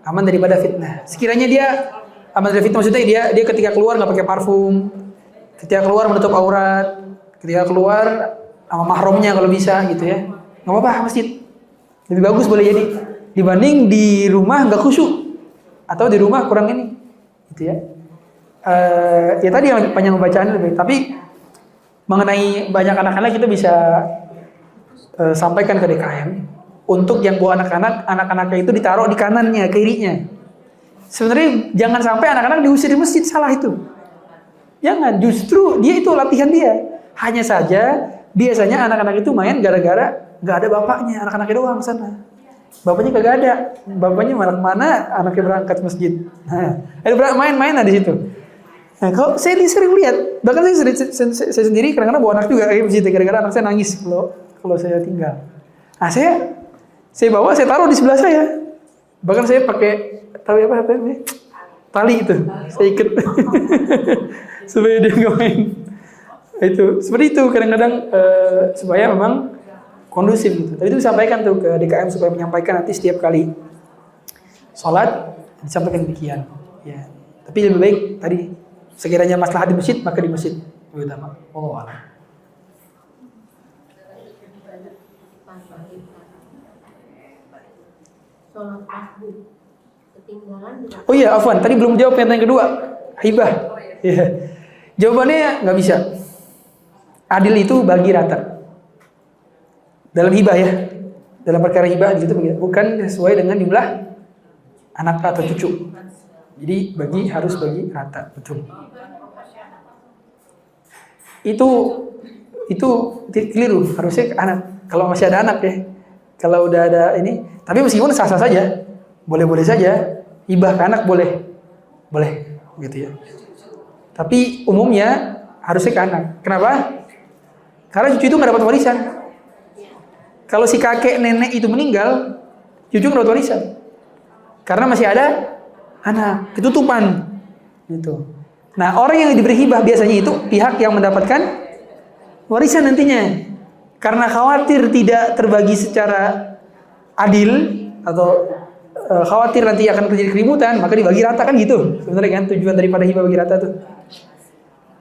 Aman daripada fitnah. Sekiranya dia aman dari fitnah, maksudnya dia ketika keluar nggak pakai parfum, Ketika keluar menutup aurat, ketika keluar sama mahramnya kalau bisa gitu ya. Nggak apa-apa masjid. Lebih bagus boleh jadi dibanding di rumah nggak khusyuk atau di rumah kurang ini, gitu ya. Ya tadi yang panjang bacaan lebih. Tapi mengenai banyak anak-anak kita bisa sampaikan ke DKM untuk yang bawa anak-anaknya itu ditaruh di kanannya, kirinya. Sebenarnya jangan sampai anak-anak diusir di masjid, salah itu. Jangan, justru dia itu latihan dia. Hanya saja biasanya anak-anak itu main gara-gara nggak ada bapaknya, anak-anaknya doang sana. Bapaknya kagak ada, bapaknya malah kemana, anaknya berangkat masjid. Nah, main-main di situ. Nah, kalau saya sering lihat, bahkan saya sendiri kadang-kadang bawa anak juga ke masjid gara-gara anak saya nangis kalau saya tinggal. Nah, saya bawa, saya taruh di sebelah saya. Bahkan saya pakai apa tali itu, saya ikat supaya dia nggak main. Itu seperti itu kadang-kadang supaya memang kondusif gitu. Tadi itu disampaikan tuh ke DKM supaya menyampaikan nanti setiap kali sholat disampaikan demikian. Ya. Tapi lebih baik tadi sekiranya maslahat di masjid maka di masjid lebih utama. Wallahu a'lam. Sholat tasbih ketinggalan. Oh iya, afwan, tadi belum jawab yang kedua. Hibah. Iya. Jawabannya nggak bisa. Adil itu bagi rata. Dalam hibah ya. Dalam perkara hibah gitu bukan sesuai dengan jumlah anak atau cucu. Jadi harus bagi rata, betul. Itu keliru, harusnya anak. Kalau masih ada anak ya. Kalau udah ada ini, tapi meskipun sah-sah saja, boleh-boleh saja, hibah ke anak boleh, gitu ya. Tapi umumnya harusnya ke anak. Kenapa? Karena cucu itu nggak dapat warisan. Kalau si kakek nenek itu meninggal, cucu nggak dapat warisan. Karena masih ada anak, ketutupan, gitu. Nah orang yang diberi hibah biasanya itu pihak yang mendapatkan warisan nantinya. Karena khawatir tidak terbagi secara adil atau khawatir nanti akan terjadi keributan, maka dibagi rata kan gitu. Sebenarnya kan tujuan daripada hibah bagi rata tuh.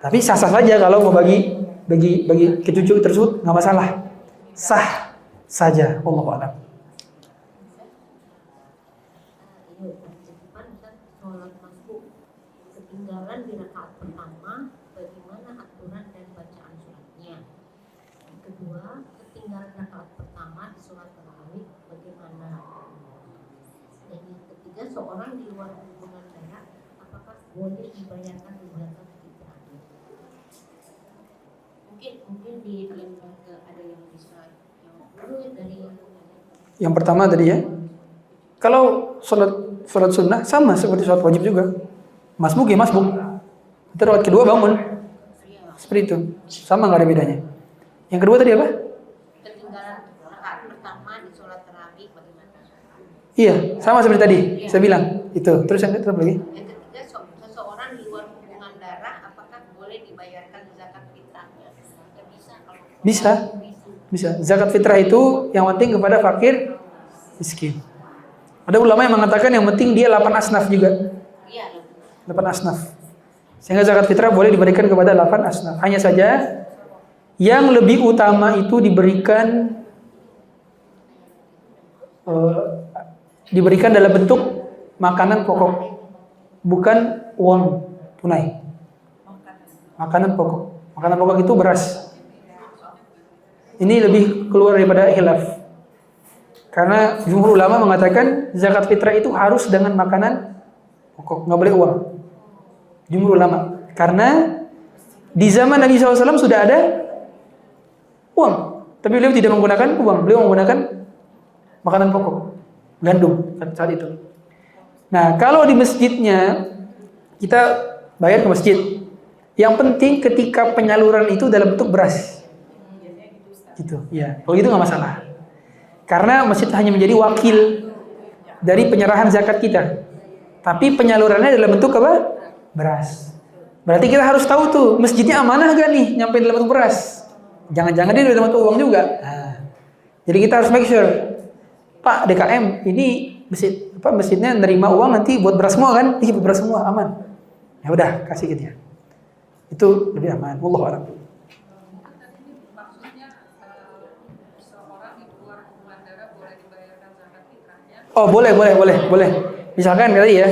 Tapi sah-sah saja kalau mau bagi ke cucu tersebut nggak masalah, sah saja. Wallahu a'lam. Sholat masbuk ketinggalan di rakaat pertama, bagaimana aturan dan bacaan suratnya? Yang kedua, ketinggalan rakaat pertama di sholat tarawih, bagaimana? Dan yang ketiga, seorang di luar hubungan darah, apakah boleh dibayarkan zakat fitrahnya? Mungkin di lembaga ada yang bisa jawab dulu ya dari Yang pertama tadi ya, kalau sholat sunnah sama seperti sholat wajib juga. Masbuk ya masbuk. Rakaat kedua bangun. Seperti itu. Sama nggak ada bedanya. Yang kedua tadi apa? ketinggalan rakaat pertama di sholat tarawih, bagaimana? Iya, sama seperti tadi. Saya bilang itu. Terus yang ketiga lagi? Yang ketiga, seseorang di luar hubungan darah, apakah boleh dibayarkan zakat fitrahnya? Ya bisa kalau Bisa. Zakat fitrah itu yang penting kepada fakir miskin. Ada ulama yang mengatakan yang penting dia 8 asnaf juga. Iya. 8 asnaf. Sehingga zakat fitrah boleh diberikan kepada 8 asnaf. Hanya saja yang lebih utama itu diberikan dalam bentuk makanan pokok, bukan uang tunai. Makanan pokok. Makanan pokok itu beras. Ini lebih keluar daripada khilaf. Karena jumhur ulama mengatakan zakat fitrah itu harus dengan makanan pokok, nggak boleh uang. Jumhur ulama. Karena di zaman Nabi SAW sudah ada uang, tapi beliau tidak menggunakan uang, beliau menggunakan makanan pokok, gandum saat itu. Nah, kalau di masjidnya kita bayar ke masjid. Yang penting ketika penyaluran itu dalam bentuk beras. Gitu, ya. Kalau gitu nggak masalah. Karena masjid hanya menjadi wakil dari penyerahan zakat kita. Tapi penyalurannya dalam bentuk apa? Beras. Berarti kita harus tahu tuh, masjidnya amanah gak nih nyampe dalam bentuk beras? Jangan-jangan dia dalam bentuk uang juga. Nah, jadi kita harus make sure. Pak DKM, ini masjidnya nerima uang nanti buat beras semua kan? Iya, buat beras semua, aman. Ya udah, kasih gitu ya. Itu lebih aman. Wallahu a'lam. Maksudnya seorang di luar hubungan darah boleh dibayarkan zakat fitrahnya. Oh boleh. Misalkan tadi ya,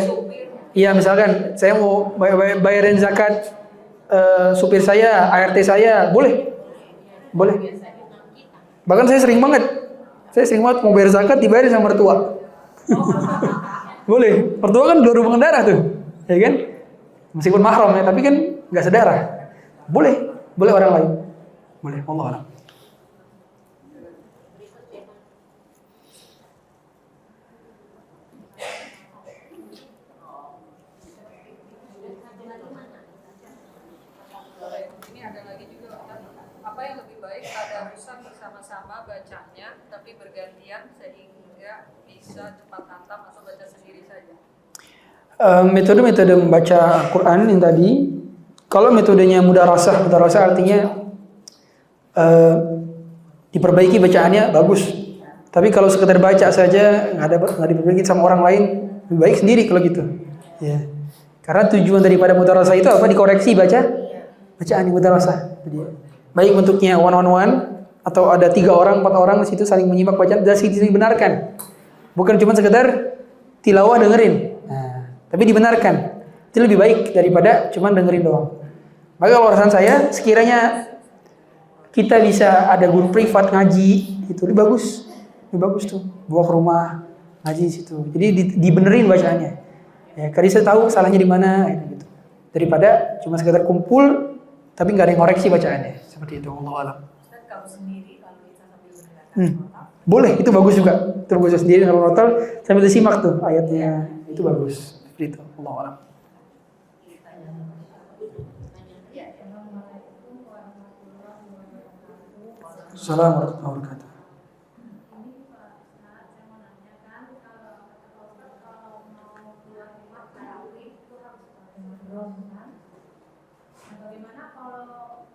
iya misalkan saya mau bayarin zakat supir saya, ART saya, boleh. Bahkan saya sering banget mau bayar zakat dibayarin sama mertua. Boleh, mertua kan luar hubungan darah tuh, ya kan? Meskipun mahram ya, tapi kan nggak sedarah. Boleh orang lain. Boleh, Allah a'lam. Ini ada lagi juga, Ustaz. Apa yang lebih baik tadarusan bersama-sama bacanya tapi bergantian sehingga bisa cepat hantam atau baca sendiri saja? Metode-metode membaca Quran yang tadi, kalau metodenya mudarasah artinya diperbaiki bacaannya bagus. Tapi kalau sekedar baca saja nggak diperbaiki sama orang lain, lebih baik sendiri kalau gitu. Ya. Karena tujuan daripada mudarasah itu apa? Dikoreksi bacaan di mudarasah. Jadi, baik bentuknya one on one atau ada 3 orang, 4 orang di situ saling menyimak bacaan dan dibenarkan. Bukan cuma sekedar tilawah dengerin. Nah, tapi dibenarkan. Itu lebih baik daripada cuma dengerin doang. Maka kalau alasan saya, sekiranya kita bisa ada guru privat ngaji, itu lebih bagus tuh. Bawa ke rumah ngaji di situ. Jadi dibenerin bacaannya. Ya, karena saya tahu salahnya di mana gitu. Daripada cuma sekedar kumpul tapi nggak ada yang koreksi bacaannya. Seperti itu, Allah alam. Kalau sendiri kalau kita sambil mendengarkan Boleh, itu bagus juga. Itu bagus sendiri kalau notal sambil disimak tuh ayatnya. Itu bagus. Seperti itu, Allah alam. Assalamualaikum warahmatullahi wabarakatuh. Bagaimana kalau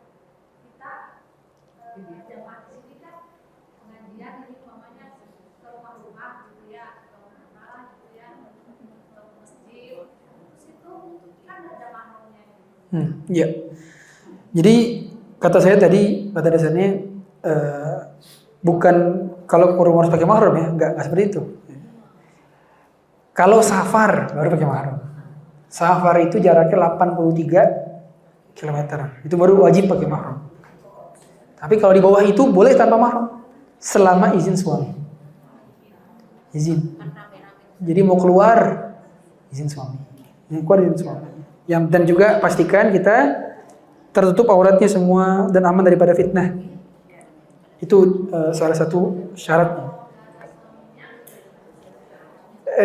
kita jemaah di sini kan pengajian ini umpamanya ke rumah-rumah gitu ya, atau mana gitu ya, atau masjid, situ kan ada mahramnya. Iya. Jadi kata saya tadi pada dasarnya bukan kalau rumah harus pakai mahram ya, enggak seperti itu. Kalau safar baru pakai mahram. Safar itu jaraknya 83 km. Itu baru wajib pakai mahram. Tapi kalau di bawah itu boleh tanpa mahram selama izin suami. Izin. Jadi mau keluar izin suami. Yang keluar izin suami. Dan juga pastikan kita tertutup auratnya semua dan aman daripada fitnah. Itu salah satu syaratnya.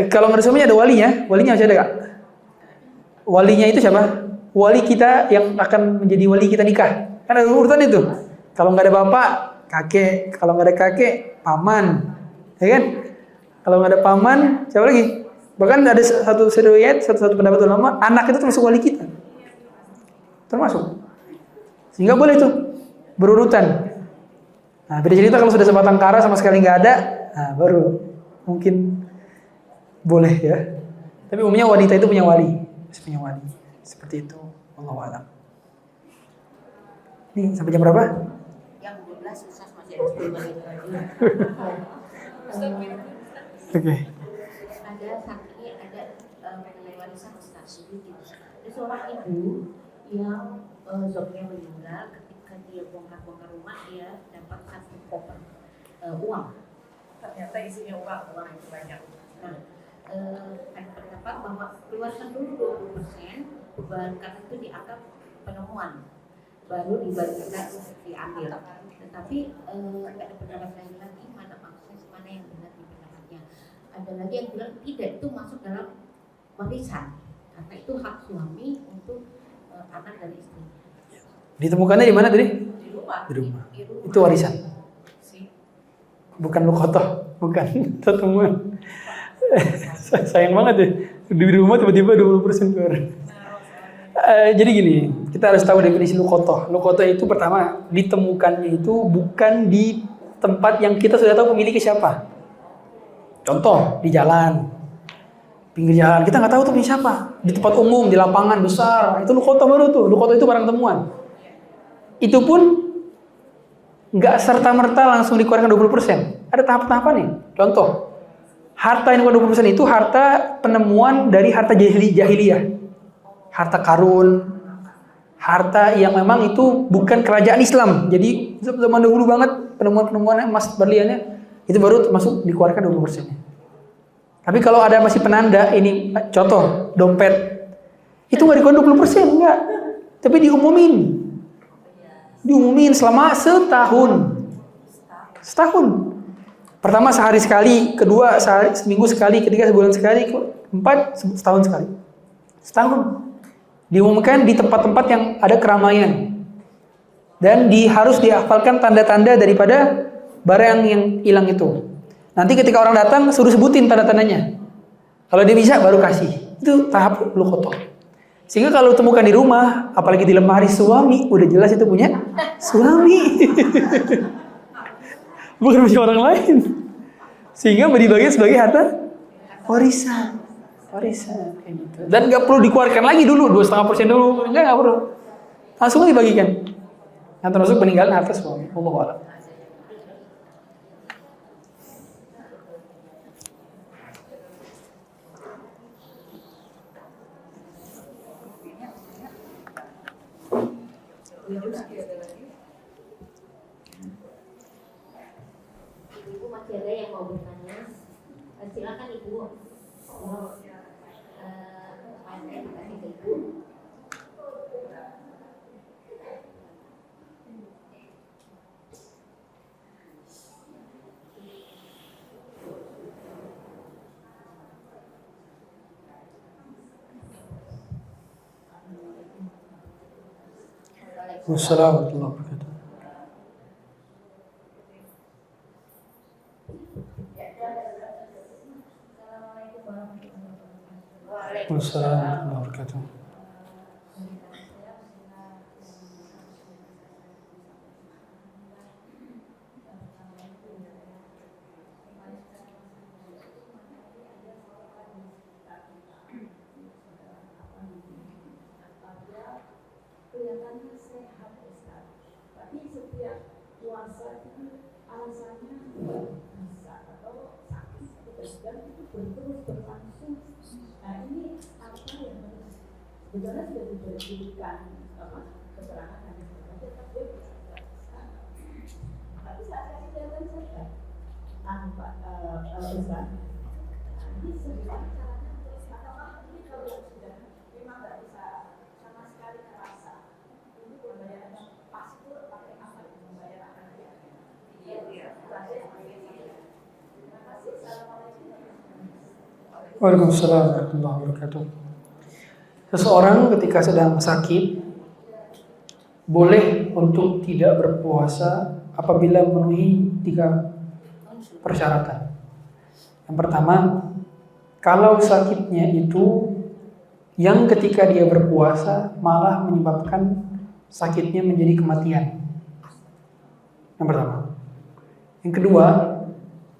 Kalau nggak ada suaminya ada walinya. Walinya masih ada, Kak? Walinya itu siapa? Wali kita yang akan menjadi wali kita nikah. Kan ada urutan itu. Kalau nggak ada bapak, kakek. Kalau nggak ada kakek, paman. Ya kan? Kalau nggak ada paman, siapa lagi? Bahkan ada satu riwayat, satu pendapat ulama, anak itu termasuk wali kita. Termasuk. Sehingga boleh tuh berurutan. Nah, beda cerita kalau sudah sebatang kara sama sekali nggak ada, nah baru mungkin boleh ya. Tapi umumnya wanita itu punya wali. Seperti itu. Wallahu a'lam. Nih sampai jam berapa? Yang 12 Ustaz masih ada 10 menit lagi. Oke. Ada saksi ada mengenai warisan Ustaz. Ada seorang ibu yang suaminya meninggal, ketika dia bongkar rumah dia dapat 1 koper uang. ternyata isinya uang itu banyak. Nah, ada pendapat bahwa keluarkan dulu 20%, bebankan itu dianggap penemuan, baru dibagikan diambil. Tetapi ada pendapat lain lagi, mana maksudnya, mana yang benar di pendapatnya. Ada lagi yang bilang tidak, itu masuk dalam warisan karena itu hak suami untuk anak dari istrinya. Ditemukannya di mana tadi? Di rumah. Di rumah. Di rumah. Itu warisan. Sih. Bukan lukotoh, bukan temuan. Sayang banget ya. Di rumah tiba-tiba 20% keluar. Jadi gini, kita harus tahu definisi lukotoh. Lukotoh itu pertama, ditemukannya itu bukan di tempat yang kita sudah tahu pemiliknya siapa. Contoh, di jalan. pinggir jalan. Kita nggak tahu tuh punya siapa. Di tempat umum, di lapangan besar. Itu luqata baru tuh. Luqata itu barang temuan. Itu pun nggak serta-merta langsung dikeluarkan 20%. Ada tahap-tahapan nih. Contoh, harta yang 20% itu harta penemuan dari harta jahiliyah. Harta karun, harta yang memang itu bukan kerajaan Islam. Jadi zaman dahulu banget penemuan-penemuan emas berliannya itu baru masuk dikeluarkan 20%. Tapi kalau ada masih penanda, ini contoh dompet, itu nggak dikeluarkan 20%, enggak. Tapi diumumin selama setahun. Pertama sehari sekali, kedua seminggu sekali, ketiga sebulan sekali, keempat setahun sekali. Setahun. Diumumkan di tempat-tempat yang ada keramaian. Dan harus dihafalkan tanda-tanda daripada barang yang hilang itu. Nanti ketika orang datang suruh sebutin tanda-tandanya. Kalau dia bisa baru kasih. Itu tahap luqata. Sehingga kalau temukan di rumah, apalagi di lemari suami, udah jelas itu punya suami. Bukan punya orang lain. Sehingga dibagi sebagai harta warisan kayak gitu. Dan nggak perlu dikeluarkan lagi dulu 2,5% dulu, nggak perlu. Langsung dibagikan. Yang termasuk peninggalan harta suami. Wallahu a'lam. Ibu masih ada yang mau bertanya? Silakan Ibu. Saya dikasih ke Ibu. Wassalamualaikum warahmatullahi wabarakatuh. Wassalamualaikum warahmatullahi wabarakatuh. Kelihatannya sehat Ustaz, tapi setiap puasa itu alasannya bisa atau sakit dan itu terus berlangsung. Nah ini apa yang harus sebenarnya sudah diberikan keterangan dan sebagainya, tapi dia bisa terlaksana. Tapi saat kasih kelihatan sehat, Pak Ustaz. Ini sebenarnya caranya apakah ini kalau sudah memang nggak bisa sama sekali terasa? Waalaikumsalam warahmatullahi wabarakatuh. Seseorang ketika sedang sakit boleh untuk tidak berpuasa apabila memenuhi 3 persyaratan. Yang pertama, kalau sakitnya itu yang ketika dia berpuasa malah menyebabkan sakitnya menjadi kematian. Yang pertama. Yang kedua,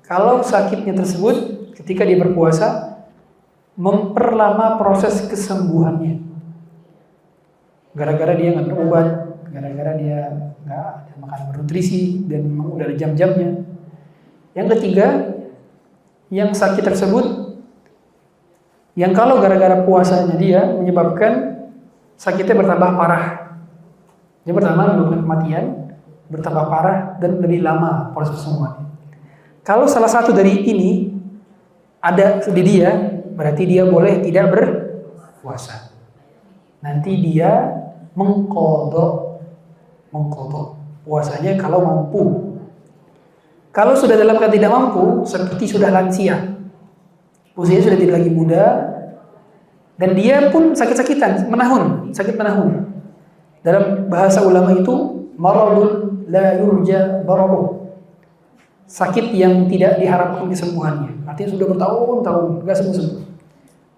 kalau sakitnya tersebut ketika dia berpuasa memperlama proses kesembuhannya. Gara-gara dia nggak minum obat, gara-gara dia nggak makan bernutrisi dan memang udah ada jam-jamnya. Yang ketiga, yang sakit tersebut yang kalau gara-gara puasanya dia menyebabkan sakitnya bertambah parah. Yang pertama menyebabkan kematian, bertambah parah dan lebih lama proses kesembuhannya. Kalau salah satu dari ini ada di dia, berarti dia boleh tidak berpuasa. Nanti dia mengqadha puasanya kalau mampu. Kalau sudah dalam keadaan tidak mampu, seperti sudah lansia, usianya sudah tidak lagi muda, dan dia pun sakit-sakitan, sakit menahun. Dalam bahasa ulama itu maradun la yurja barahu. Sakit yang tidak diharapkan kesembuhannya. Artinya sudah bertahun-tahun enggak sembuh-sembuh.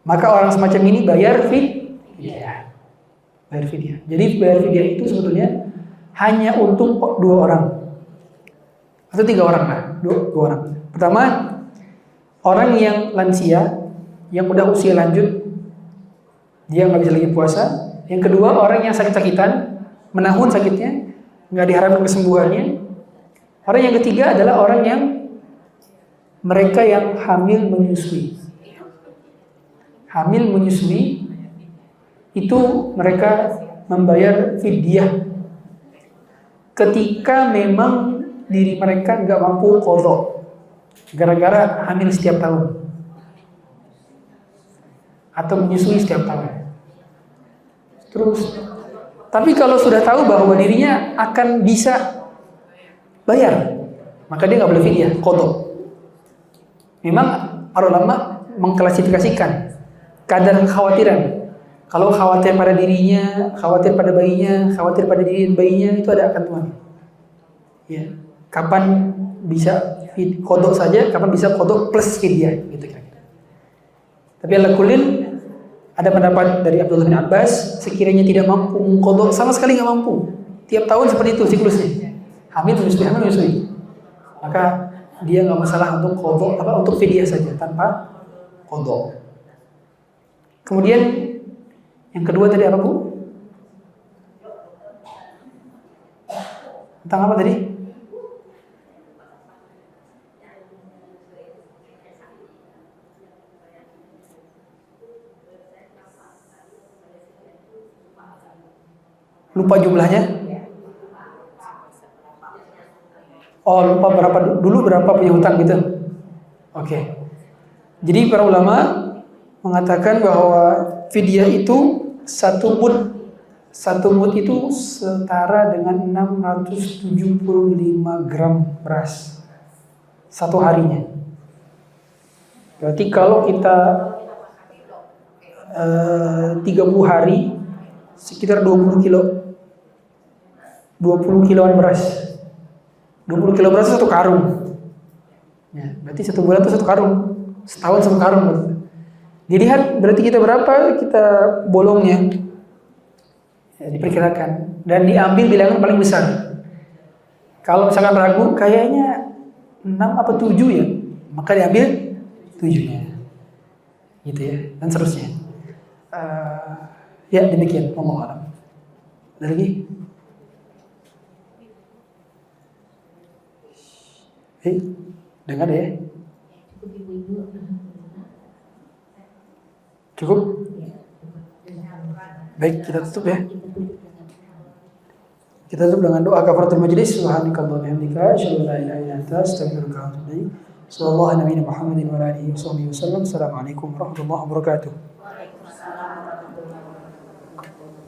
Maka orang semacam ini bayar fidyah. Bayar fidyah. Jadi bayar fidyah itu sebetulnya hanya untuk 2 orang. Atau 3 orang lah, 2 orang. Pertama, orang yang lansia yang udah usia lanjut, dia nggak bisa lagi puasa. Yang kedua, orang yang sakit-sakitan, menahun sakitnya, nggak diharapkan kesembuhannya. Orang yang ketiga adalah orang yang mereka yang hamil menyusui. Hamil menyusui itu mereka membayar fidyah ketika memang diri mereka nggak mampu qadha gara-gara hamil setiap tahun atau menyusui setiap tahun. Terus, tapi kalau sudah tahu bahwa dirinya akan bisa bayar, maka dia nggak boleh fidyah, qadha. Memang para ulama mengklasifikasikan kadar kekhawatiran. Kalau khawatir pada dirinya, khawatir pada bayinya, khawatir pada diri bayinya, itu ada ketentuan. Ya, kapan bisa qadha saja, kapan bisa qadha plus fidyah, gitu kira-kira. Tapi ala kullin, ada pendapat dari Abdullah bin Abbas, sekiranya tidak mampu qadha, sama sekali nggak mampu. Tiap tahun seperti itu siklusnya. Hamil menyusui. Maka dia nggak masalah untuk qadha, untuk fidyah saja tanpa qadha. Kemudian yang kedua tadi apa, Bu? Tentang apa tadi? Lupa jumlahnya? Oh, lupa berapa punya hutang gitu. Oke. Jadi para ulama mengatakan bahwa fidyah itu satu mud itu setara dengan 675 gram beras satu harinya. Berarti kalau kita 30 hari sekitar 20 kilo. 20 kiloan beras. 20 kilo beras itu satu karung. Ya, berarti satu bulan itu satu karung. Setahun satu karung berarti. Dilihat berarti kita berapa kita bolongnya, ya, diperkirakan dan diambil bilangan paling besar. Kalau misalkan ragu kayaknya 6 apa 7 ya, maka diambil 7-nya, gitu ya, dan seterusnya. Ya demikian, wallahu a'lam. Ada lagi? Dengar ya. Cukup? Baik, kita tutup ya. Kita tutup dengan doa kafaratul majlis. Subhanakallahumma wa bihamdika asyhadu an la ilaha illa anta astaghfiruka wa atubu ilaik. Sallallahu alaihi wa sallam. Assalamualaikum warahmatullahi wabarakatuh.